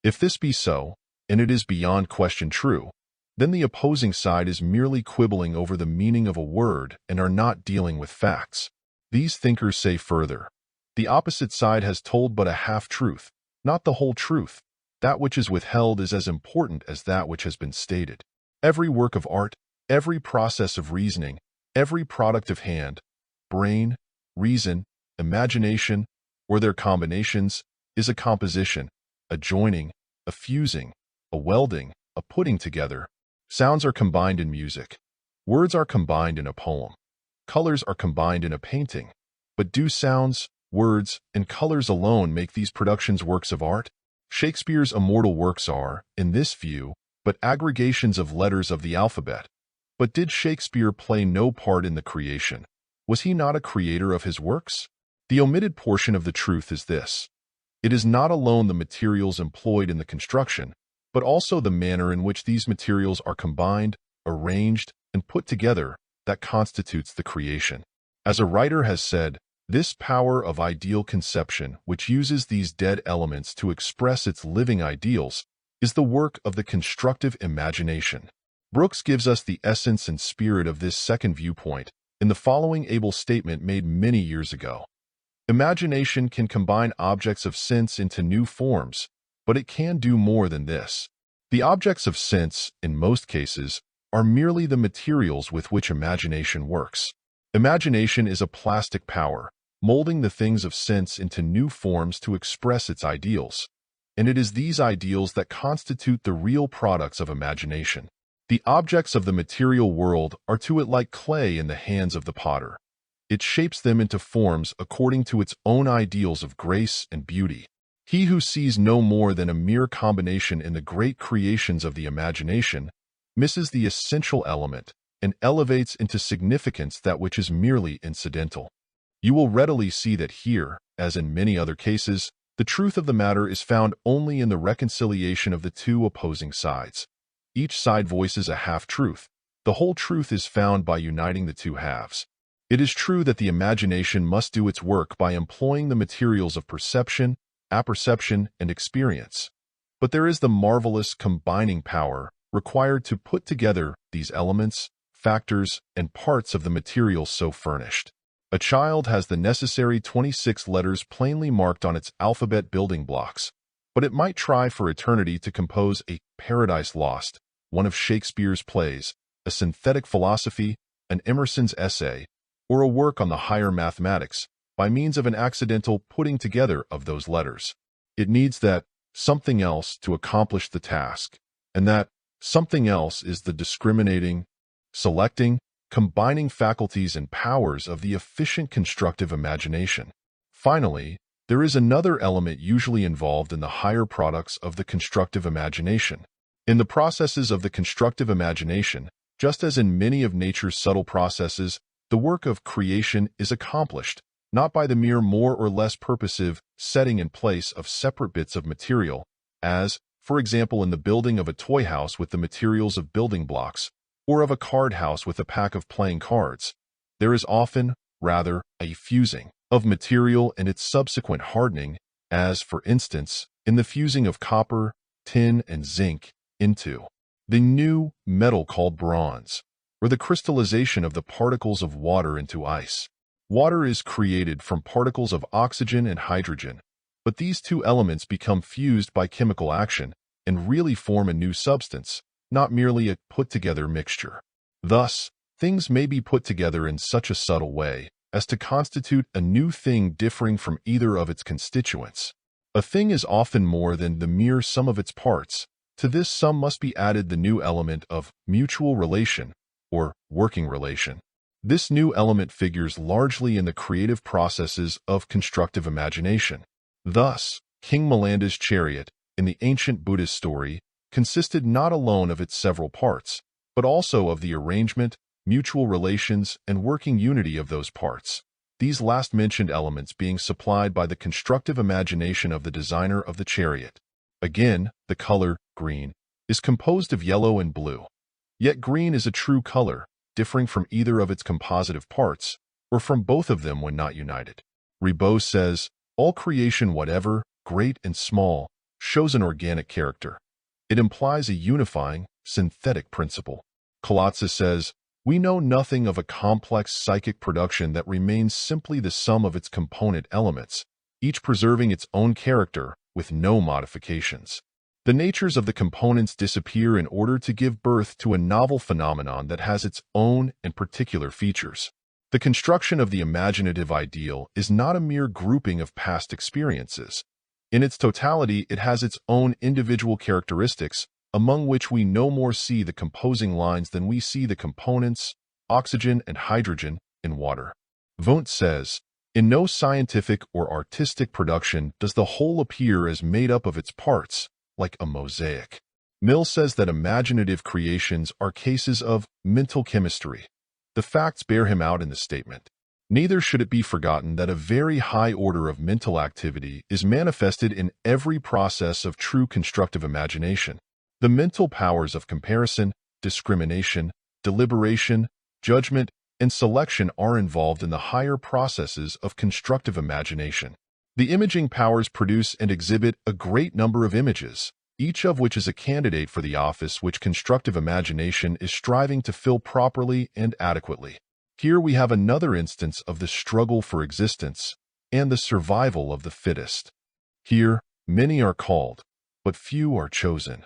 If this be so, and it is beyond question true, then the opposing side is merely quibbling over the meaning of a word and are not dealing with facts. These thinkers say further: the opposite side has told but a half-truth, not the whole truth. That which is withheld is as important as that which has been stated. Every work of art, every process of reasoning, every product of hand, brain, reason, imagination, or their combinations, is a composition, a joining, a fusing, a welding, a putting together. Sounds are combined in music. Words are combined in a poem. Colors are combined in a painting. But do sounds, words, and colors alone make these productions works of art? Shakespeare's immortal works are, in this view, but aggregations of letters of the alphabet. But did Shakespeare play no part in the creation? Was he not a creator of his works? The omitted portion of the truth is this: it is not alone the materials employed in the construction, but also the manner in which these materials are combined, arranged, and put together that constitutes the creation. As a writer has said, this power of ideal conception, which uses these dead elements to express its living ideals, is the work of the constructive imagination. Brooks gives us the essence and spirit of this second viewpoint in the following able statement made many years ago: imagination can combine objects of sense into new forms, but it can do more than this. The objects of sense, in most cases, are merely the materials with which imagination works. Imagination is a plastic power, molding the things of sense into new forms to express its ideals, and it is these ideals that constitute the real products of imagination. The objects of the material world are to it like clay in the hands of the potter. It shapes them into forms according to its own ideals of grace and beauty. He who sees no more than a mere combination in the great creations of the imagination misses the essential element and elevates into significance that which is merely incidental. You will readily see that here, as in many other cases, the truth of the matter is found only in the reconciliation of the two opposing sides. Each side voices a half-truth. The whole truth is found by uniting the two halves. It is true that the imagination must do its work by employing the materials of perception, apperception, and experience. But there is the marvelous combining power required to put together these elements, factors, and parts of the material so furnished. A child has the necessary 26 letters plainly marked on its alphabet building blocks, but it might try for eternity to compose a Paradise Lost, one of Shakespeare's plays, a synthetic philosophy, an Emerson's essay, or a work on the higher mathematics, by means of an accidental putting together of those letters. It needs that something else to accomplish the task, and that something else is the discriminating, selecting, combining faculties and powers of the efficient constructive imagination. Finally, there is another element usually involved in the higher products of the constructive imagination. In the processes of the constructive imagination, just as in many of nature's subtle processes, the work of creation is accomplished, not by the mere more or less purposive setting in place of separate bits of material, as, for example, in the building of a toy house with the materials of building blocks, or of a card house with a pack of playing cards. There is often, rather, a fusing of material and its subsequent hardening, as, for instance, in the fusing of copper, tin, and zinc into the new metal called bronze, or the crystallization of the particles of water into ice. Water is created from particles of oxygen and hydrogen, but these two elements become fused by chemical action and really form a new substance, not merely a put-together mixture. Thus, things may be put together in such a subtle way as to constitute a new thing differing from either of its constituents. A thing is often more than the mere sum of its parts. To this sum must be added the new element of mutual relation, or working relation. This new element figures largely in the creative processes of constructive imagination. Thus, King Milanda's chariot, in the ancient Buddhist story, consisted not alone of its several parts, but also of the arrangement, mutual relations, and working unity of those parts, these last-mentioned elements being supplied by the constructive imagination of the designer of the chariot. Again, the color, green, is composed of yellow and blue. Yet green is a true color, differing from either of its compositive parts, or from both of them when not united. Ribot says, all creation whatever, great and small, shows an organic character. It implies a unifying, synthetic principle. Kalatza says, we know nothing of a complex psychic production that remains simply the sum of its component elements, each preserving its own character with no modifications. The natures of the components disappear in order to give birth to a novel phenomenon that has its own and particular features. The construction of the imaginative ideal is not a mere grouping of past experiences. In its totality, it has its own individual characteristics, among which we no more see the composing lines than we see the components, oxygen and hydrogen, in water. Wundt says, in no scientific or artistic production does the whole appear as made up of its parts, like a mosaic. Mill says that imaginative creations are cases of mental chemistry. The facts bear him out in the statement. Neither should it be forgotten that a very high order of mental activity is manifested in every process of true constructive imagination. The mental powers of comparison, discrimination, deliberation, judgment, and selection are involved in the higher processes of constructive imagination. The imaging powers produce and exhibit a great number of images, each of which is a candidate for the office which constructive imagination is striving to fill properly and adequately. Here we have another instance of the struggle for existence and the survival of the fittest. Here, many are called, but few are chosen.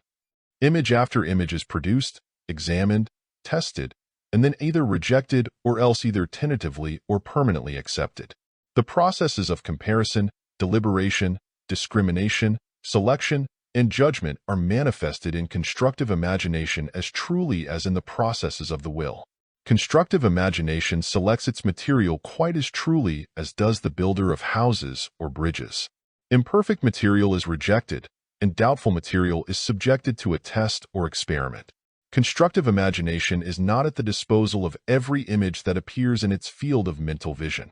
Image after image is produced, examined, tested, and then either rejected or else either tentatively or permanently accepted. The processes of comparison, deliberation, discrimination, selection, and judgment are manifested in constructive imagination as truly as in the processes of the will. Constructive imagination selects its material quite as truly as does the builder of houses or bridges. Imperfect material is rejected, and doubtful material is subjected to a test or experiment. Constructive imagination is not at the disposal of every image that appears in its field of mental vision.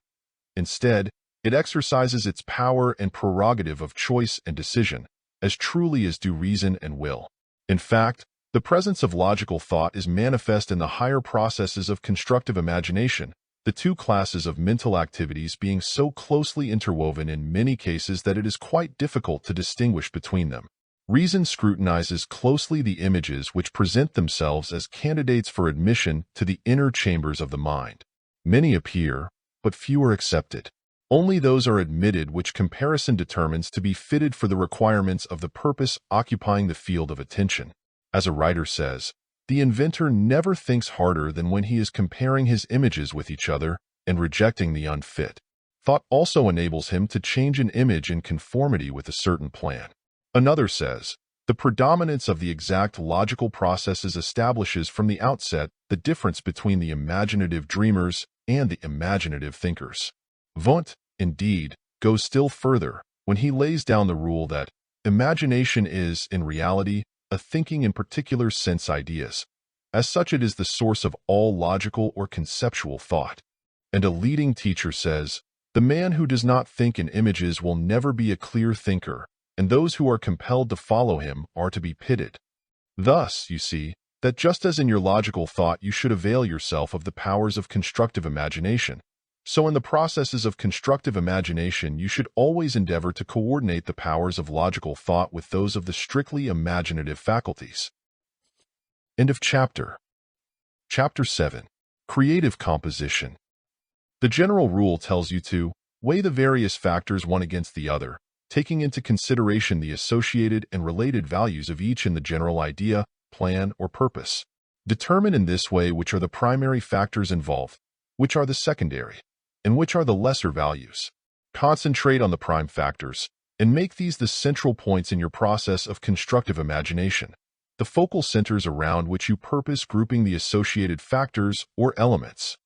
Instead, it exercises its power and prerogative of choice and decision, as truly as do reason and will. In fact, the presence of logical thought is manifest in the higher processes of constructive imagination, the two classes of mental activities being so closely interwoven in many cases that it is quite difficult to distinguish between them. Reason scrutinizes closely the images which present themselves as candidates for admission to the inner chambers of the mind. Many appear, but few are accepted. Only those are admitted which comparison determines to be fitted for the requirements of the purpose occupying the field of attention. As a writer says, the inventor never thinks harder than when he is comparing his images with each other and rejecting the unfit. Thought also enables him to change an image in conformity with a certain plan. Another says, the predominance of the exact logical processes establishes from the outset the difference between the imaginative dreamers and the imaginative thinkers. Wundt, indeed, goes still further when he lays down the rule that imagination is, in reality, a thinking in particular sense ideas. As such, it is the source of all logical or conceptual thought. And a leading teacher says, the man who does not think in images will never be a clear thinker, and those who are compelled to follow him are to be pitied. Thus, you see, that just as in your logical thought you should avail yourself of the powers of constructive imagination, so in the processes of constructive imagination you should always endeavor to coordinate the powers of logical thought with those of the strictly imaginative faculties. End of chapter. Chapter 7. Creative Composition. The general rule tells you to weigh the various factors one against the other, taking into consideration the associated and related values of each in the general idea, plan, or purpose. Determine in this way which are the primary factors involved, which are the secondary, and which are the lesser values. Concentrate on the prime factors, and make these the central points in your process of constructive imagination, the focal centers around which you purpose grouping the associated factors or elements.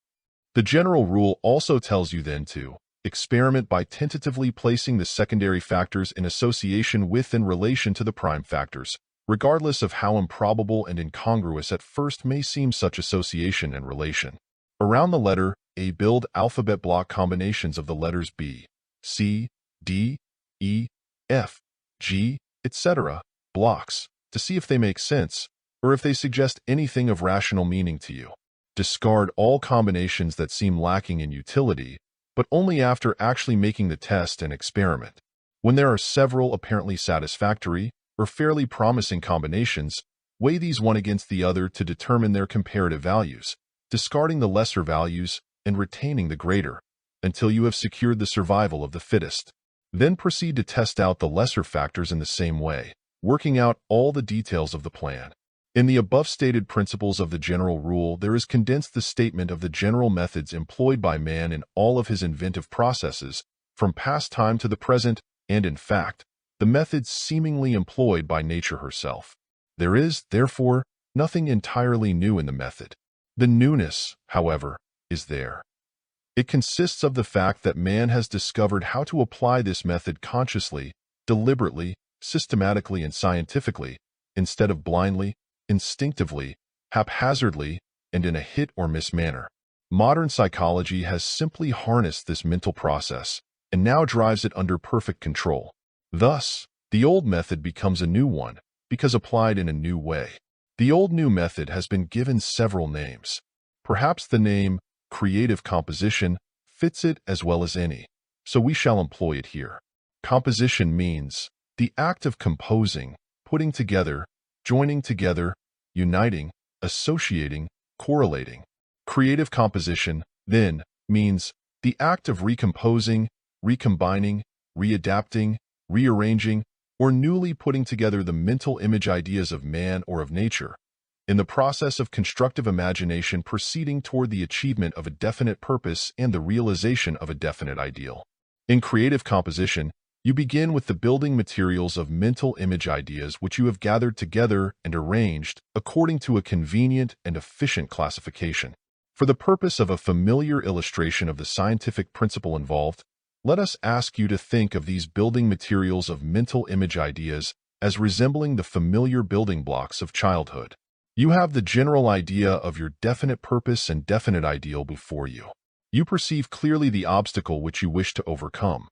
The general rule also tells you then to experiment by tentatively placing the secondary factors in association with and relation to the prime factors, regardless of how improbable and incongruous at first may seem such association and relation. Around the letter A, build alphabet block combinations of the letters B, C, D, E, F, G, etc. blocks to see if they make sense or if they suggest anything of rational meaning to you. Discard all combinations that seem lacking in utility, but only after actually making the test and experiment. When there are several apparently satisfactory or fairly promising combinations, weigh these one against the other to determine their comparative values, discarding the lesser values and retaining the greater, until you have secured the survival of the fittest. Then proceed to test out the lesser factors in the same way, working out all the details of the plan. In the above stated principles of the general rule, there is condensed the statement of the general methods employed by man in all of his inventive processes, from past time to the present, and in fact, the methods seemingly employed by nature herself. There is, therefore, nothing entirely new in the method. The newness, however, is there. It consists of the fact that man has discovered how to apply this method consciously, deliberately, systematically, and scientifically, instead of blindly, instinctively, haphazardly, and in a hit-or-miss manner. Modern psychology has simply harnessed this mental process and now drives it under perfect control. Thus, the old method becomes a new one because applied in a new way. The old-new method has been given several names. Perhaps the name creative composition fits it as well as any, so we shall employ it here. Composition means the act of composing, putting together, joining together, uniting, associating, correlating. Creative composition, then, means the act of recomposing, recombining, readapting, rearranging, or newly putting together the mental image ideas of man or of nature, in the process of constructive imagination proceeding toward the achievement of a definite purpose and the realization of a definite ideal. In creative composition, you begin with the building materials of mental image ideas which you have gathered together and arranged according to a convenient and efficient classification. For the purpose of a familiar illustration of the scientific principle involved, let us ask you to think of these building materials of mental image ideas as resembling the familiar building blocks of childhood. You have the general idea of your definite purpose and definite ideal before you. You perceive clearly the obstacle which you wish to overcome,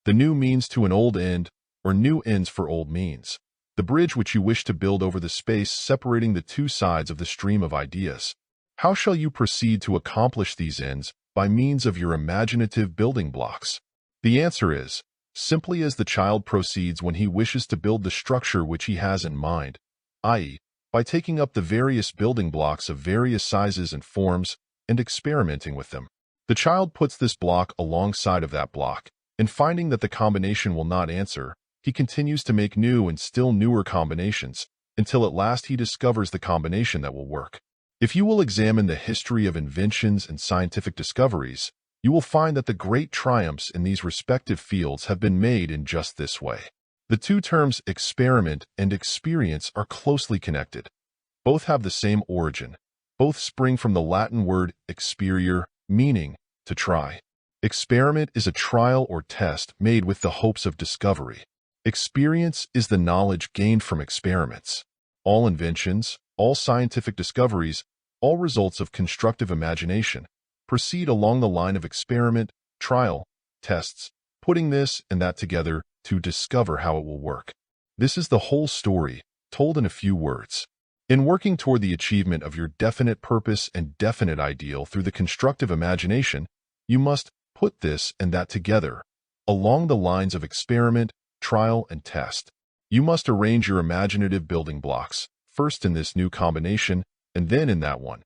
the new means to an old end, or new ends for old means, the bridge which you wish to build over the space separating the two sides of the stream of ideas. How shall you proceed to accomplish these ends by means of your imaginative building blocks? The answer is, simply as the child proceeds when he wishes to build the structure which he has in mind, i.e., by taking up the various building blocks of various sizes and forms and experimenting with them. The child puts this block alongside of that block, and finding that the combination will not answer, he continues to make new and still newer combinations, until at last he discovers the combination that will work. If you will examine the history of inventions and scientific discoveries, you will find that the great triumphs in these respective fields have been made in just this way. The two terms experiment and experience are closely connected. Both have the same origin. Both spring from the Latin word experiere, meaning to try. Experiment is a trial or test made with the hopes of discovery. Experience is the knowledge gained from experiments. All inventions, all scientific discoveries, all results of constructive imagination proceed along the line of experiment, trial, tests, putting this and that together to discover how it will work. This is the whole story, told in a few words. In working toward the achievement of your definite purpose and definite ideal through the constructive imagination, you must put this and that together, along the lines of experiment, trial, and test. You must arrange your imaginative building blocks, first in this new combination, and then in that one.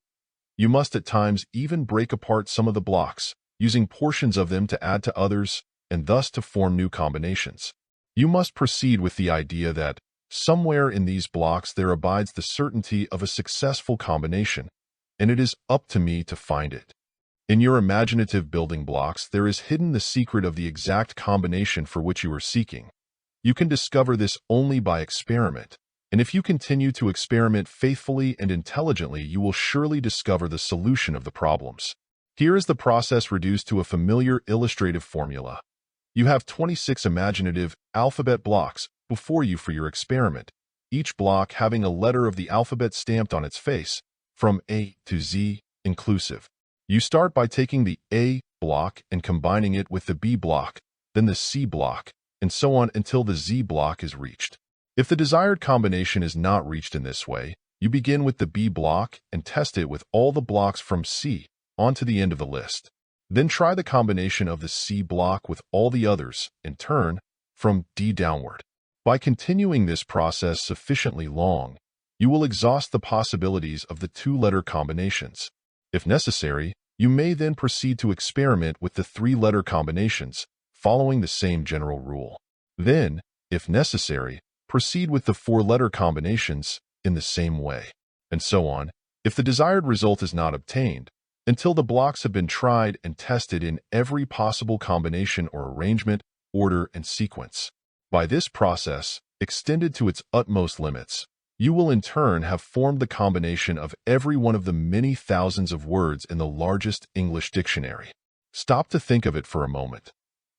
You must at times even break apart some of the blocks, using portions of them to add to others, and thus to form new combinations. You must proceed with the idea that, somewhere in these blocks there abides the certainty of a successful combination, and it is up to me to find it. In your imaginative building blocks there is hidden the secret of the exact combination for which you are seeking, You can discover this only by experiment, and if you continue to experiment faithfully and intelligently, you will surely discover the solution of the problems. Here is the process reduced to a familiar illustrative formula. You have 26 imaginative alphabet blocks before you for your experiment, each block having a letter of the alphabet stamped on its face, from A to Z, inclusive. You start by taking the A block and combining it with the B block, then the C block, and so on until the Z block is reached. If the desired combination is not reached in this way, you begin with the B block and test it with all the blocks from C onto the end of the list. Then try the combination of the C block with all the others, in turn, from D downward. By continuing this process sufficiently long, you will exhaust the possibilities of the two-letter combinations. If necessary, you may then proceed to experiment with the three-letter combinations, following the same general rule. Then, if necessary, proceed with the four-letter combinations in the same way, and so on, if the desired result is not obtained, until the blocks have been tried and tested in every possible combination or arrangement, order, and sequence. By this process, extended to its utmost limits, you will in turn have formed the combination of every one of the many thousands of words in the largest English dictionary. Stop to think of it for a moment.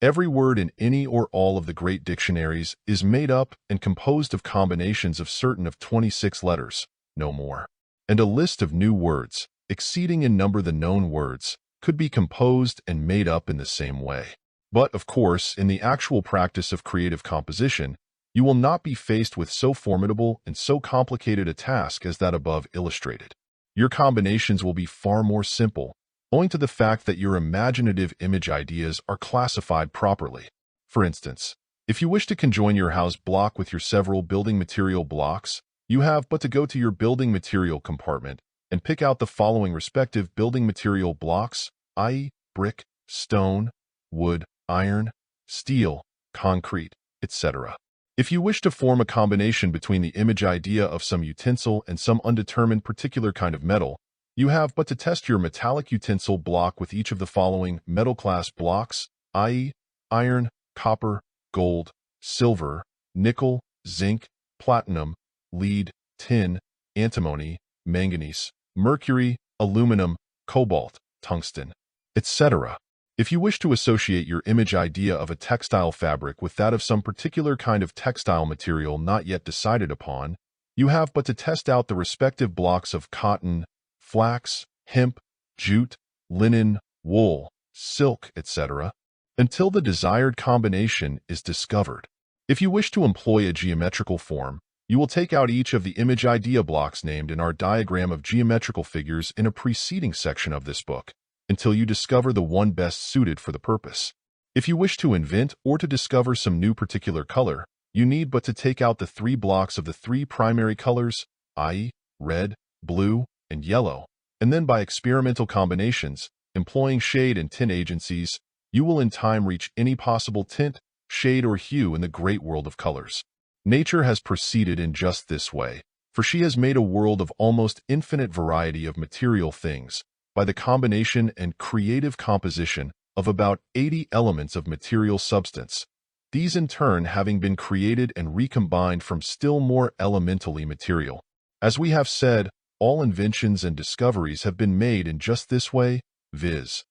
Every word in any or all of the great dictionaries is made up and composed of combinations of certain of 26 letters, no more. And a list of new words, exceeding in number the known words, could be composed and made up in the same way. But, of course, in the actual practice of creative composition, you will not be faced with so formidable and so complicated a task as that above illustrated. Your combinations will be far more simple, owing to the fact that your imaginative image ideas are classified properly. For instance, if you wish to conjoin your house block with your several building material blocks, you have but to go to your building material compartment and pick out the following respective building material blocks, i.e., brick, stone, wood, iron, steel, concrete, etc. If you wish to form a combination between the image idea of some utensil and some undetermined particular kind of metal, you have but to test your metallic utensil block with each of the following metal class blocks, i.e., iron, copper, gold, silver, nickel, zinc, platinum, lead, tin, antimony, manganese, mercury, aluminum, cobalt, tungsten, etc. If you wish to associate your image idea of a textile fabric with that of some particular kind of textile material not yet decided upon, you have but to test out the respective blocks of cotton, flax, hemp, jute, linen, wool, silk, etc., until the desired combination is discovered. If you wish to employ a geometrical form, you will take out each of the image idea blocks named in our diagram of geometrical figures in a preceding section of this book, until you discover the one best suited for the purpose. If you wish to invent or to discover some new particular color, you need but to take out the three blocks of the three primary colors, i.e., red, blue, and yellow, and then by experimental combinations, employing shade and tint agencies, you will in time reach any possible tint, shade, or hue in the great world of colors. Nature has proceeded in just this way, for she has made a world of almost infinite variety of material things by the combination and creative composition of about 80 elements of material substance, these in turn having been created and recombined from still more elementally material. As we have said, all inventions and discoveries have been made in just this way, viz.,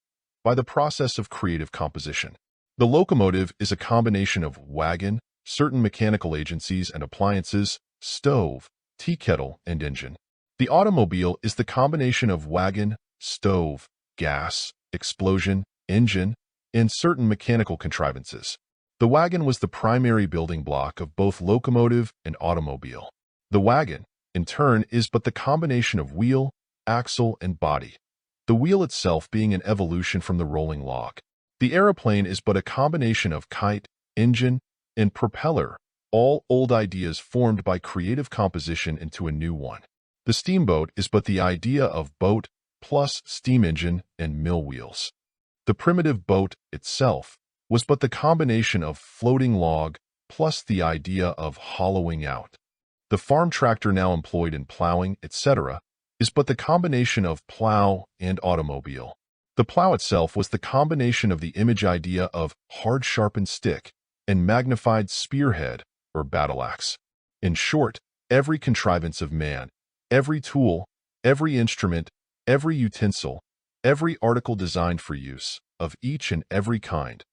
by the process of creative composition. The locomotive is a combination of wagon, certain mechanical agencies and appliances, stove, tea kettle, and engine. The automobile is the combination of wagon, stove, gas, explosion, engine, and certain mechanical contrivances. The wagon was the primary building block of both locomotive and automobile. The wagon, in turn, is but the combination of wheel, axle, and body, the wheel itself being an evolution from the rolling log. The aeroplane is but a combination of kite, engine, and propeller, all old ideas formed by creative composition into a new one. The steamboat is but the idea of boat plus steam engine and mill wheels. The primitive boat itself was but the combination of floating log plus the idea of hollowing out. The farm tractor now employed in plowing, etc., is but the combination of plow and automobile. The plow itself was the combination of the image idea of hard sharpened stick and magnified spearhead or battle axe. In short, every contrivance of man, every tool, every instrument, every utensil, every article designed for use, of each and every kind,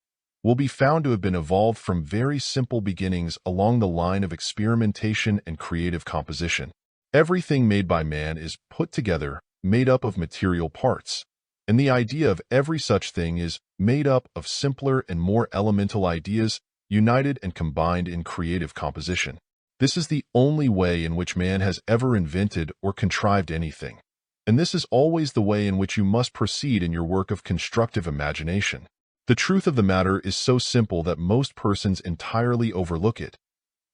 will be found to have been evolved from very simple beginnings along the line of experimentation and creative composition. Everything made by man is put together, made up of material parts, and the idea of every such thing is made up of simpler and more elemental ideas united and combined in creative composition. This is the only way in which man has ever invented or contrived anything, and this is always the way in which you must proceed in your work of constructive imagination. The truth of the matter is so simple that most persons entirely overlook it.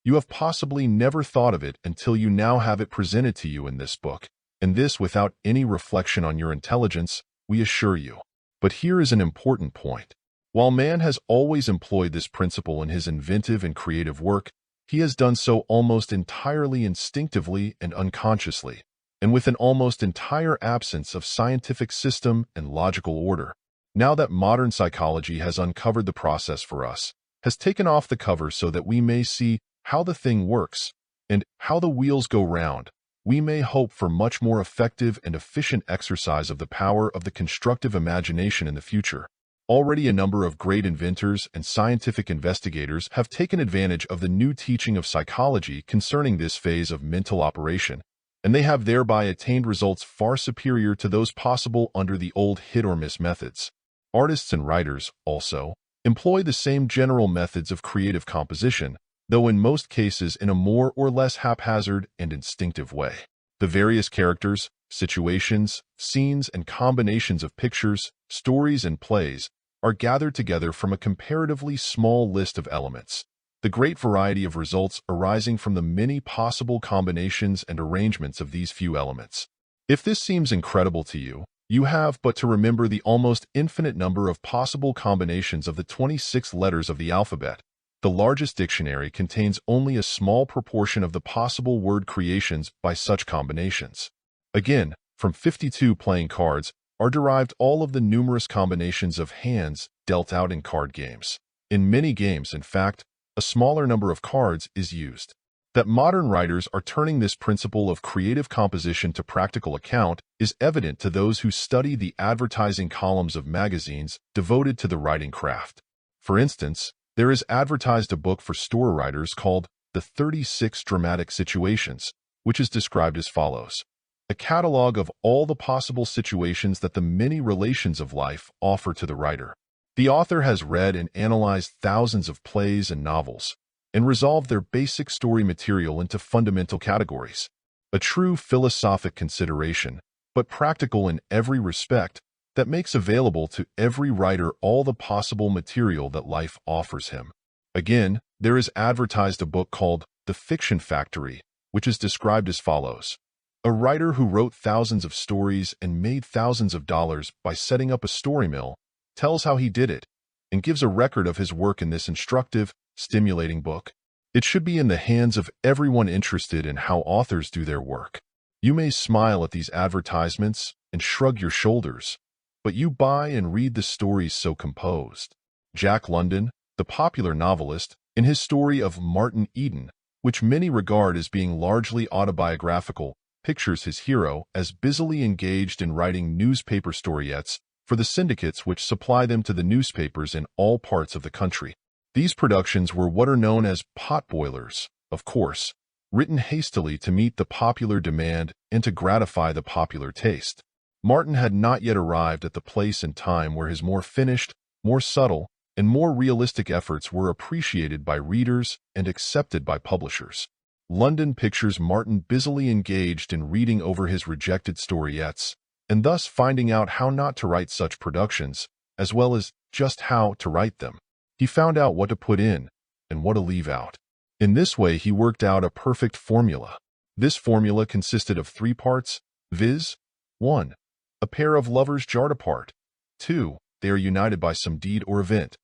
You have possibly never thought of it until you now have it presented to you in this book, and this without any reflection on your intelligence, we assure you. But here is an important point. While man has always employed this principle in his inventive and creative work, he has done so almost entirely instinctively and unconsciously, and with an almost entire absence of scientific system and logical order. Now that modern psychology has uncovered the process for us, has taken off the cover so that we may see how the thing works and how the wheels go round, we may hope for much more effective and efficient exercise of the power of the constructive imagination in the future. Already a number of great inventors and scientific investigators have taken advantage of the new teaching of psychology concerning this phase of mental operation, and they have thereby attained results far superior to those possible under the old hit-or-miss methods. Artists and writers, also, employ the same general methods of creative composition, though in most cases in a more or less haphazard and instinctive way. The various characters, situations, scenes, and combinations of pictures, stories, and plays are gathered together from a comparatively small list of elements, the great variety of results arising from the many possible combinations and arrangements of these few elements. If this seems incredible to you, you have but to remember the almost infinite number of possible combinations of the 26 letters of the alphabet. The largest dictionary contains only a small proportion of the possible word creations by such combinations. Again, from 52 playing cards are derived all of the numerous combinations of hands dealt out in card games. In many games, in fact, a smaller number of cards is used. That modern writers are turning this principle of creative composition to practical account is evident to those who study the advertising columns of magazines devoted to the writing craft. For instance, there is advertised a book for store writers called The 36 Dramatic Situations, which is described as follows: a catalog of all the possible situations that the many relations of life offer to the writer. The author has read and analyzed thousands of plays and novels, and resolved their basic story material into fundamental categories. A true philosophic consideration, but practical in every respect, that makes available to every writer all the possible material that life offers him. Again, there is advertised a book called The Fiction Factory, which is described as follows: a writer who wrote thousands of stories and made thousands of dollars by setting up a story mill tells how he did it, and gives a record of his work in this instructive, stimulating book. It should be in the hands of everyone interested in how authors do their work. You may smile at these advertisements and shrug your shoulders, but you buy and read the stories so composed. Jack London, the popular novelist, in his story of Martin Eden, which many regard as being largely autobiographical, pictures his hero as busily engaged in writing newspaper storiettes for the syndicates which supply them to the newspapers in all parts of the country. These productions were what are known as potboilers, of course, written hastily to meet the popular demand and to gratify the popular taste. Martin had not yet arrived at the place and time where his more finished, more subtle, and more realistic efforts were appreciated by readers and accepted by publishers. London pictures Martin busily engaged in reading over his rejected storiettes, and thus finding out how not to write such productions, as well as just how to write them. He found out what to put in and what to leave out. In this way, he worked out a perfect formula. This formula consisted of 3 parts, viz. 1. A pair of lovers jarred apart. 2. They are united by some deed or event.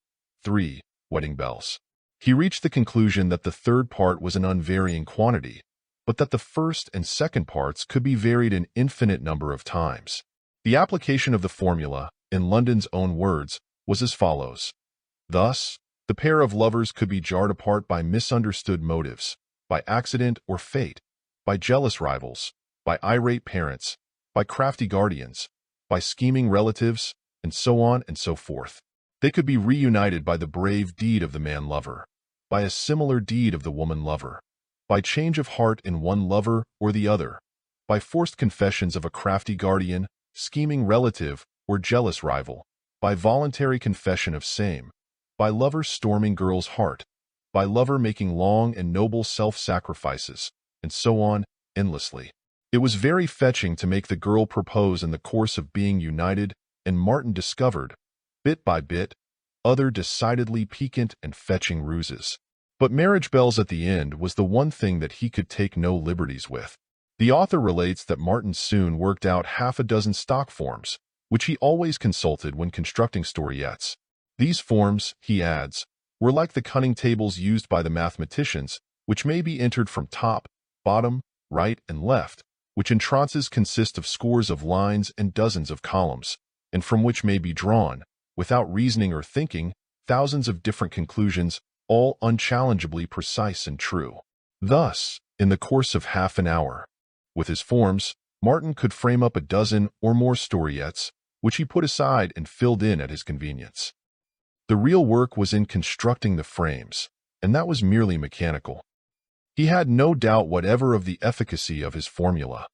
3. Wedding bells. He reached the conclusion that the 3rd part was an unvarying quantity, but that the 1st and 2nd parts could be varied an infinite number of times. The application of the formula, in London's own words, was as follows: thus, The pair of lovers could be jarred apart by misunderstood motives, by accident or fate, by jealous rivals, by irate parents, by crafty guardians, by scheming relatives, and so on and so forth. They could be reunited by the brave deed of the man-lover, by a similar deed of the woman-lover, by change of heart in one lover or the other, by forced confessions of a crafty guardian, scheming relative, or jealous rival, by voluntary confession of same, by lover storming girl's heart, by lover making long and noble self-sacrifices, and so on, endlessly. It was very fetching to make the girl propose in the course of being united, and Martin discovered, bit by bit, other decidedly piquant and fetching ruses. But marriage bells at the end was the one thing that he could take no liberties with. The author relates that Martin soon worked out half a dozen stock forms, which he always consulted when constructing storiettes. These forms, he adds, were like the cunning tables used by the mathematicians, which may be entered from top, bottom, right, and left, which in trances consist of scores of lines and dozens of columns, and from which may be drawn, without reasoning or thinking, thousands of different conclusions, all unchallengeably precise and true. Thus, in the course of half an hour, with his forms, Martin could frame up a dozen or more storiettes, which he put aside and filled in at his convenience. The real work was in constructing the frames, and that was merely mechanical. He had no doubt whatever of the efficacy of his formula.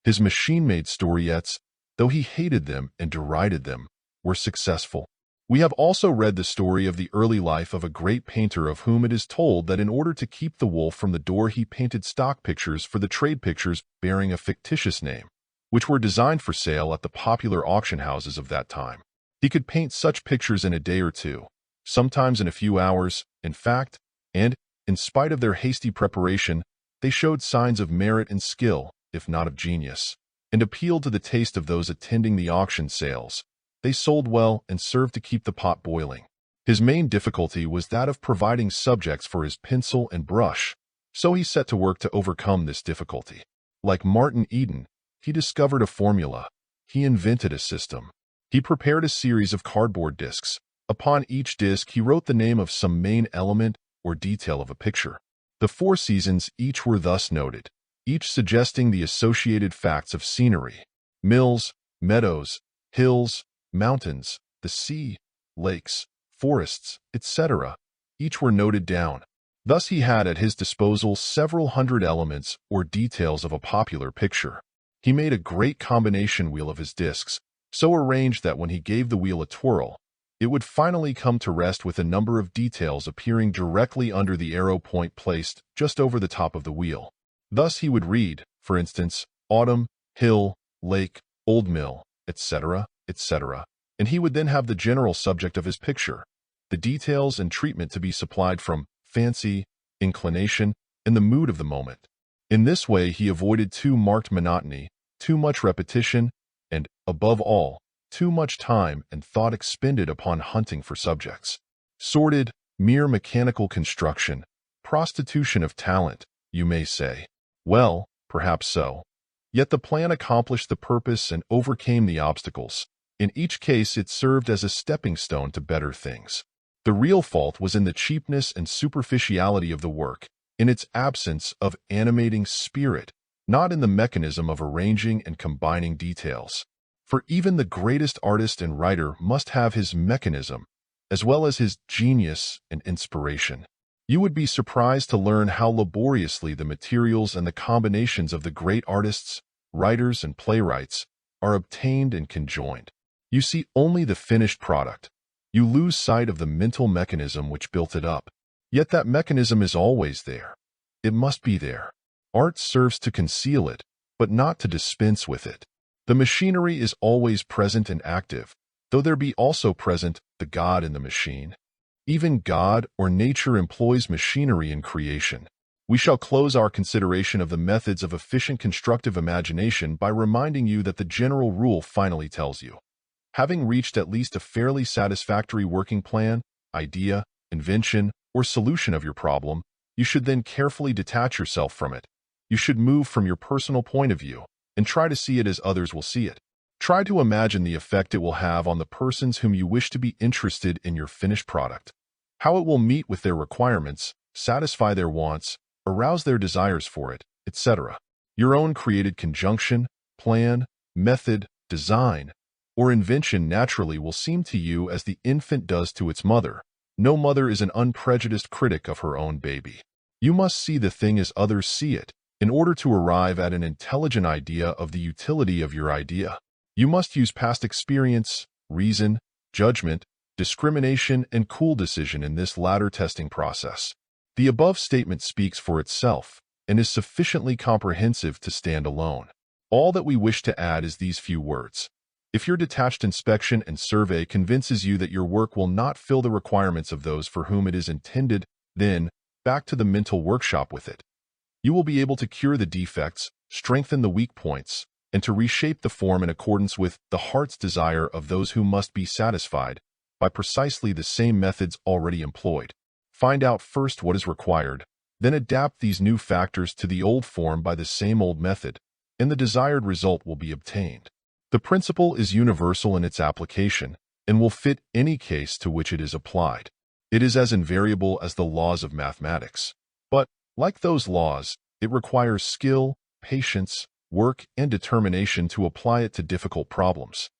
His machine-made storiettes, though he hated them and derided them, were successful. We have also read the story of the early life of a great painter of whom it is told that in order to keep the wolf from the door he painted stock pictures for the trade pictures bearing a fictitious name, which were designed for sale at the popular auction houses of that time. He could paint such pictures in a day or two, sometimes in a few hours, in fact, and, in spite of their hasty preparation, they showed signs of merit and skill, if not of genius, and appealed to the taste of those attending the auction sales. They sold well and served to keep the pot boiling. His main difficulty was that of providing subjects for his pencil and brush, so he set to work to overcome this difficulty. Like Martin Eden, he discovered a formula. He invented a system. He prepared a series of cardboard discs. Upon each disc he wrote the name of some main element or detail of a picture. The 4 seasons each were thus noted, each suggesting the associated facts of scenery: mills, meadows, hills, mountains, the sea, lakes, forests, etc. Each were noted down. Thus he had at his disposal several hundred elements or details of a popular picture. He made a great combination wheel of his discs, so arranged that when he gave the wheel a twirl, it would finally come to rest with a number of details appearing directly under the arrow point placed just over the top of the wheel. Thus he would read, for instance, autumn, hill, lake, old mill, etc., etc., and he would then have the general subject of his picture, the details and treatment to be supplied from fancy, inclination, and the mood of the moment. In this way he avoided too marked monotony, too much repetition, and, above all, too much time and thought expended upon hunting for subjects. Sordid, mere mechanical construction, prostitution of talent, you may say. Well, perhaps so. Yet the plan accomplished the purpose and overcame the obstacles. In each case it served as a stepping stone to better things. The real fault was in the cheapness and superficiality of the work, in its absence of animating spirit, not in the mechanism of arranging and combining details. For even the greatest artist and writer must have his mechanism, as well as his genius and inspiration. You would be surprised to learn how laboriously the materials and the combinations of the great artists, writers, and playwrights are obtained and conjoined. You see only the finished product. You lose sight of the mental mechanism which built it up. Yet that mechanism is always there. It must be there. Art serves to conceal it, but not to dispense with it. The machinery is always present and active, though there be also present the God in the machine. Even God or nature employs machinery in creation. We shall close our consideration of the methods of efficient constructive imagination by reminding you that the general rule finally tells you. Having reached at least a fairly satisfactory working plan, idea, invention, or solution of your problem, you should then carefully detach yourself from it. You should move from your personal point of view and try to see it as others will see it. Try to imagine the effect it will have on the persons whom you wish to be interested in your finished product. how it will meet with their requirements, satisfy their wants, arouse their desires for it, etc. Your own created conjunction, plan, method, design, or invention naturally will seem to you as the infant does to its mother. No mother is an unprejudiced critic of her own baby. You must see the thing as others see it, in order to arrive at an intelligent idea of the utility of your idea. You must use past experience, reason, judgment, discrimination, and cool decision in this latter testing process. The above statement speaks for itself and is sufficiently comprehensive to stand alone. All that we wish to add is these few words. If your detached inspection and survey convinces you that your work will not fill the requirements of those for whom it is intended, then, back to the mental workshop with it. You will be able to cure the defects, strengthen the weak points, and to reshape the form in accordance with the heart's desire of those who must be satisfied by precisely the same methods already employed. Find out first what is required, then adapt these new factors to the old form by the same old method, and the desired result will be obtained. The principle is universal in its application and will fit any case to which it is applied. It is as invariable as the laws of mathematics. But, like those laws, it requires skill, patience, work, and determination to apply it to difficult problems.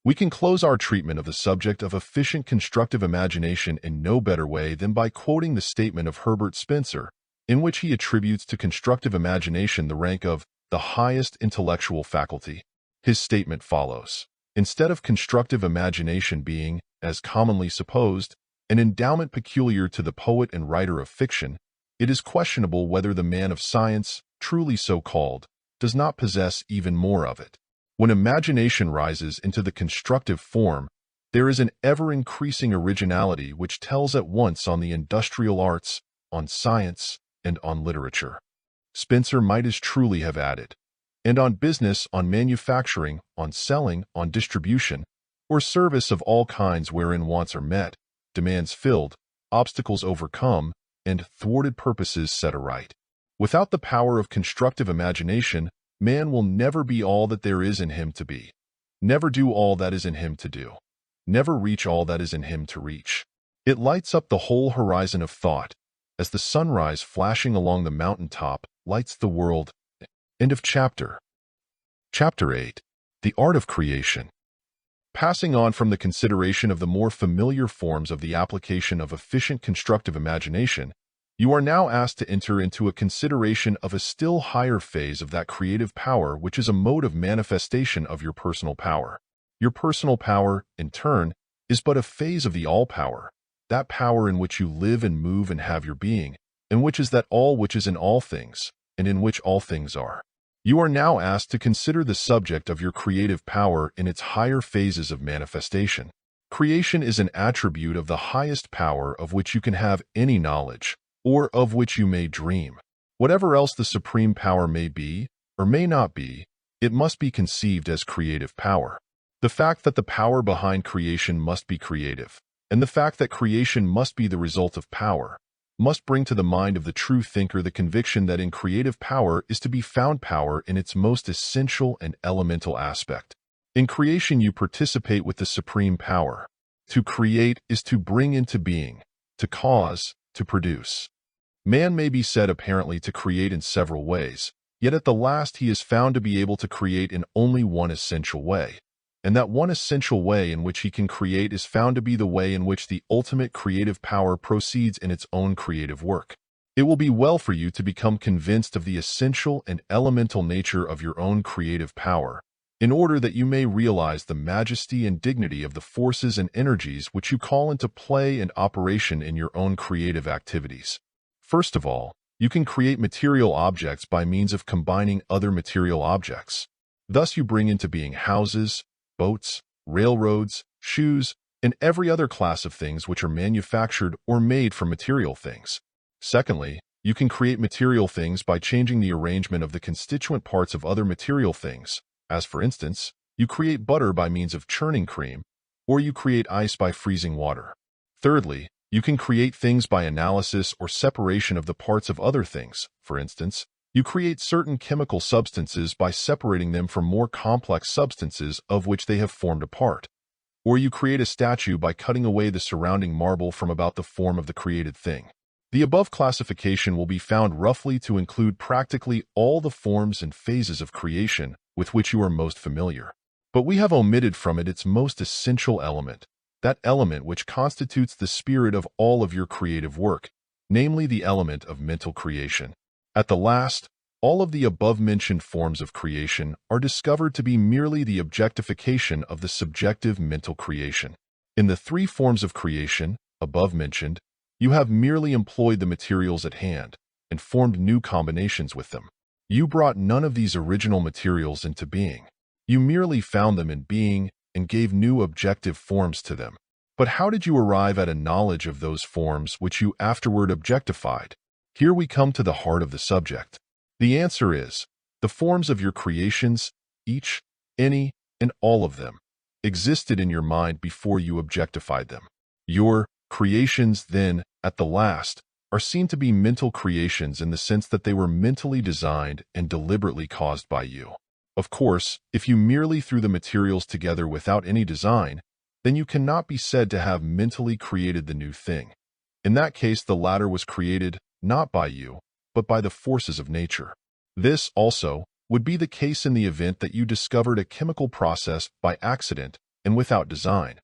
We can close our treatment of the subject of efficient constructive imagination in no better way than by quoting the statement of Herbert Spencer, in which he attributes to constructive imagination the rank of the highest intellectual faculty. His statement follows: instead of constructive imagination being, as commonly supposed, an endowment peculiar to the poet and writer of fiction, it is questionable whether the man of science, truly so called, does not possess even more of it. When imagination rises into the constructive form, there is an ever-increasing originality which tells at once on the industrial arts, on science, and on literature. Spencer might as truly have added, and on business, on manufacturing, on selling, on distribution, or service of all kinds wherein wants are met, demands filled, obstacles overcome, and thwarted purposes set aright. Without the power of constructive imagination, man will never be all that there is in him to be, never do all that is in him to do, never reach all that is in him to reach. It lights up the whole horizon of thought, as the sunrise flashing along the mountain top lights the world. End of chapter. Chapter 8. The Art of Creation. Passing on from the consideration of the more familiar forms of the application of efficient constructive imagination, you are now asked to enter into a consideration of a still higher phase of that creative power which is a mode of manifestation of your personal power. Your personal power, in turn, is but a phase of the all-power, that power in which you live and move and have your being, and which is that all which is in all things, and in which all things are. You are now asked to consider the subject of your creative power in its higher phases of manifestation. Creation is an attribute of the highest power of which you can have any knowledge, or of which you may dream. Whatever else the supreme power may be, or may not be, it must be conceived as creative power. The fact that the power behind creation must be creative, and the fact that creation must be the result of power, must bring to the mind of the true thinker the conviction that in creative power is to be found power in its most essential and elemental aspect. In creation you participate with the supreme power. To create is to bring into being, to cause, to produce. Man may be said apparently to create in several ways, yet at the last he is found to be able to create in only one essential way, and that one essential way in which he can create is found to be the way in which the ultimate creative power proceeds in its own creative work. It will be well for you to become convinced of the essential and elemental nature of your own creative power, in order that you may realize the majesty and dignity of the forces and energies which you call into play and operation in your own creative activities. First of all, you can create material objects by means of combining other material objects. Thus you bring into being houses, boats, railroads, shoes, and every other class of things which are manufactured or made from material things. Secondly, you can create material things by changing the arrangement of the constituent parts of other material things, as for instance, you create butter by means of churning cream, or you create ice by freezing water. Thirdly, you can create things by analysis or separation of the parts of other things. For instance, you create certain chemical substances by separating them from more complex substances of which they have formed a part. or you create a statue by cutting away the surrounding marble from about the form of the created thing. The above classification will be found roughly to include practically all the forms and phases of creation with which you are most familiar. But we have omitted from it its most essential element, that element which constitutes the spirit of all of your creative work, namely the element of mental creation. At the last, all of the above-mentioned forms of creation are discovered to be merely the objectification of the subjective mental creation. In the three forms of creation, above mentioned, you have merely employed the materials at hand and formed new combinations with them. You brought none of these original materials into being. You merely found them in being and gave new objective forms to them. But how did you arrive at a knowledge of those forms which you afterward objectified? Here we come to the heart of the subject. The answer is, the forms of your creations, each, any, and all of them, existed in your mind before you objectified them. Your creations, then, at the last, are seen to be mental creations in the sense that they were mentally designed and deliberately caused by you. Of course, if you merely threw the materials together without any design, then you cannot be said to have mentally created the new thing. In that case, the latter was created not by you, but by the forces of nature. This, also, would be the case in the event that you discovered a chemical process by accident and without design,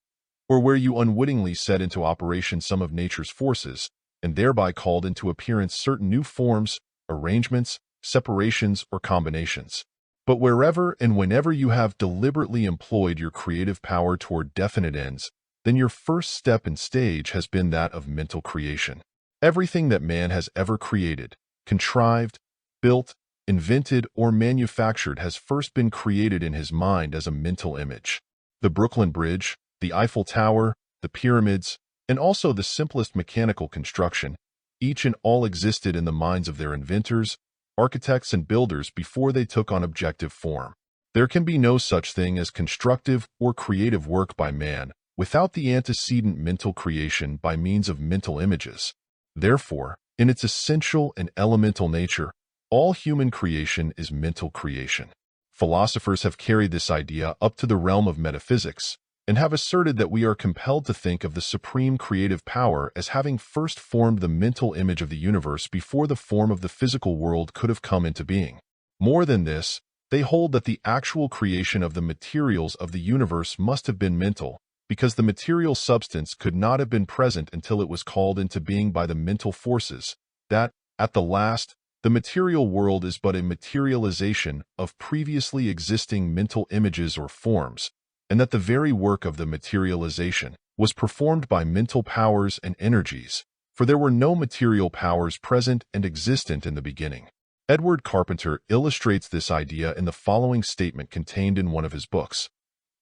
or where you unwittingly set into operation some of nature's forces, and thereby called into appearance certain new forms, arrangements, separations, or combinations. But wherever and whenever you have deliberately employed your creative power toward definite ends, then your first step and stage has been that of mental creation. Everything that man has ever created, contrived, built, invented, or manufactured has first been created in his mind as a mental image. The Brooklyn Bridge, the Eiffel Tower, the pyramids, and also the simplest mechanical construction, each and all existed in the minds of their inventors, architects, and builders before they took on objective form. There can be no such thing as constructive or creative work by man without the antecedent mental creation by means of mental images. Therefore, in its essential and elemental nature, all human creation is mental creation. Philosophers have carried this idea up to the realm of metaphysics and have asserted that we are compelled to think of the supreme creative power as having first formed the mental image of the universe before the form of the physical world could have come into being. More than this, they hold that the actual creation of the materials of the universe must have been mental, because the material substance could not have been present until it was called into being by the mental forces, that, at the last, the material world is but a materialization of previously existing mental images or forms, and that the very work of the materialization was performed by mental powers and energies, for there were no material powers present and existent in the beginning. Edward Carpenter illustrates this idea in the following statement contained in one of his books.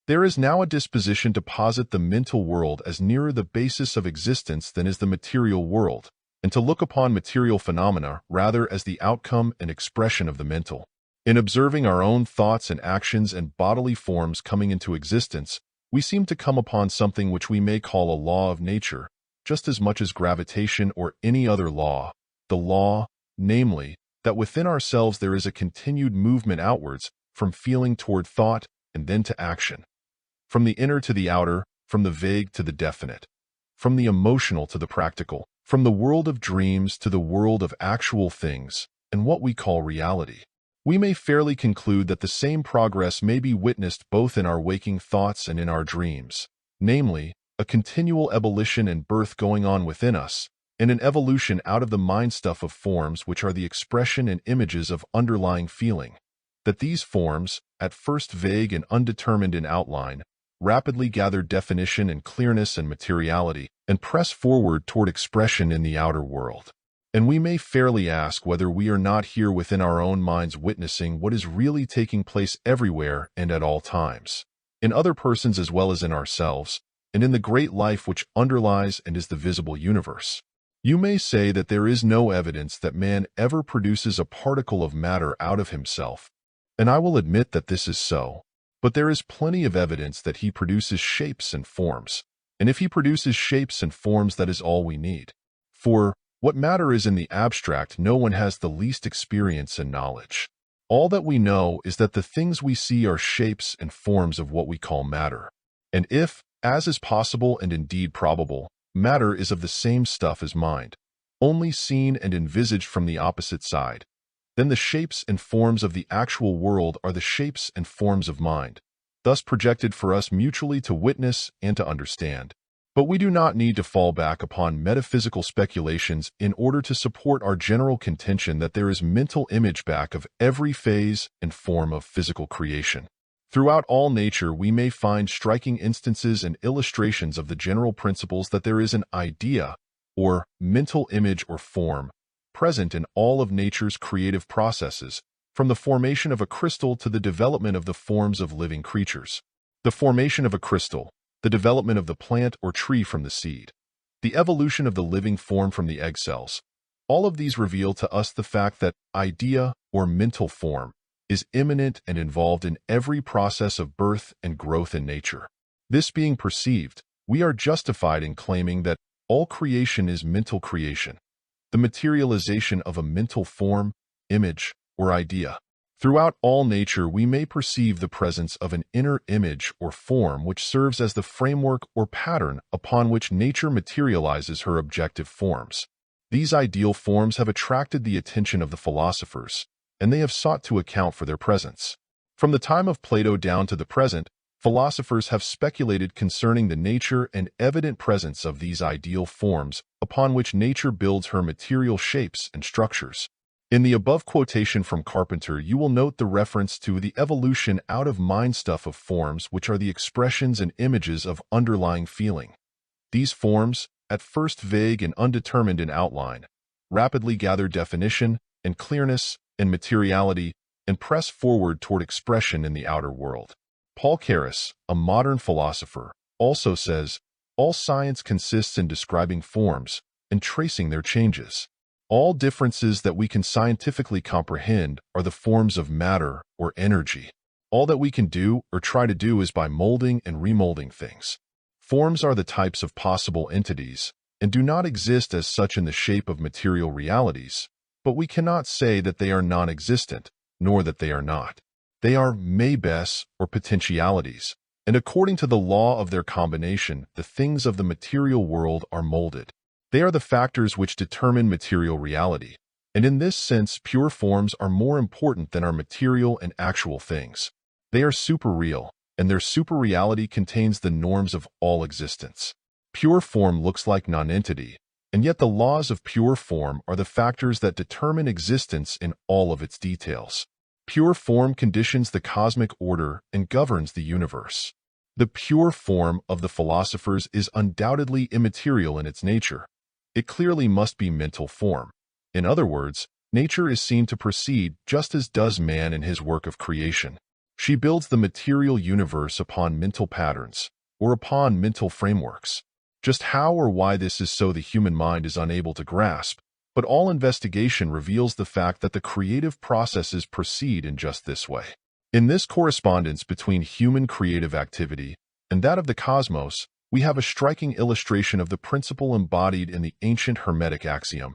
There is now a disposition to posit the mental world as nearer the basis of existence than is the material world, and to look upon material phenomena rather as the outcome and expression of the mental. In observing our own thoughts and actions and bodily forms coming into existence, we seem to come upon something which we may call a law of nature, just as much as gravitation or any other law. The law, namely, that within ourselves there is a continued movement outwards, from feeling toward thought and then to action, from the inner to the outer, from the vague to the definite, from the emotional to the practical, from the world of dreams to the world of actual things, and what we call reality. We may fairly conclude that the same progress may be witnessed both in our waking thoughts and in our dreams, namely, a continual ebullition and birth going on within us, and an evolution out of the mind-stuff of forms which are the expression and images of underlying feeling, that these forms, at first vague and undetermined in outline, rapidly gather definition and clearness and materiality, and press forward toward expression in the outer world. And we may fairly ask whether we are not here within our own minds witnessing what is really taking place everywhere and at all times, in other persons as well as in ourselves, and in the great life which underlies and is the visible universe. You may say that there is no evidence that man ever produces a particle of matter out of himself, and I will admit that this is so, but there is plenty of evidence that he produces shapes and forms, and if he produces shapes and forms, that is all we need. For what matter is in the abstract, no one has the least experience and knowledge. All that we know is that the things we see are shapes and forms of what we call matter. And if, As is possible and indeed probable, matter is of the same stuff as mind, only seen and envisaged from the opposite side. Then the shapes and forms of the actual world are the shapes and forms of mind, thus projected for us mutually to witness and to understand. But we do not need to fall back upon metaphysical speculations in order to support our general contention that there is mental image back of every phase and form of physical creation. Throughout all nature, we may find striking instances and illustrations of the general principles that there is an idea, or mental image or form, present in all of nature's creative processes, from the formation of a crystal to the development of the forms of living creatures. The formation of a crystal, the development of the plant or tree from the seed, the evolution of the living form from the egg cells. All of these reveal to us the fact that idea or mental form is immanent and involved in every process of birth and growth in nature. This being perceived, we are justified in claiming that all creation is mental creation, the materialization of a mental form, image, or idea. Throughout all nature, we may perceive the presence of an inner image or form which serves as the framework or pattern upon which nature materializes her objective forms. These ideal forms have attracted the attention of the philosophers, and they have sought to account for their presence. From the time of Plato down to the present, philosophers have speculated concerning the nature and evident presence of these ideal forms upon which nature builds her material shapes and structures. In the above quotation from Carpenter, you will note the reference to the evolution out of mind stuff of forms which are the expressions and images of underlying feeling. These forms, at first vague and undetermined in outline, rapidly gather definition and clearness and materiality and press forward toward expression in the outer world. Paul Carus, a modern philosopher, also says, all science consists in describing forms and tracing their changes. All differences that we can scientifically comprehend are the forms of matter or energy. All that we can do or try to do is by molding and remolding things. Forms are the types of possible entities and do not exist as such in the shape of material realities, but we cannot say that they are non-existent, nor that they are not. They are maybes or potentialities, and according to the law of their combination, the things of the material world are molded. They are the factors which determine material reality, and in this sense, pure forms are more important than our material and actual things. They are superreal, and their superreality contains the norms of all existence. Pure form looks like nonentity, and yet the laws of pure form are the factors that determine existence in all of its details. Pure form conditions the cosmic order and governs the universe. The pure form of the philosophers is undoubtedly immaterial in its nature. It clearly must be mental form. In other words, nature is seen to proceed just as does man in his work of creation. She builds the material universe upon mental patterns, or upon mental frameworks. Just how or why this is so the human mind is unable to grasp, but all investigation reveals the fact that the creative processes proceed in just this way. In this correspondence between human creative activity and that of the cosmos, we have a striking illustration of the principle embodied in the ancient Hermetic axiom,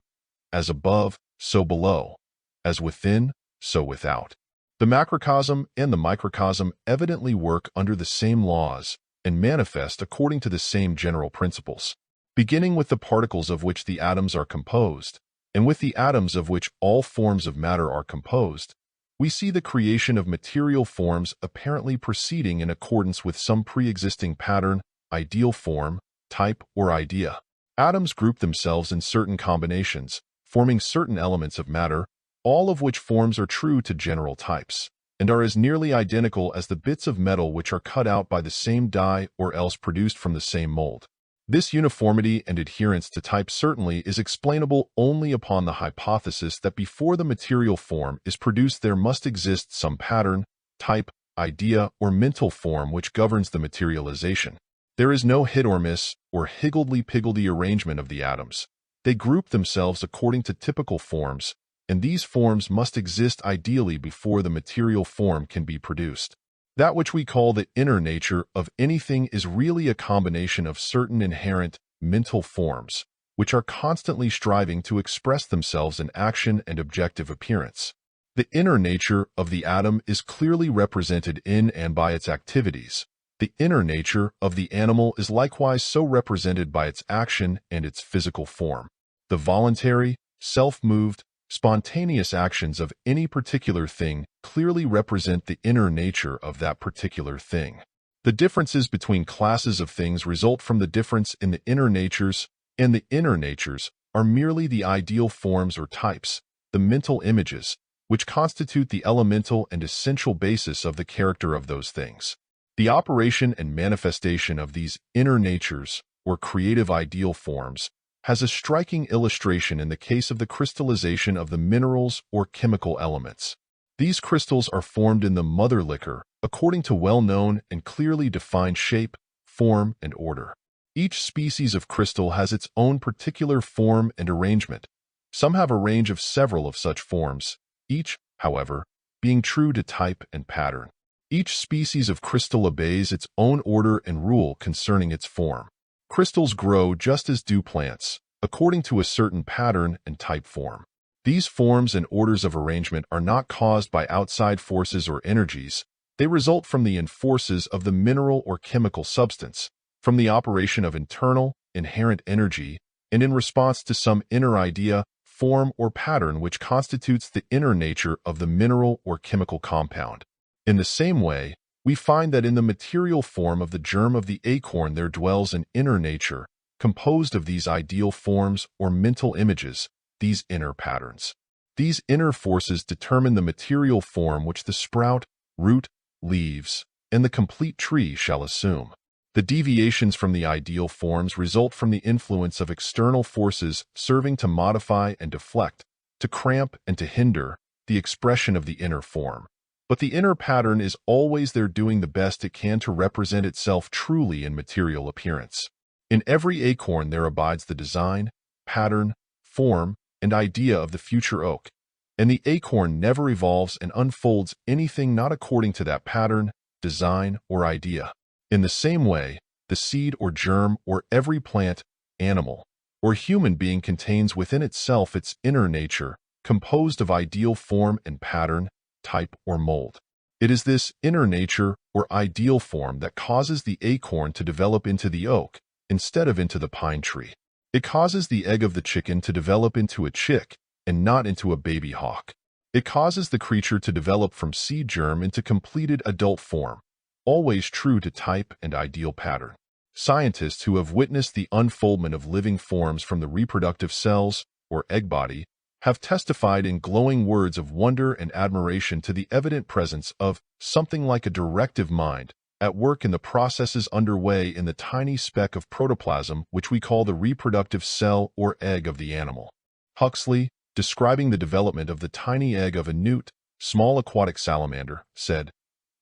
as above, so below, as within, so without. The macrocosm and the microcosm evidently work under the same laws and manifest according to the same general principles. Beginning with the particles of which the atoms are composed, and with the atoms of which all forms of matter are composed, we see the creation of material forms apparently proceeding in accordance with some pre-existing pattern, ideal form, type, or idea. Atoms group themselves in certain combinations, forming certain elements of matter, all of which forms are true to general types, and are as nearly identical as the bits of metal which are cut out by the same die or else produced from the same mold. This uniformity and adherence to type certainly is explainable only upon the hypothesis that before the material form is produced there must exist some pattern, type, idea, or mental form which governs the materialization. There is no hit or miss or higgledy-piggledy arrangement of the atoms. They group themselves according to typical forms, and these forms must exist ideally before the material form can be produced. That which we call the inner nature of anything is really a combination of certain inherent mental forms, which are constantly striving to express themselves in action and objective appearance. The inner nature of the atom is clearly represented in and by its activities, The inner nature of the animal is likewise so represented by its action and its physical form. The voluntary, self-moved, spontaneous actions of any particular thing clearly represent the inner nature of that particular thing. The differences between classes of things result from the difference in the inner natures, and the inner natures are merely the ideal forms or types, the mental images, which constitute the elemental and essential basis of the character of those things. The operation and manifestation of these inner natures, or creative ideal forms, has a striking illustration in the case of the crystallization of the minerals or chemical elements. These crystals are formed in the mother liquor according to well-known and clearly defined shape, form, and order. Each species of crystal has its own particular form and arrangement. Some have a range of several of such forms, each, however, being true to type and pattern. Each species of crystal obeys its own order and rule concerning its form. Crystals grow just as do plants, according to a certain pattern and type form. These forms and orders of arrangement are not caused by outside forces or energies. They result from the forces of the mineral or chemical substance, from the operation of internal, inherent energy, and in response to some inner idea, form, or pattern which constitutes the inner nature of the mineral or chemical compound. In the same way, we find that in the material form of the germ of the acorn there dwells an inner nature, composed of these ideal forms or mental images, these inner patterns. These inner forces determine the material form which the sprout, root, leaves, and the complete tree shall assume. The deviations from the ideal forms result from the influence of external forces serving to modify and deflect, to cramp and to hinder the expression of the inner form. But the inner pattern is always there doing the best it can to represent itself truly in material appearance. In every acorn there abides the design, pattern, form, and idea of the future oak, and the acorn never evolves and unfolds anything not according to that pattern, design, or idea. In the same way, the seed or germ or every plant, animal, or human being contains within itself its inner nature, composed of ideal form and pattern, type, or mold. It is this inner nature or ideal form that causes the acorn to develop into the oak instead of into the pine tree. It causes the egg of the chicken to develop into a chick and not into a baby hawk. It causes the creature to develop from seed germ into completed adult form, always true to type and ideal pattern. Scientists who have witnessed the unfoldment of living forms from the reproductive cells, or egg body, have testified in glowing words of wonder and admiration to the evident presence of something like a directive mind at work in the processes underway in the tiny speck of protoplasm which we call the reproductive cell or egg of the animal. Huxley, describing the development of the tiny egg of a newt, small aquatic salamander, said,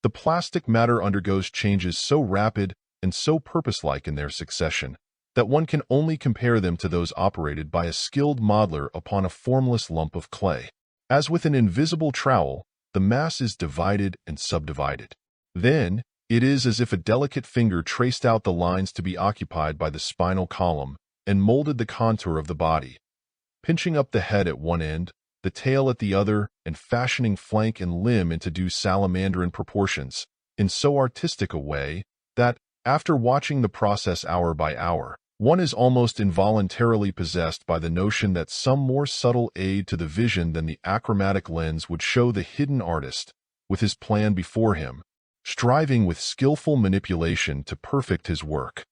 "The plastic matter undergoes changes so rapid and so purposelike in their succession that one can only compare them to those operated by a skilled modeler upon a formless lump of clay. As with an invisible trowel, the mass is divided and subdivided. Then, it is as if a delicate finger traced out the lines to be occupied by the spinal column and molded the contour of the body, pinching up the head at one end, the tail at the other, and fashioning flank and limb into due salamanderan proportions, in so artistic a way that, after watching the process hour by hour, one is almost involuntarily possessed by the notion that some more subtle aid to the vision than the achromatic lens would show the hidden artist, with his plan before him, striving with skillful manipulation to perfect his work."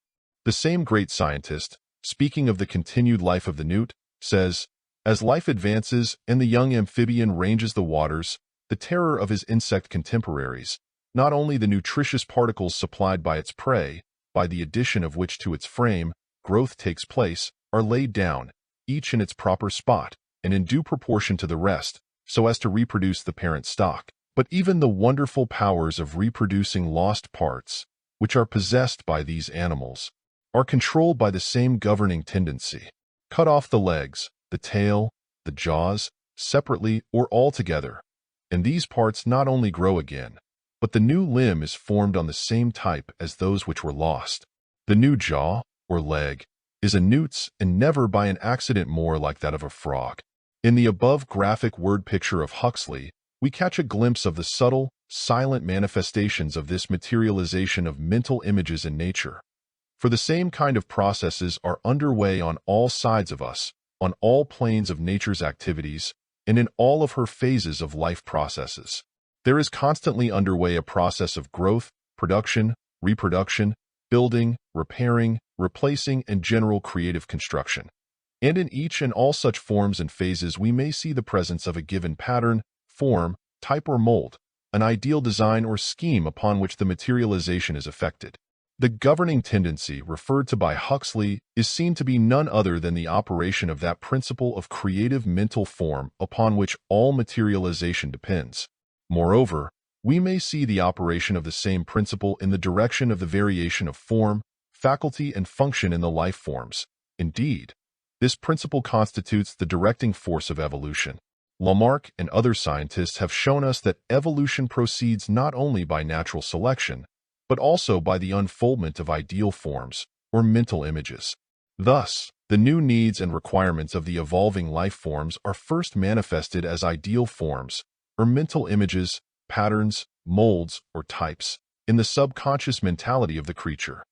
The same great scientist, speaking of the continued life of the newt, says, "As life advances and the young amphibian ranges the waters, the terror of his insect contemporaries, not only the nutritious particles supplied by its prey, by the addition of which to its frame growth takes place, are laid down, each in its proper spot, and in due proportion to the rest, so as to reproduce the parent stock, but even the wonderful powers of reproducing lost parts, which are possessed by these animals, are controlled by the same governing tendency. Cut off the legs, the tail, the jaws, separately or all together, and these parts not only grow again, but the new limb is formed on the same type as those which were lost. The new jaw, or leg, is a newt's and never by an accident more like that of a frog." In the above graphic word picture of Huxley, we catch a glimpse of the subtle, silent manifestations of this materialization of mental images in nature. For the same kind of processes are underway on all sides of us, on all planes of nature's activities, and in all of her phases of life processes. There is constantly underway a process of growth, production, reproduction, building, repairing, replacing, and general creative construction. And in each and all such forms and phases we may see the presence of a given pattern, form, type or mold, an ideal design or scheme upon which the materialization is effected. The governing tendency referred to by Huxley is seen to be none other than the operation of that principle of creative mental form upon which all materialization depends. Moreover, we may see the operation of the same principle in the direction of the variation of form, faculty, and function in the life forms. Indeed, this principle constitutes the directing force of evolution. Lamarck and other scientists have shown us that evolution proceeds not only by natural selection, but also by the unfoldment of ideal forms, or mental images. Thus, the new needs and requirements of the evolving life forms are first manifested as ideal forms, or mental images, patterns, molds, or types, in the subconscious mentality of the creature.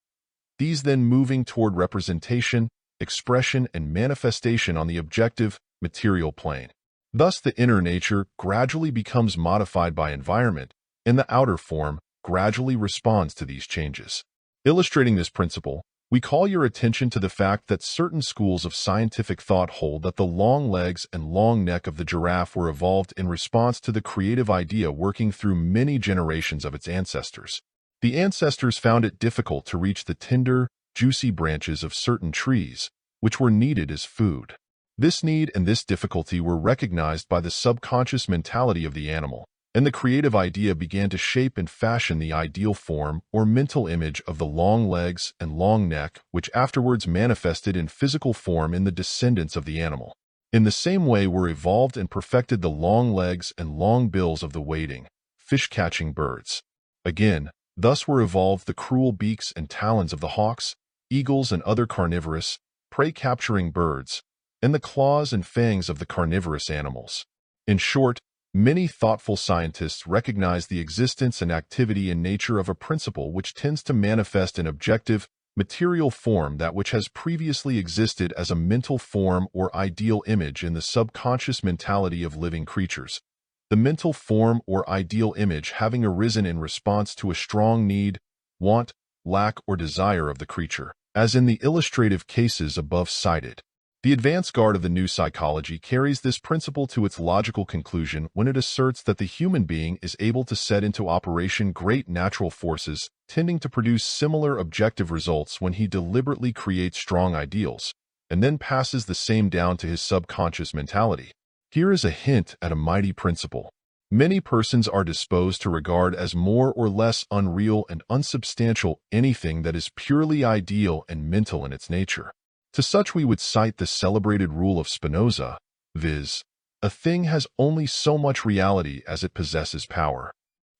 These then moving toward representation, expression, and manifestation on the objective, material plane. Thus, the inner nature gradually becomes modified by environment, and the outer form gradually responds to these changes. Illustrating this principle, we call your attention to the fact that certain schools of scientific thought hold that the long legs and long neck of the giraffe were evolved in response to the creative idea working through many generations of its ancestors. The ancestors found it difficult to reach the tender, juicy branches of certain trees, which were needed as food. This need and this difficulty were recognized by the subconscious mentality of the animal, and the creative idea began to shape and fashion the ideal form or mental image of the long legs and long neck, which afterwards manifested in physical form in the descendants of the animal. In the same way were evolved and perfected the long legs and long bills of the wading, fish-catching birds. Again, thus were evolved the cruel beaks and talons of the hawks, eagles, and other carnivorous, prey-capturing birds, and the claws and fangs of the carnivorous animals. In short, many thoughtful scientists recognize the existence and activity in nature of a principle which tends to manifest in objective, material form that which has previously existed as a mental form or ideal image in the subconscious mentality of living creatures. The mental form or ideal image having arisen in response to a strong need, want, lack, or desire of the creature, as in the illustrative cases above cited. The advance guard of the new psychology carries this principle to its logical conclusion when it asserts that the human being is able to set into operation great natural forces tending to produce similar objective results when he deliberately creates strong ideals, and then passes the same down to his subconscious mentality. Here is a hint at a mighty principle. Many persons are disposed to regard as more or less unreal and unsubstantial anything that is purely ideal and mental in its nature. To such we would cite the celebrated rule of Spinoza, viz., a thing has only so much reality as it possesses power.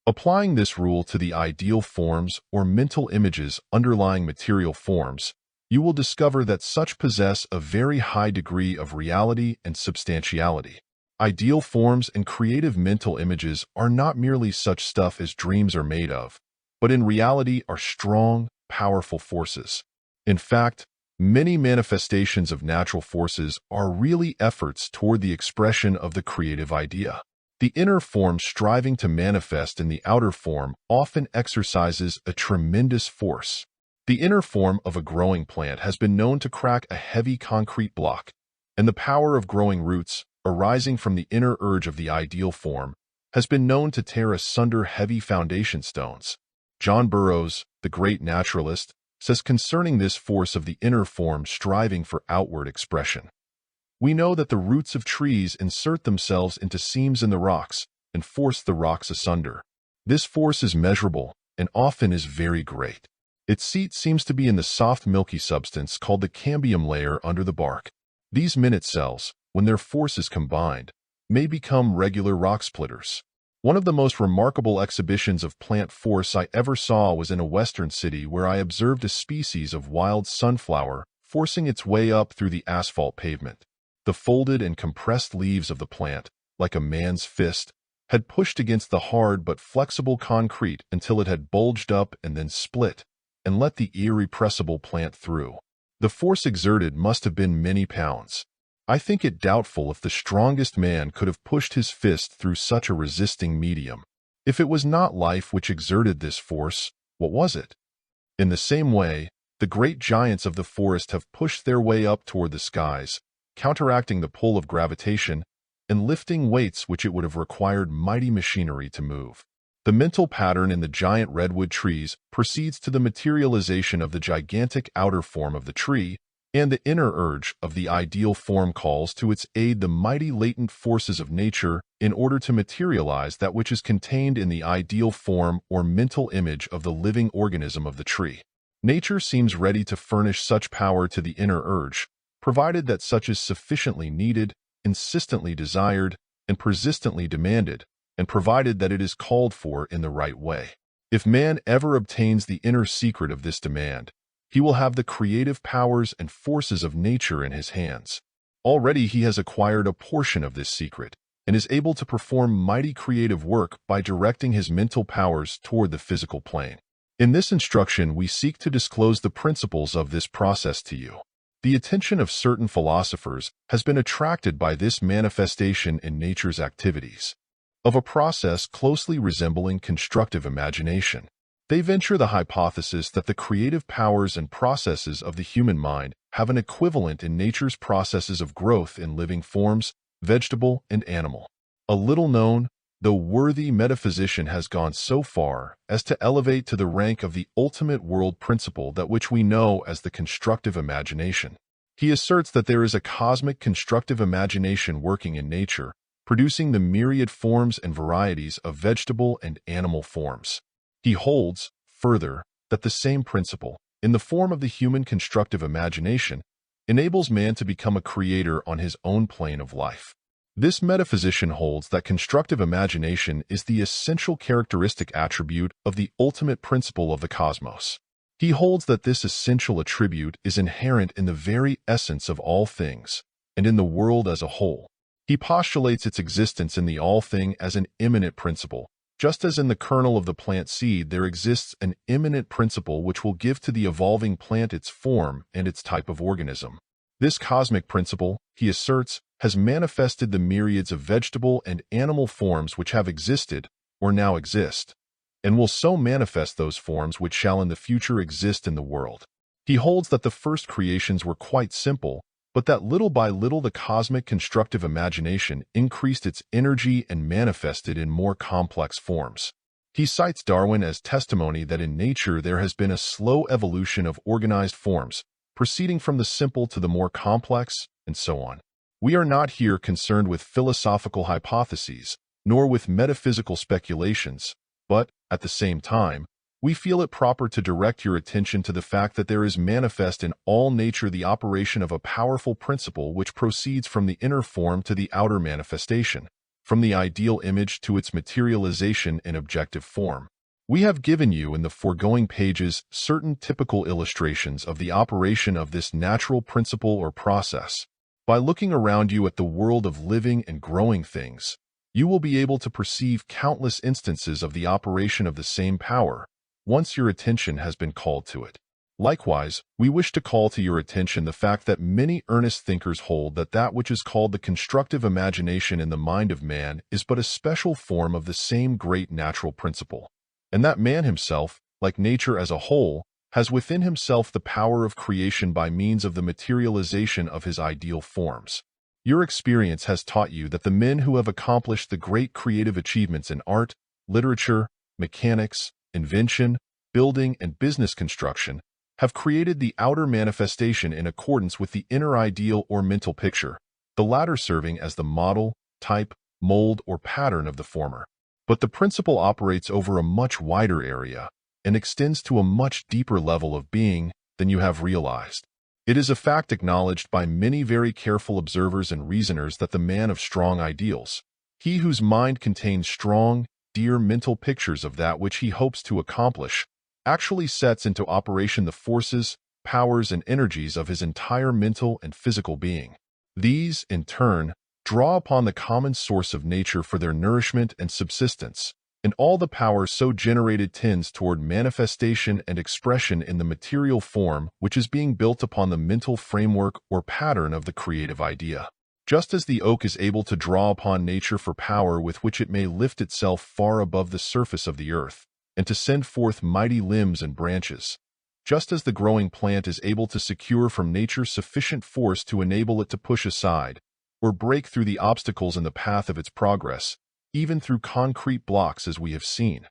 Applying this rule to the ideal forms or mental images underlying material forms, you will discover that such possess a very high degree of reality and substantiality. Ideal forms and creative mental images are not merely such stuff as dreams are made of, but in reality are strong, powerful forces. In fact, many manifestations of natural forces are really efforts toward the expression of the creative idea. The inner form striving to manifest in the outer form often exercises a tremendous force. The inner form of a growing plant has been known to crack a heavy concrete block, and the power of growing roots, arising from the inner urge of the ideal form, has been known to tear asunder heavy foundation stones. John Burroughs, the great naturalist, says concerning this force of the inner form striving for outward expression, "We know that the roots of trees insert themselves into seams in the rocks and force the rocks asunder. This force is measurable and often is very great. Its seat seems to be in the soft milky substance called the cambium layer under the bark. These minute cells, when their force is combined, may become regular rock splitters." One of the most remarkable exhibitions of plant force I ever saw was in a western city where I observed a species of wild sunflower forcing its way up through the asphalt pavement. The folded and compressed leaves of the plant, like a man's fist, had pushed against the hard but flexible concrete until it had bulged up and then split, and let the irrepressible plant through. The force exerted must have been many pounds. I think it doubtful if the strongest man could have pushed his fist through such a resisting medium. If it was not life which exerted this force, what was it? In the same way, the great giants of the forest have pushed their way up toward the skies, counteracting the pull of gravitation and lifting weights which it would have required mighty machinery to move. The mental pattern in the giant redwood trees proceeds to the materialization of the gigantic outer form of the tree, and the inner urge of the ideal form calls to its aid the mighty latent forces of nature in order to materialize that which is contained in the ideal form or mental image of the living organism of the tree. Nature seems ready to furnish such power to the inner urge, provided that such is sufficiently needed, insistently desired, and persistently demanded, and provided that it is called for in the right way. If man ever obtains the inner secret of this demand, he will have the creative powers and forces of nature in his hands. Already he has acquired a portion of this secret, and is able to perform mighty creative work by directing his mental powers toward the physical plane. In this instruction, we seek to disclose the principles of this process to you. The attention of certain philosophers has been attracted by this manifestation in nature's activities, of a process closely resembling constructive imagination. They venture the hypothesis that the creative powers and processes of the human mind have an equivalent in nature's processes of growth in living forms, vegetable and animal. A little known, though worthy metaphysician has gone so far as to elevate to the rank of the ultimate world principle that which we know as the constructive imagination. He asserts that there is a cosmic constructive imagination working in nature, producing the myriad forms and varieties of vegetable and animal forms. He holds, further, that the same principle, in the form of the human constructive imagination, enables man to become a creator on his own plane of life. This metaphysician holds that constructive imagination is the essential characteristic attribute of the ultimate principle of the cosmos. He holds that this essential attribute is inherent in the very essence of all things, and in the world as a whole. He postulates its existence in the all-thing as an immanent principle, just as in the kernel of the plant seed there exists an immanent principle which will give to the evolving plant its form and its type of organism. This cosmic principle, he asserts, has manifested the myriads of vegetable and animal forms which have existed, or now exist, and will so manifest those forms which shall in the future exist in the world. He holds that the first creations were quite simple, but that little by little the cosmic constructive imagination increased its energy and manifested in more complex forms. He cites Darwin as testimony that in nature there has been a slow evolution of organized forms, proceeding from the simple to the more complex, and so on. We are not here concerned with philosophical hypotheses, nor with metaphysical speculations, but, at the same time, we feel it proper to direct your attention to the fact that there is manifest in all nature the operation of a powerful principle which proceeds from the inner form to the outer manifestation, from the ideal image to its materialization in objective form. We have given you in the foregoing pages certain typical illustrations of the operation of this natural principle or process. By looking around you at the world of living and growing things, you will be able to perceive countless instances of the operation of the same power, once your attention has been called to it. Likewise, we wish to call to your attention the fact that many earnest thinkers hold that that which is called the constructive imagination in the mind of man is but a special form of the same great natural principle, and that man himself, like nature as a whole, has within himself the power of creation by means of the materialization of his ideal forms. Your experience has taught you that the men who have accomplished the great creative achievements in art, literature, mechanics, invention, building, and business construction have created the outer manifestation in accordance with the inner ideal or mental picture, the latter serving as the model, type, mold, or pattern of the former. But the principle operates over a much wider area and extends to a much deeper level of being than you have realized. It is a fact acknowledged by many very careful observers and reasoners that the man of strong ideals, he whose mind contains strong, dear mental pictures of that which he hopes to accomplish, actually sets into operation the forces, powers, and energies of his entire mental and physical being. These, in turn, draw upon the common source of nature for their nourishment and subsistence, and all the power so generated tends toward manifestation and expression in the material form which is being built upon the mental framework or pattern of the creative idea. Just as the oak is able to draw upon nature for power with which it may lift itself far above the surface of the earth, and to send forth mighty limbs and branches, just as the growing plant is able to secure from nature sufficient force to enable it to push aside or break through the obstacles in the path of its progress, even through concrete blocks as we have seen,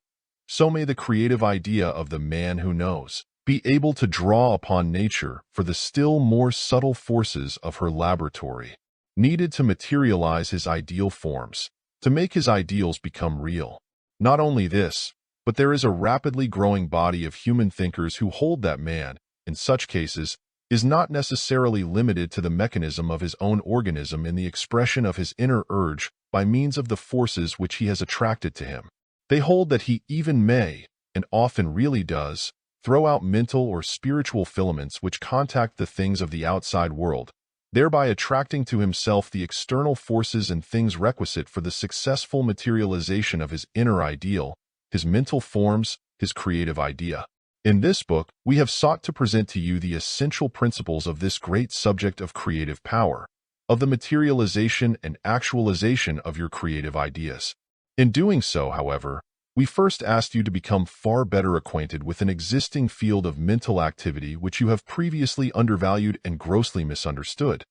so may the creative idea of the man who knows be able to draw upon nature for the still more subtle forces of her laboratory, needed to materialize his ideal forms, to make his ideals become real. Not only this, but there is a rapidly growing body of human thinkers who hold that man, in such cases, is not necessarily limited to the mechanism of his own organism in the expression of his inner urge by means of the forces which he has attracted to him. They hold that he even may, and often really does, throw out mental or spiritual filaments which contact the things of the outside world, thereby attracting to himself the external forces and things requisite for the successful materialization of his inner ideal, his mental forms, his creative idea. In this book, we have sought to present to you the essential principles of this great subject of creative power, of the materialization and actualization of your creative ideas. In doing so, however, we first asked you to become far better acquainted with an existing field of mental activity which you have previously undervalued and grossly misunderstood,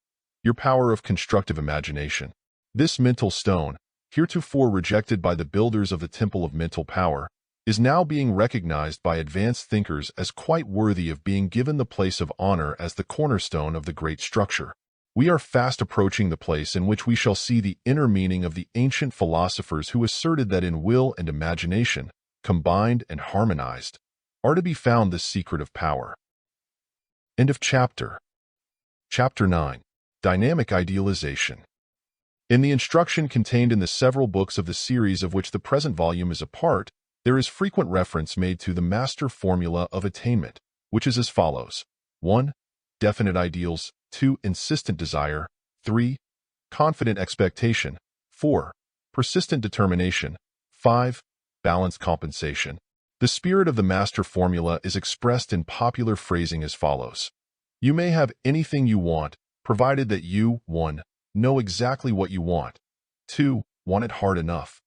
your power of constructive imagination. This mental stone, heretofore rejected by the builders of the temple of mental power, is now being recognized by advanced thinkers as quite worthy of being given the place of honor as the cornerstone of the great structure. We are fast approaching the place in which we shall see the inner meaning of the ancient philosophers who asserted that in will and imagination, combined and harmonized, are to be found the secret of power. End of chapter. Chapter 9. Dynamic Idealization. In the instruction contained in the several books of the series of which the present volume is a part, there is frequent reference made to the master formula of attainment, which is as follows: 1. Definite ideals. 2. Insistent desire. 3. Confident expectation. 4. Persistent determination. 5. Balanced compensation. The spirit of the master formula is expressed in popular phrasing as follows: you may have anything you want, provided that you, 1. Know exactly what you want. 2. Want it hard enough.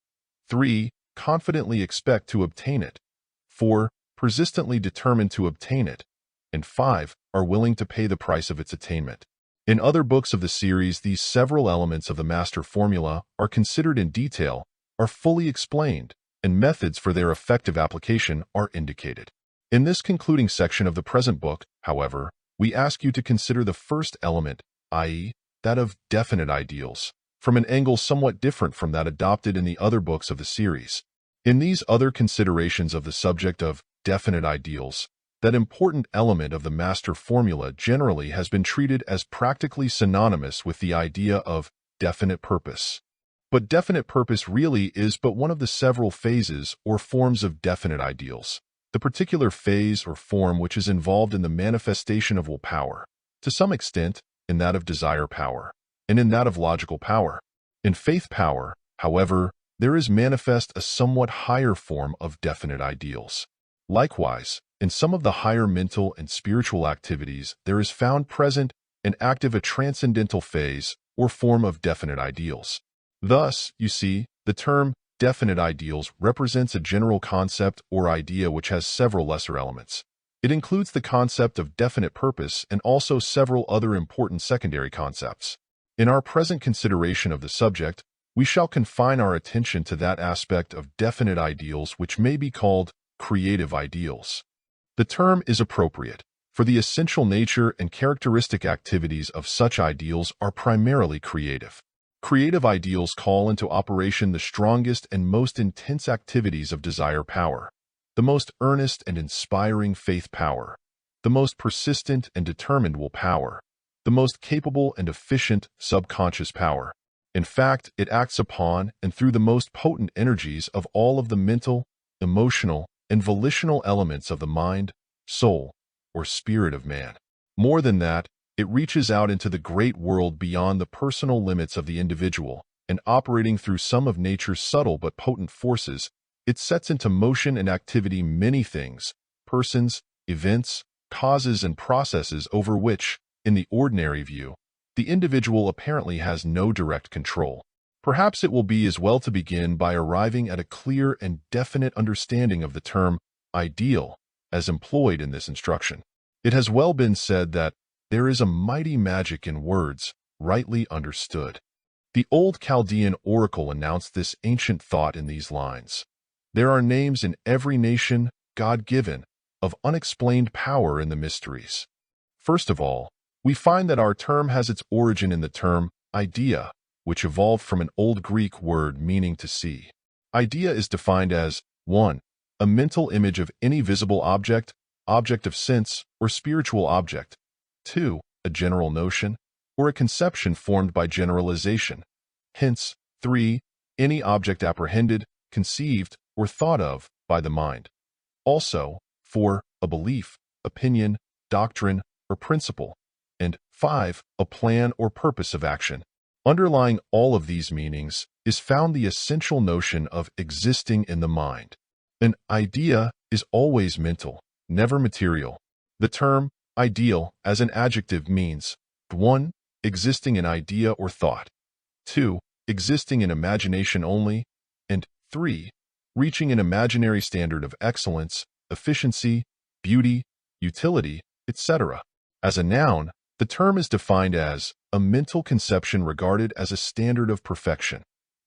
3. Confidently expect to obtain it. 4. Persistently determined to obtain it. And 5. Are willing to pay the price of its attainment. In other books of the series, these several elements of the master formula are considered in detail, are fully explained, and methods for their effective application are indicated. In this concluding section of the present book, however, we ask you to consider the first element, i.e., that of definite ideals, from an angle somewhat different from that adopted in the other books of the series. In these other considerations of the subject of definite ideals, that important element of the master formula generally has been treated as practically synonymous with the idea of definite purpose. But definite purpose really is but one of the several phases or forms of definite ideals, the particular phase or form which is involved in the manifestation of will power, to some extent, in that of desire power, and in that of logical power. In faith power, however, there is manifest a somewhat higher form of definite ideals. Likewise, in some of the higher mental and spiritual activities, there is found present and active a transcendental phase or form of definite ideals. Thus, you see, the term definite ideals represents a general concept or idea which has several lesser elements. It includes the concept of definite purpose and also several other important secondary concepts. In our present consideration of the subject, we shall confine our attention to that aspect of definite ideals which may be called creative ideals. The term is appropriate, for the essential nature and characteristic activities of such ideals are primarily creative. Creative ideals call into operation the strongest and most intense activities of desire power, the most earnest and inspiring faith power, the most persistent and determined will power, the most capable and efficient subconscious power. In fact, it acts upon and through the most potent energies of all of the mental, emotional, and volitional elements of the mind, soul, or spirit of man. More than that, It reaches out into the great world beyond the personal limits of the individual, and operating through some of nature's subtle but potent forces, it sets into motion and activity many things, persons, events, causes, and processes over which, in the ordinary view, the individual apparently has no direct control. Perhaps it will be as well to begin by arriving at a clear and definite understanding of the term ideal as employed in this instruction. It has well been said that there is a mighty magic in words, rightly understood. The old Chaldean oracle announced this ancient thought in these lines. There are names in every nation, God-given, of unexplained power in the mysteries. First of all, we find that our term has its origin in the term idea, which evolved from an Old Greek word meaning to see. Idea is defined as 1. A mental image of any visible object, object of sense, or spiritual object. 2. A general notion, or a conception formed by generalization. Hence, 3. Any object apprehended, conceived, or thought of by the mind. Also, 4. A belief, opinion, doctrine, or principle. And 5. A plan or purpose of action. Underlying all of these meanings is found the essential notion of existing in the mind. An idea is always mental, never material. The term ideal as an adjective means 1. Existing in idea or thought, 2. Existing in imagination only, and 3. Reaching an imaginary standard of excellence, efficiency, beauty, utility, etc. As a noun, the term is defined as a mental conception regarded as a standard of perfection,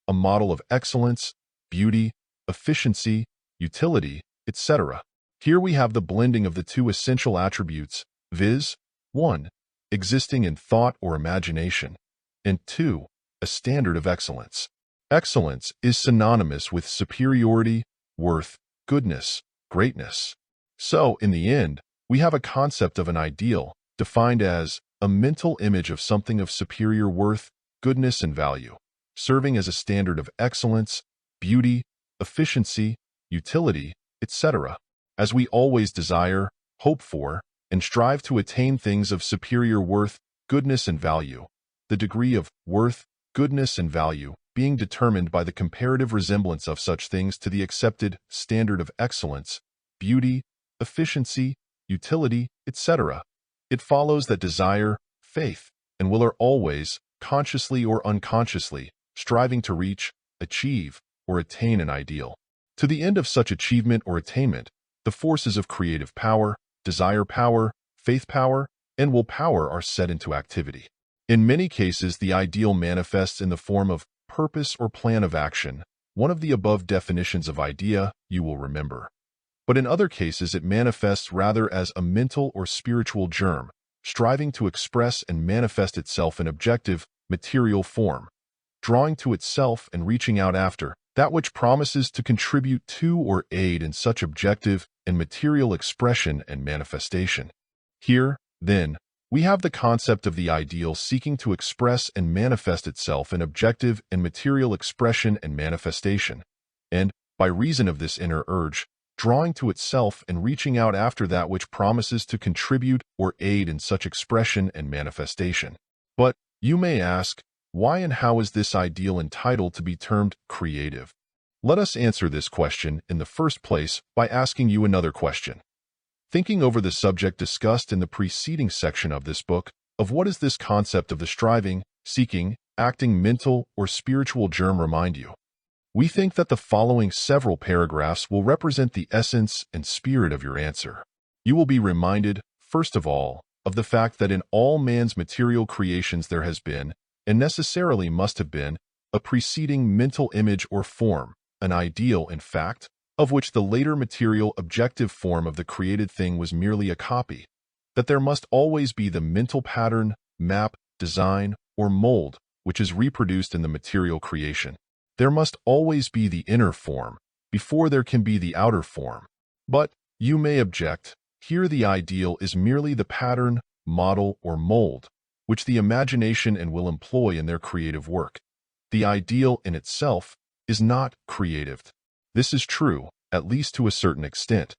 a model of excellence, beauty, efficiency, utility, etc. Here we have the blending of the two essential attributes, viz. 1. Existing in thought or imagination, and 2. A standard of excellence. Excellence is synonymous with superiority, worth, goodness, greatness. So, in the end, we have a concept of an ideal, defined as a mental image of something of superior worth, goodness, and value, serving as a standard of excellence, beauty, efficiency, utility, etc. As we always desire, hope for, and strive to attain things of superior worth, goodness, and value, the degree of worth, goodness, and value being determined by the comparative resemblance of such things to the accepted standard of excellence, beauty, efficiency, utility, etc. It follows that desire, faith, and will are always, consciously or unconsciously, striving to reach, achieve, or attain an ideal. To the end of such achievement or attainment, the forces of creative power, desire power, faith power, and will power are set into activity. In many cases, the ideal manifests in the form of purpose or plan of action, one of the above definitions of idea, you will remember. But in other cases, it manifests rather as a mental or spiritual germ, striving to express and manifest itself in objective, material form, drawing to itself and reaching out after that which promises to contribute to or aid in such objective and material expression and manifestation. Here, then, we have the concept of the ideal seeking to express and manifest itself in objective and material expression and manifestation, and, by reason of this inner urge, drawing to itself and reaching out after that which promises to contribute or aid in such expression and manifestation. But, you may ask, why and how is this ideal entitled to be termed creative? Let us answer this question in the first place by asking you another question. Thinking over the subject discussed in the preceding section of this book, of what does this concept of the striving, seeking, acting mental or spiritual germ remind you? We think that the following several paragraphs will represent the essence and spirit of your answer. You will be reminded, first of all, of the fact that in all man's material creations there has been, and necessarily must have been, a preceding mental image or form, an ideal, in fact, of which the later material objective form of the created thing was merely a copy, that there must always be the mental pattern, map, design, or mold, which is reproduced in the material creation. There must always be the inner form, before there can be the outer form. But, you may object, here the ideal is merely the pattern, model, or mold, which the imagination and will employ in their creative work. The ideal in itself is not creative. This is true, at least to a certain extent.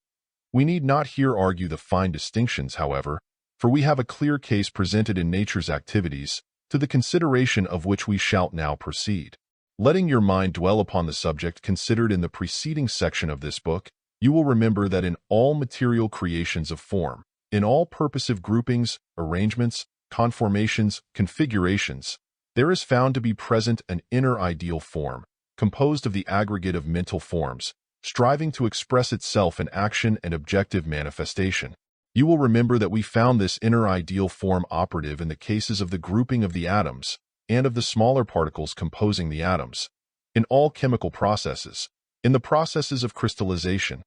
We need not here argue the fine distinctions, however, for we have a clear case presented in nature's activities, to the consideration of which we shall now proceed. Letting your mind dwell upon the subject considered in the preceding section of this book, you will remember that in all material creations of form, in all purposive groupings, arrangements, conformations, configurations, there is found to be present an inner ideal form, composed of the aggregate of mental forms, striving to express itself in action and objective manifestation. You will remember that we found this inner ideal form operative in the cases of the grouping of the atoms and of the smaller particles composing the atoms, in all chemical processes, in the processes of crystallization,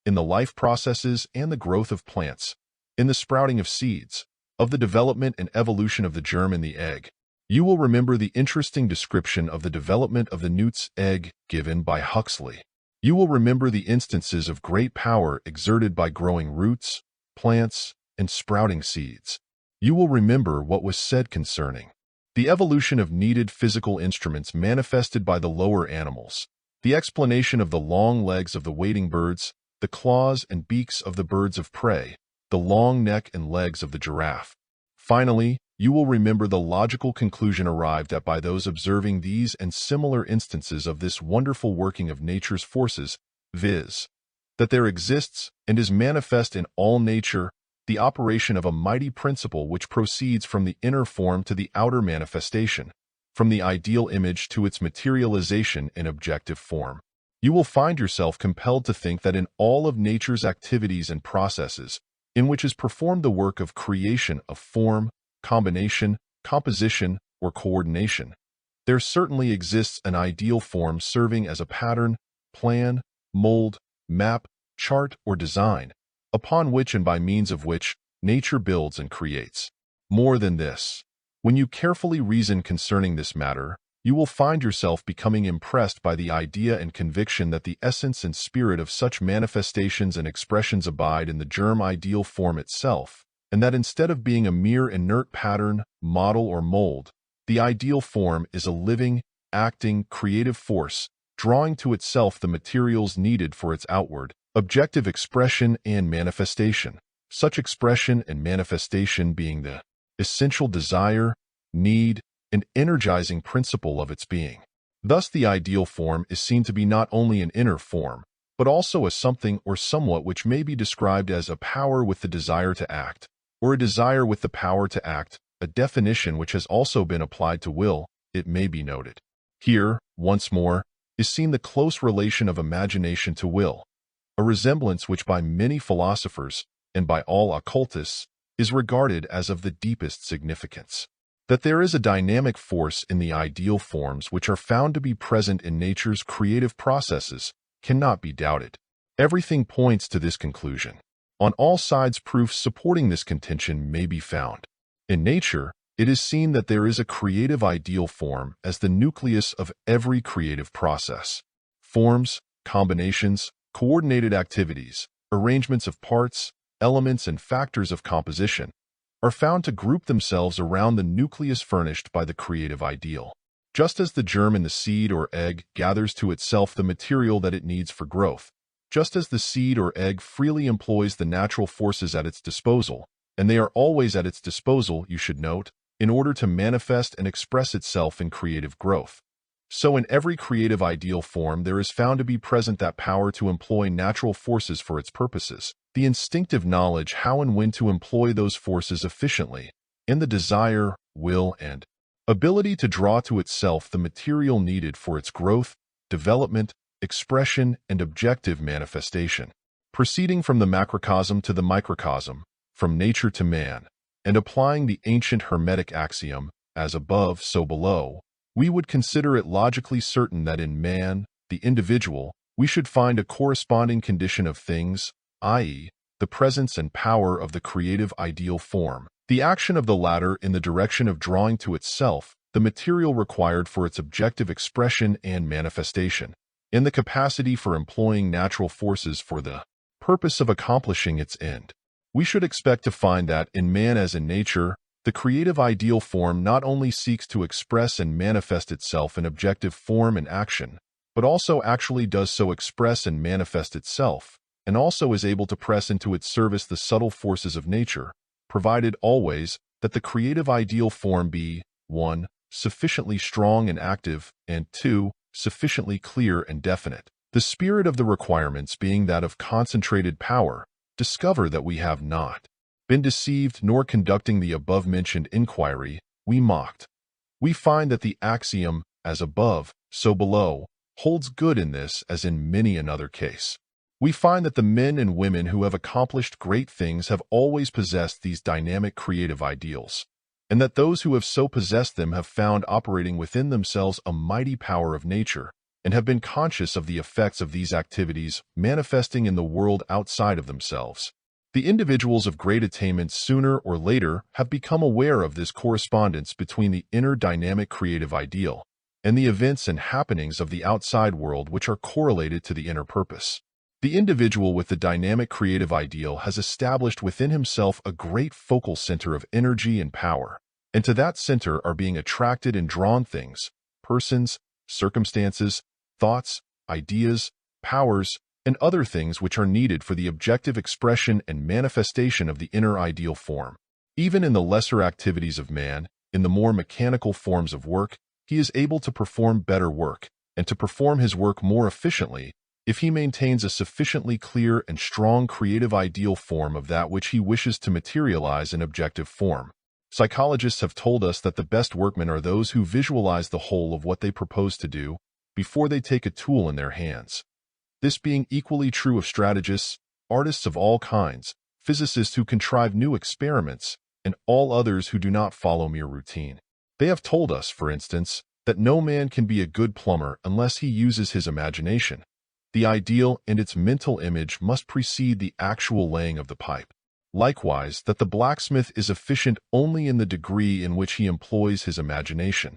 in the life processes and the growth of plants, in the sprouting of seeds, of the development and evolution of the germ in the egg. You will remember the interesting description of the development of the newt's egg given by Huxley. You will remember the instances of great power exerted by growing roots, plants, and sprouting seeds. You will remember what was said concerning the evolution of needed physical instruments manifested by the lower animals, the explanation of the long legs of the wading birds, the claws and beaks of the birds of prey, the long neck and legs of the giraffe. Finally, you will remember the logical conclusion arrived at by those observing these and similar instances of this wonderful working of nature's forces, viz., that there exists and is manifest in all nature the operation of a mighty principle which proceeds from the inner form to the outer manifestation, from the ideal image to its materialization in objective form. You will find yourself compelled to think that in all of nature's activities and processes, in which is performed the work of creation of form, combination, composition, or coordination, there certainly exists an ideal form serving as a pattern, plan, mold, map, chart, or design, upon which and by means of which nature builds and creates. More than this, when you carefully reason concerning this matter, you will find yourself becoming impressed by the idea and conviction that the essence and spirit of such manifestations and expressions abide in the germ ideal form itself, and that instead of being a mere inert pattern, model, or mold, the ideal form is a living, acting, creative force, drawing to itself the materials needed for its outward, objective expression and manifestation, such expression and manifestation being the essential desire, need, and energizing principle of its being. Thus the ideal form is seen to be not only an inner form, but also a something or somewhat which may be described as a power with the desire to act, or a desire with the power to act, a definition which has also been applied to will, it may be noted. Here, once more, is seen the close relation of imagination to will, a resemblance which by many philosophers, and by all occultists, is regarded as of the deepest significance. That there is a dynamic force in the ideal forms which are found to be present in nature's creative processes cannot be doubted. Everything points to this conclusion. On all sides proofs supporting this contention may be found. In nature, it is seen that there is a creative ideal form as the nucleus of every creative process. Forms, combinations, coordinated activities, arrangements of parts, elements, and factors of composition are found to group themselves around the nucleus furnished by the creative ideal. Just as the germ in the seed or egg gathers to itself the material that it needs for growth, just as the seed or egg freely employs the natural forces at its disposal, and they are always at its disposal, you should note, in order to manifest and express itself in creative growth. So in every creative ideal form there is found to be present that power to employ natural forces for its purposes, the instinctive knowledge how and when to employ those forces efficiently, and the desire, will, and ability to draw to itself the material needed for its growth, development, expression, and objective manifestation. Proceeding from the macrocosm to the microcosm, from nature to man, and applying the ancient Hermetic axiom, as above, so below, we would consider it logically certain that in man, the individual, we should find a corresponding condition of things, i.e., the presence and power of the creative ideal form, the action of the latter in the direction of drawing to itself the material required for its objective expression and manifestation, and the capacity for employing natural forces for the purpose of accomplishing its end. We should expect to find that, in man as in nature, the creative ideal form not only seeks to express and manifest itself in objective form and action, but also actually does so express and manifest itself, and also is able to press into its service the subtle forces of nature, provided always that the creative ideal form be 1. Sufficiently strong and active, and 2. Sufficiently clear and definite. The spirit of the requirements being that of concentrated power, discover that we have not been deceived, nor conducting the above-mentioned inquiry, we mocked. We find that the axiom, as above, so below, holds good in this as in many another case. We find that the men and women who have accomplished great things have always possessed these dynamic creative ideals, and that those who have so possessed them have found operating within themselves a mighty power of nature, and have been conscious of the effects of these activities manifesting in the world outside of themselves. The individuals of great attainments sooner or later have become aware of this correspondence between the inner dynamic creative ideal and the events and happenings of the outside world which are correlated to the inner purpose. The individual with the dynamic creative ideal has established within himself a great focal center of energy and power, and to that center are being attracted and drawn things, persons, circumstances, thoughts, ideas, powers, and other things which are needed for the objective expression and manifestation of the inner ideal form. Even in the lesser activities of man, in the more mechanical forms of work, he is able to perform better work, and to perform his work more efficiently, if he maintains a sufficiently clear and strong creative ideal form of that which he wishes to materialize in objective form. Psychologists have told us that the best workmen are those who visualize the whole of what they propose to do before they take a tool in their hands. This being equally true of strategists, artists of all kinds, physicists who contrive new experiments, and all others who do not follow mere routine. They have told us, for instance, that no man can be a good plumber unless he uses his imagination. The ideal and its mental image must precede the actual laying of the pipe. Likewise, that the blacksmith is efficient only in the degree in which he employs his imagination.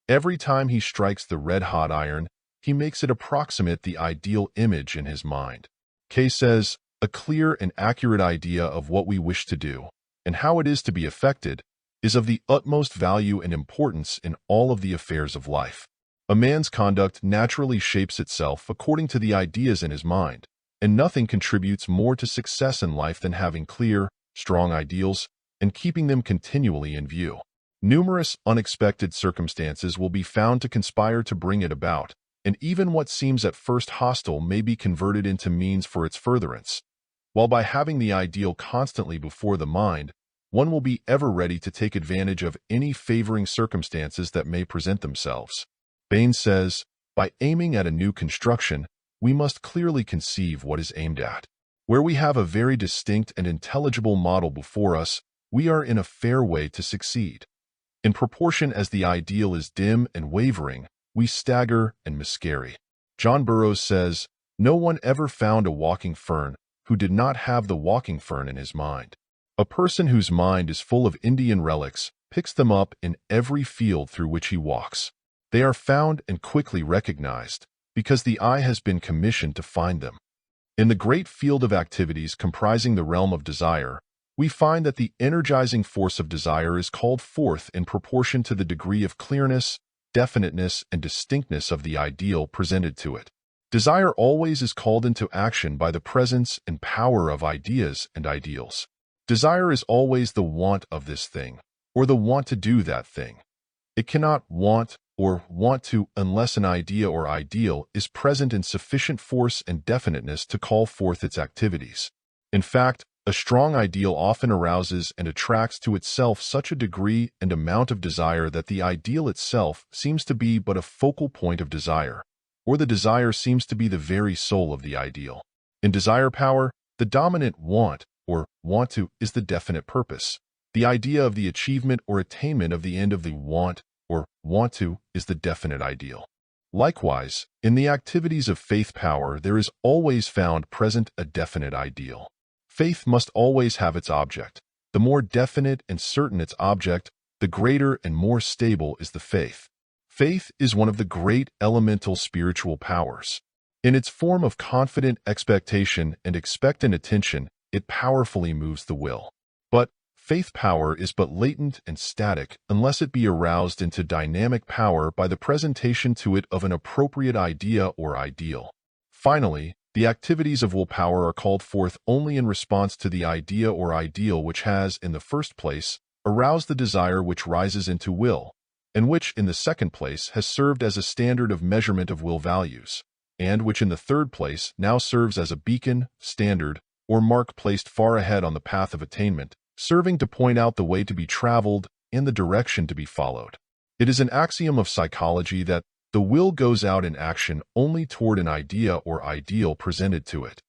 Every time he strikes the red-hot iron, he makes it approximate the ideal image in his mind. Kay says, a clear and accurate idea of what we wish to do, and how it is to be effected, is of the utmost value and importance in all of the affairs of life. A man's conduct naturally shapes itself according to the ideas in his mind, and nothing contributes more to success in life than having clear, strong ideals and keeping them continually in view. Numerous unexpected circumstances will be found to conspire to bring it about, and even what seems at first hostile may be converted into means for its furtherance, while by having the ideal constantly before the mind, one will be ever ready to take advantage of any favoring circumstances that may present themselves. Bain says, by aiming at a new construction, we must clearly conceive what is aimed at. Where we have a very distinct and intelligible model before us, we are in a fair way to succeed. In proportion as the ideal is dim and wavering, we stagger and miscarry. John Burroughs says, no one ever found a walking fern who did not have the walking fern in his mind. A person whose mind is full of Indian relics picks them up in every field through which he walks. They are found and quickly recognized, because the eye has been commissioned to find them. In the great field of activities comprising the realm of desire, we find that the energizing force of desire is called forth in proportion to the degree of clearness, definiteness, and distinctness of the ideal presented to it. Desire always is called into action by the presence and power of ideas and ideals. Desire is always the want of this thing, or the want to do that thing. It cannot want or want to unless an idea or ideal is present in sufficient force and definiteness to call forth its activities. In fact, a strong ideal often arouses and attracts to itself such a degree and amount of desire that the ideal itself seems to be but a focal point of desire, or the desire seems to be the very soul of the ideal. In desire power, the dominant want, or want to, is the definite purpose. The idea of the achievement or attainment of the end of the want, or want to, is the definite ideal. Likewise, in the activities of faith power, there is always found present a definite ideal. Faith must always have its object. The more definite and certain its object, the greater and more stable is the faith. Faith is one of the great elemental spiritual powers. In its form of confident expectation and expectant attention, it powerfully moves the will. But faith power is but latent and static unless it be aroused into dynamic power by the presentation to it of an appropriate idea or ideal. Finally, The activities of willpower are called forth only in response to the idea or ideal which has, in the first place, aroused the desire which rises into will, and which, in the second place, has served as a standard of measurement of will values, and which, in the third place, now serves as a beacon, standard, or mark placed far ahead on the path of attainment, serving to point out the way to be traveled and the direction to be followed. It is an axiom of psychology that the will goes out in action only toward an idea or ideal presented to it.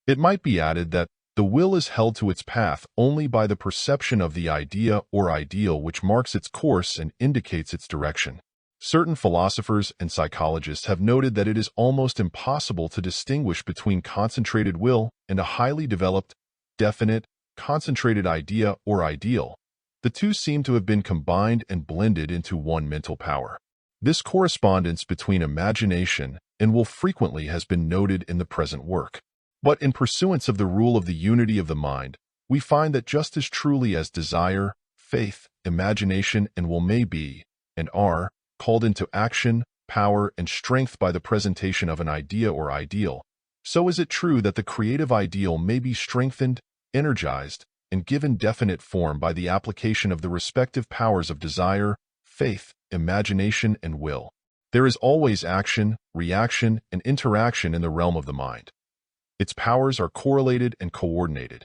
It might be added that the will is held to its path only by the perception of the idea or ideal which marks its course and indicates its direction. Certain philosophers and psychologists have noted that it is almost impossible to distinguish between concentrated will and a highly developed, definite, concentrated idea or ideal. The two seem to have been combined and blended into one mental power. This correspondence between imagination and will frequently has been noted in the present work. But in pursuance of the rule of the unity of the mind, we find that just as truly as desire, faith, imagination, and will may be, and are, called into action, power, and strength by the presentation of an idea or ideal, so is it true that the creative ideal may be strengthened, energized, and given definite form by the application of the respective powers of desire, faith, imagination, and will. There is always action, reaction, and interaction in the realm of the mind. Its powers are correlated and coordinated.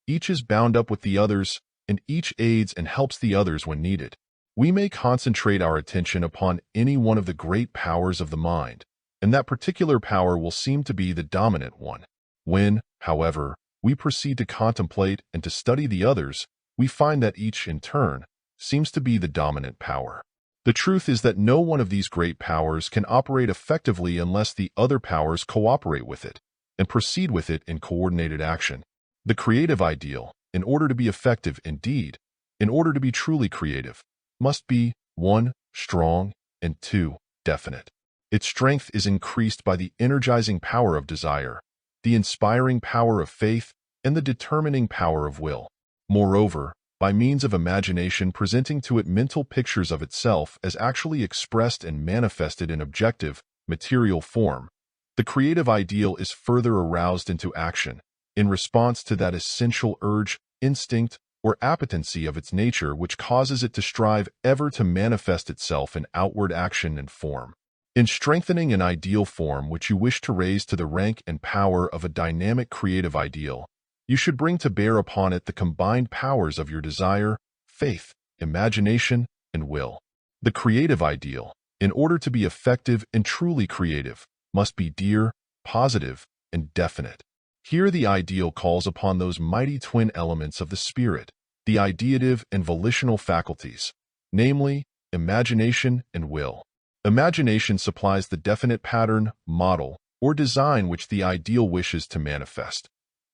Each is bound up with the others, and each aids and helps the others when needed. We may concentrate our attention upon any one of the great powers of the mind, and that particular power will seem to be the dominant one. When, however, we proceed to contemplate and to study the others, we find that each, in turn, seems to be the dominant power. The truth is that no one of these great powers can operate effectively unless the other powers cooperate with it and proceed with it in coordinated action. The creative ideal, in order to be effective indeed, in order to be truly creative, must be 1. Strong, and 2. Definite. Its strength is increased by the energizing power of desire, the inspiring power of faith, and the determining power of will. Moreover, by means of imagination presenting to it mental pictures of itself as actually expressed and manifested in objective, material form, the creative ideal is further aroused into action, in response to that essential urge, instinct, or appetency of its nature which causes it to strive ever to manifest itself in outward action and form. In strengthening an ideal form which you wish to raise to the rank and power of a dynamic creative ideal, you should bring to bear upon it the combined powers of your desire, faith, imagination, and will. The creative ideal, in order to be effective and truly creative, must be dear, positive, and definite. Here the ideal calls upon those mighty twin elements of the spirit, the ideative and volitional faculties, namely, imagination and will. Imagination supplies the definite pattern, model, or design which the ideal wishes to manifest,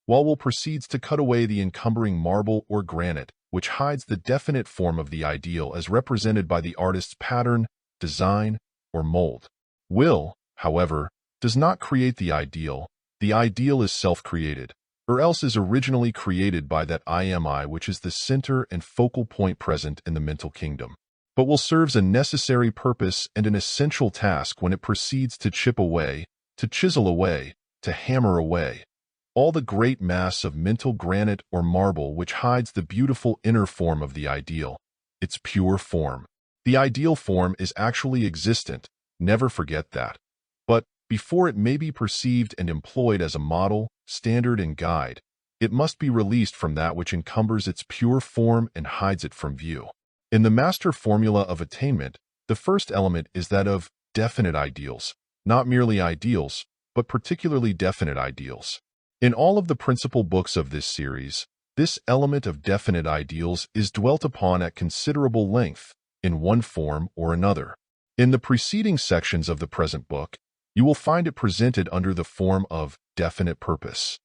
while will proceeds to cut away the encumbering marble or granite which hides the definite form of the ideal as represented by the artist's pattern, design, or mold. Will, however, does not create the ideal is self-created, or else is originally created by that I am I which is the center and focal point present in the mental kingdom, but will serve a necessary purpose and an essential task when it proceeds to chip away, to chisel away, to hammer away all the great mass of mental granite or marble which hides the beautiful inner form of the ideal, its pure form. The ideal form is actually existent, never forget that. But before it may be perceived and employed as a model, standard, and guide, it must be released from that which encumbers its pure form and hides it from view. In the master formula of attainment, the first element is that of definite ideals, not merely ideals, but particularly definite ideals. In all of the principal books of this series, this element of definite ideals is dwelt upon at considerable length, in one form or another. In the preceding sections of the present book, you will find it presented under the form of definite purpose.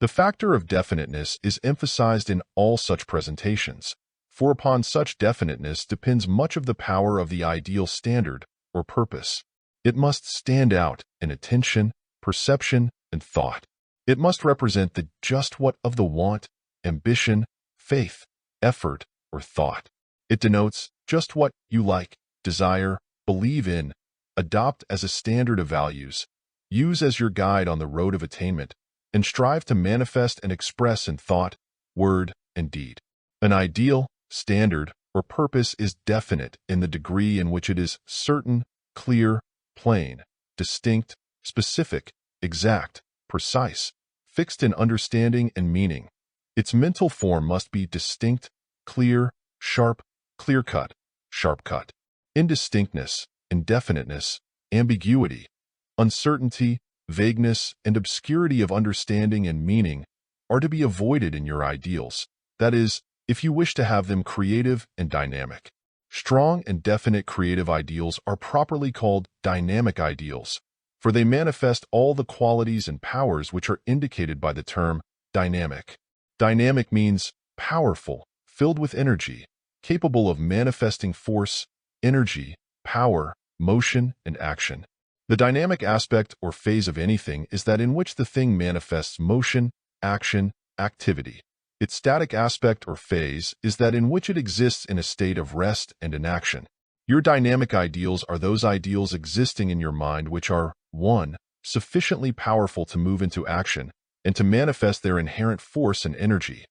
The factor of definiteness is emphasized in all such presentations, for upon such definiteness depends much of the power of the ideal standard or purpose. It must stand out in attention, perception, and thought. It must represent the just what of the want, ambition, faith, effort, or thought. It denotes just what you like, desire, believe in, adopt as a standard of values, use as your guide on the road of attainment, and strive to manifest and express in thought, word, and deed. An ideal, standard, or purpose is definite in the degree in which it is certain, clear, plain, distinct, specific, exact, precise, fixed in understanding and meaning. Its mental form must be distinct, clear, sharp, clear-cut, sharp-cut. Indistinctness, indefiniteness, ambiguity, uncertainty, vagueness, and obscurity of understanding and meaning are to be avoided in your ideals. That is, if you wish to have them creative and dynamic. Strong and definite creative ideals are properly called dynamic ideals, for they manifest all the qualities and powers which are indicated by the term dynamic. Dynamic means powerful, filled with energy, capable of manifesting force, energy, power, motion, and action. The dynamic aspect or phase of anything is that in which the thing manifests motion, action, activity. Its static aspect or phase is that in which it exists in a state of rest and inaction. Your dynamic ideals are those ideals existing in your mind which are 1. Sufficiently powerful to move into action and to manifest their inherent force and energy,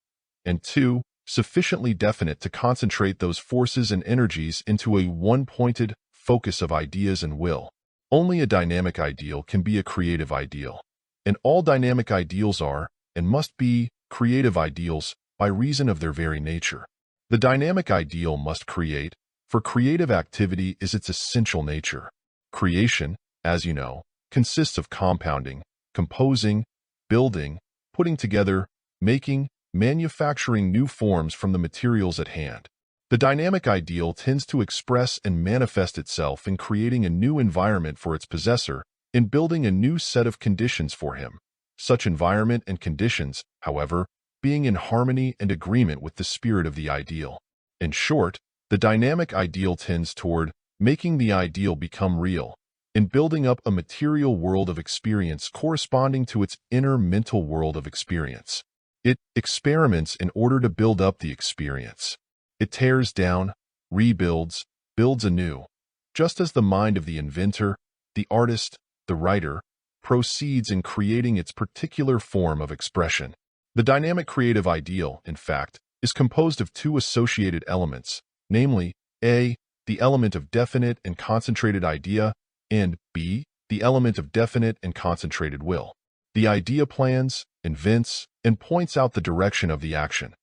and 2. Sufficiently definite to concentrate those forces and energies into a one-pointed focus of ideas and will. Only a dynamic ideal can be a creative ideal, and all dynamic ideals are, and must be, creative ideals by reason of their very nature. The dynamic ideal must create, for creative activity is its essential nature. Creation, as you know, consists of compounding, composing, building, putting together, making, manufacturing new forms from the materials at hand. The dynamic ideal tends to express and manifest itself in creating a new environment for its possessor, in building a new set of conditions for him. Such environment and conditions, however, being in harmony and agreement with the spirit of the ideal. In short, the dynamic ideal tends toward making the ideal become real, in building up a material world of experience corresponding to its inner mental world of experience. It experiments in order to build up the experience. It tears down, rebuilds, builds anew, just as the mind of the inventor, the artist, the writer, proceeds in creating its particular form of expression. The dynamic creative ideal, in fact, is composed of two associated elements, namely, A, the element of definite and concentrated idea, and B, the element of definite and concentrated will. The idea plans, invents, and points out the direction of the action.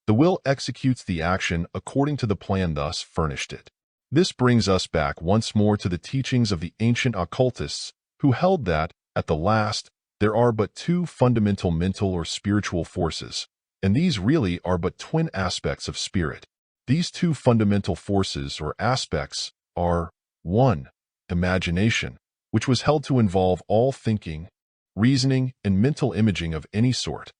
The will executes the action according to the plan thus furnished it. This brings us back once more to the teachings of the ancient occultists, who held that, at the last, there are but two fundamental mental or spiritual forces, and these really are but twin aspects of spirit. These two fundamental forces or aspects are 1. Imagination, which was held to involve all thinking, reasoning, and mental imaging of any sort,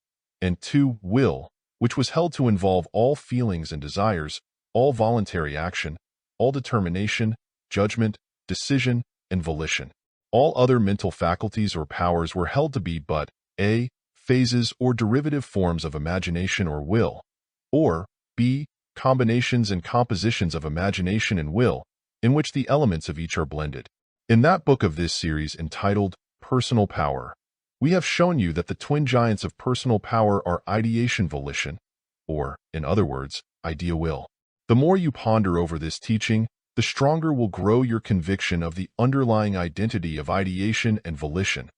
and 2. Will, which was held to involve all feelings and desires, all voluntary action, all determination, judgment, decision, and volition. All other mental faculties or powers were held to be but A. Phases or derivative forms of imagination or will, or B. Combinations and compositions of imagination and will, in which the elements of each are blended. In that book of this series entitled Personal Power, we have shown you that the twin giants of personal power are ideation volition, or, in other words, idea will. The more you ponder over this teaching, the stronger will grow your conviction of the underlying identity of ideation and volition,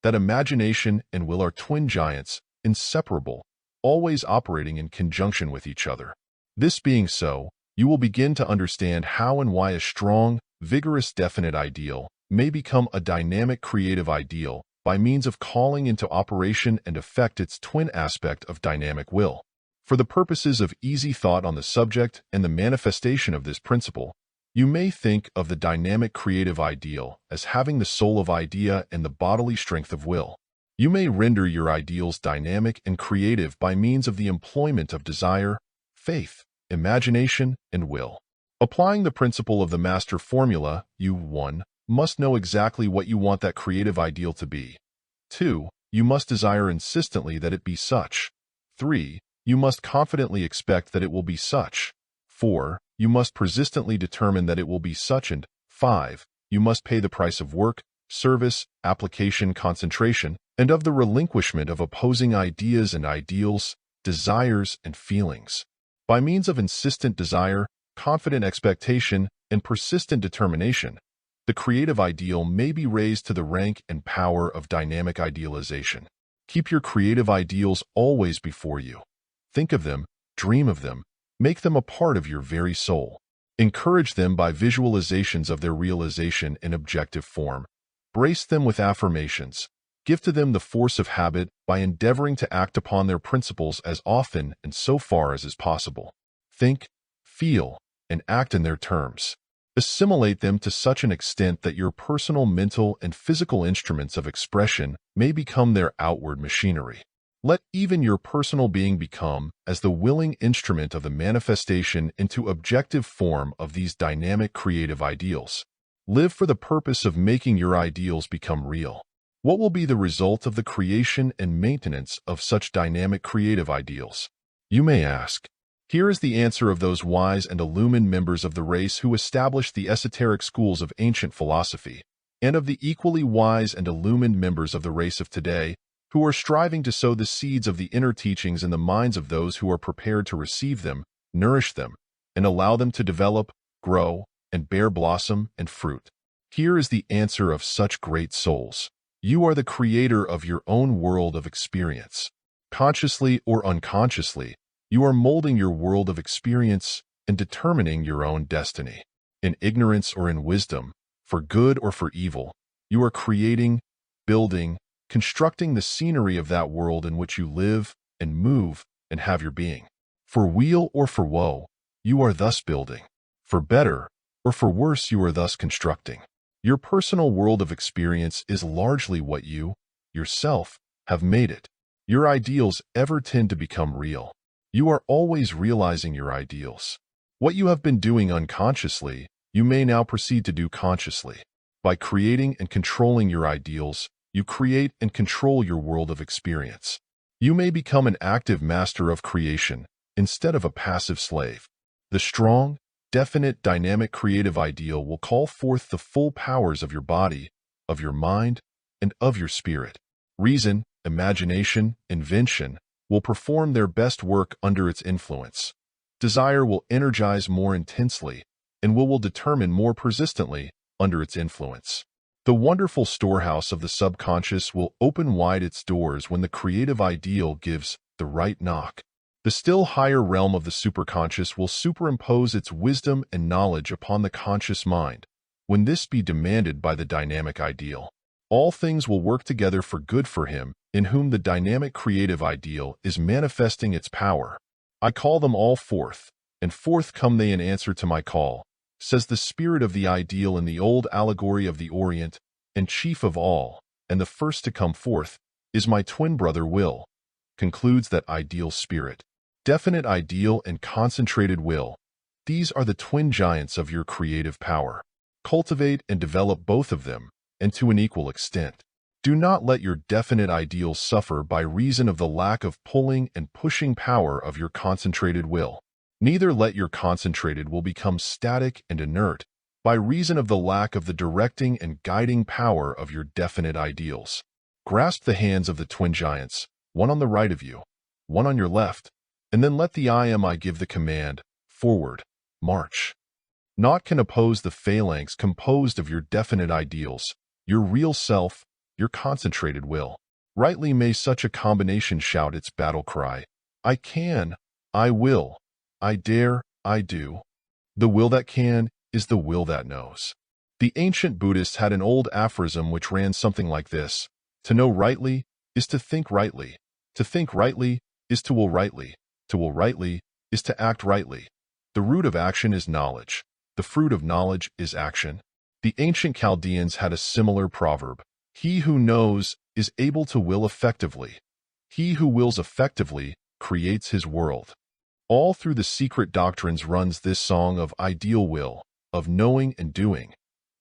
that imagination and will are twin giants, inseparable, always operating in conjunction with each other. This being so, you will begin to understand how and why a strong, vigorous, definite ideal may become a dynamic creative ideal by means of calling into operation and effect its twin aspect of dynamic will. For the purposes of easy thought on the subject and the manifestation of this principle, you may think of the dynamic creative ideal as having the soul of idea and the bodily strength of will. You may render your ideals dynamic and creative by means of the employment of desire, faith, imagination, and will. Applying the principle of the master formula, you 1. Must know exactly what you want that creative ideal to be. 2. You must desire insistently that it be such. 3. You must confidently expect that it will be such. 4. You must persistently determine that it will be such, and 5. You must pay the price of work, service, application, concentration, and of the relinquishment of opposing ideas and ideals, desires, and feelings. By means of insistent desire, confident expectation, and persistent determination, the creative ideal may be raised to the rank and power of dynamic idealization. Keep your creative ideals always before you. Think of them, dream of them, make them a part of your very soul. Encourage them by visualizations of their realization in objective form. Brace them with affirmations. Give to them the force of habit by endeavoring to act upon their principles as often and so far as is possible. Think, feel, and act in their terms. Assimilate them to such an extent that your personal mental and physical instruments of expression may become their outward machinery. Let even your personal being become as the willing instrument of the manifestation into objective form of these dynamic creative ideals. Live for the purpose of making your ideals become real. What will be the result of the creation and maintenance of such dynamic creative ideals? You may ask. Here is the answer of those wise and illumined members of the race who established the esoteric schools of ancient philosophy, and of the equally wise and illumined members of the race of today, who are striving to sow the seeds of the inner teachings in the minds of those who are prepared to receive them, nourish them, and allow them to develop, grow, and bear blossom and fruit. Here is the answer of such great souls. You are the creator of your own world of experience. Consciously or unconsciously, you are molding your world of experience and determining your own destiny. In ignorance or in wisdom, for good or for evil, you are creating, building, constructing the scenery of that world in which you live and move and have your being. For weal or for woe, you are thus building. For better or for worse, you are thus constructing. Your personal world of experience is largely what you, yourself, have made it. Your ideals ever tend to become real. You are always realizing your ideals. What you have been doing unconsciously, you may now proceed to do consciously. By creating and controlling your ideals, you create and control your world of experience. You may become an active master of creation instead of a passive slave. The strong, definite, dynamic creative ideal will call forth the full powers of your body, of your mind, and of your spirit. Reason, imagination, invention will perform their best work under its influence. Desire will energize more intensely, and will determine more persistently under its influence. The wonderful storehouse of the subconscious will open wide its doors when the creative ideal gives the right knock. The still higher realm of the superconscious will superimpose its wisdom and knowledge upon the conscious mind, when this be demanded by the dynamic ideal. All things will work together for good for him, in whom the dynamic creative ideal is manifesting its power. I call them all forth, and forth come they in answer to my call, says the spirit of the ideal in the old allegory of the Orient, and chief of all, and the first to come forth, is my twin brother will, concludes that ideal spirit. Definite ideal and concentrated will, these are the twin giants of your creative power. Cultivate and develop both of them, and to an equal extent. Do not let your definite ideals suffer by reason of the lack of pulling and pushing power of your concentrated will. Neither let your concentrated will become static and inert by reason of the lack of the directing and guiding power of your definite ideals. Grasp the hands of the twin giants, one on the right of you, one on your left, and then let the I give the command, forward, march. Naught can oppose the phalanx composed of your definite ideals, your real self, your concentrated will. Rightly may such a combination shout its battle cry, I can, I will, I dare, I do. The will that can is the will that knows. The ancient Buddhists had an old aphorism which ran something like this: to know rightly is to think rightly is to will rightly is to act rightly. The root of action is knowledge. The fruit of knowledge is action. The ancient Chaldeans had a similar proverb: he who knows is able to will effectively. He who wills effectively creates his world. All through the secret doctrines runs this song of ideal will, of knowing and doing,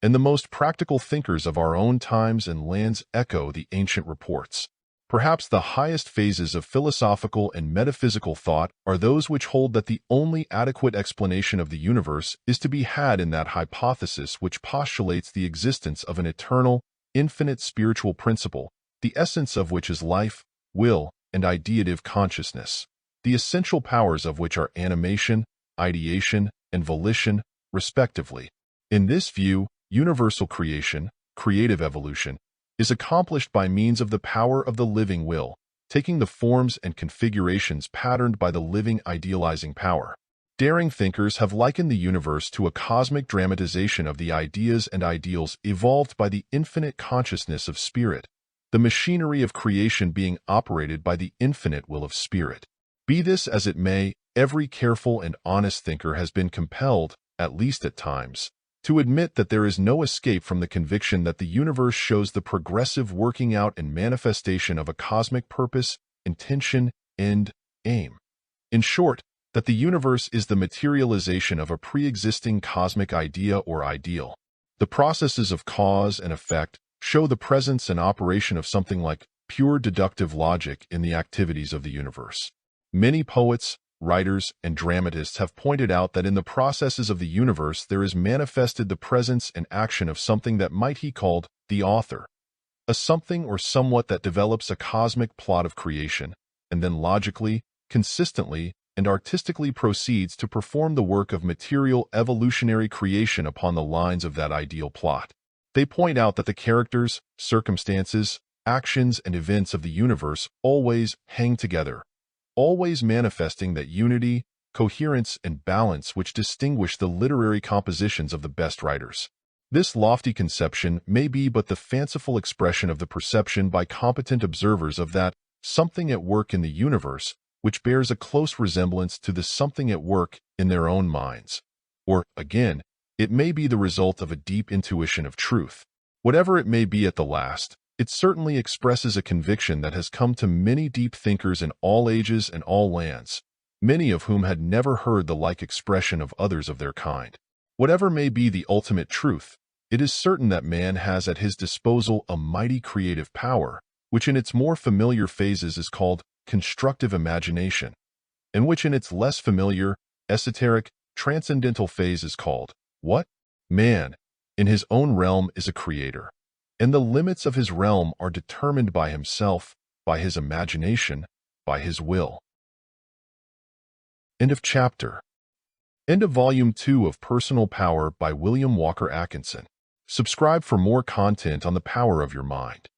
and the most practical thinkers of our own times and lands echo the ancient reports. Perhaps the highest phases of philosophical and metaphysical thought are those which hold that the only adequate explanation of the universe is to be had in that hypothesis which postulates the existence of an eternal, infinite spiritual principle, the essence of which is life, will, and ideative consciousness, the essential powers of which are animation, ideation, and volition, respectively. In this view, universal creation, creative evolution, is accomplished by means of the power of the living will, taking the forms and configurations patterned by the living idealizing power. Daring thinkers have likened the universe to a cosmic dramatization of the ideas and ideals evolved by the infinite consciousness of spirit, the machinery of creation being operated by the infinite will of spirit. Be this as it may, every careful and honest thinker has been compelled, at least at times, to admit that there is no escape from the conviction that the universe shows the progressive working out and manifestation of a cosmic purpose, intention, end, aim. In short, that the universe is the materialization of a pre-existing cosmic idea or ideal. The processes of cause and effect show the presence and operation of something like pure deductive logic in the activities of the universe. Many poets, writers, and dramatists have pointed out that in the processes of the universe there is manifested the presence and action of something that might be called the author, a something or somewhat that develops a cosmic plot of creation, and then logically, consistently, and artistically proceeds to perform the work of material evolutionary creation upon the lines of that ideal plot. They point out that the characters, circumstances, actions, and events of the universe always hang together, always manifesting that unity, coherence, and balance which distinguish the literary compositions of the best writers. This lofty conception may be but the fanciful expression of the perception by competent observers of that something at work in the universe which bears a close resemblance to the something at work in their own minds. Or, again, it may be the result of a deep intuition of truth. Whatever it may be at the last, it certainly expresses a conviction that has come to many deep thinkers in all ages and all lands, many of whom had never heard the like expression of others of their kind. Whatever may be the ultimate truth, it is certain that man has at his disposal a mighty creative power, which in its more familiar phases is called constructive imagination, and which in its less familiar, esoteric, transcendental phase is called what? Man, in his own realm, is a creator, and the limits of his realm are determined by himself, by his imagination, by his will. End of chapter. End of Volume 2 of Personal Power by William Walker Atkinson. Subscribe for more content on the power of your mind.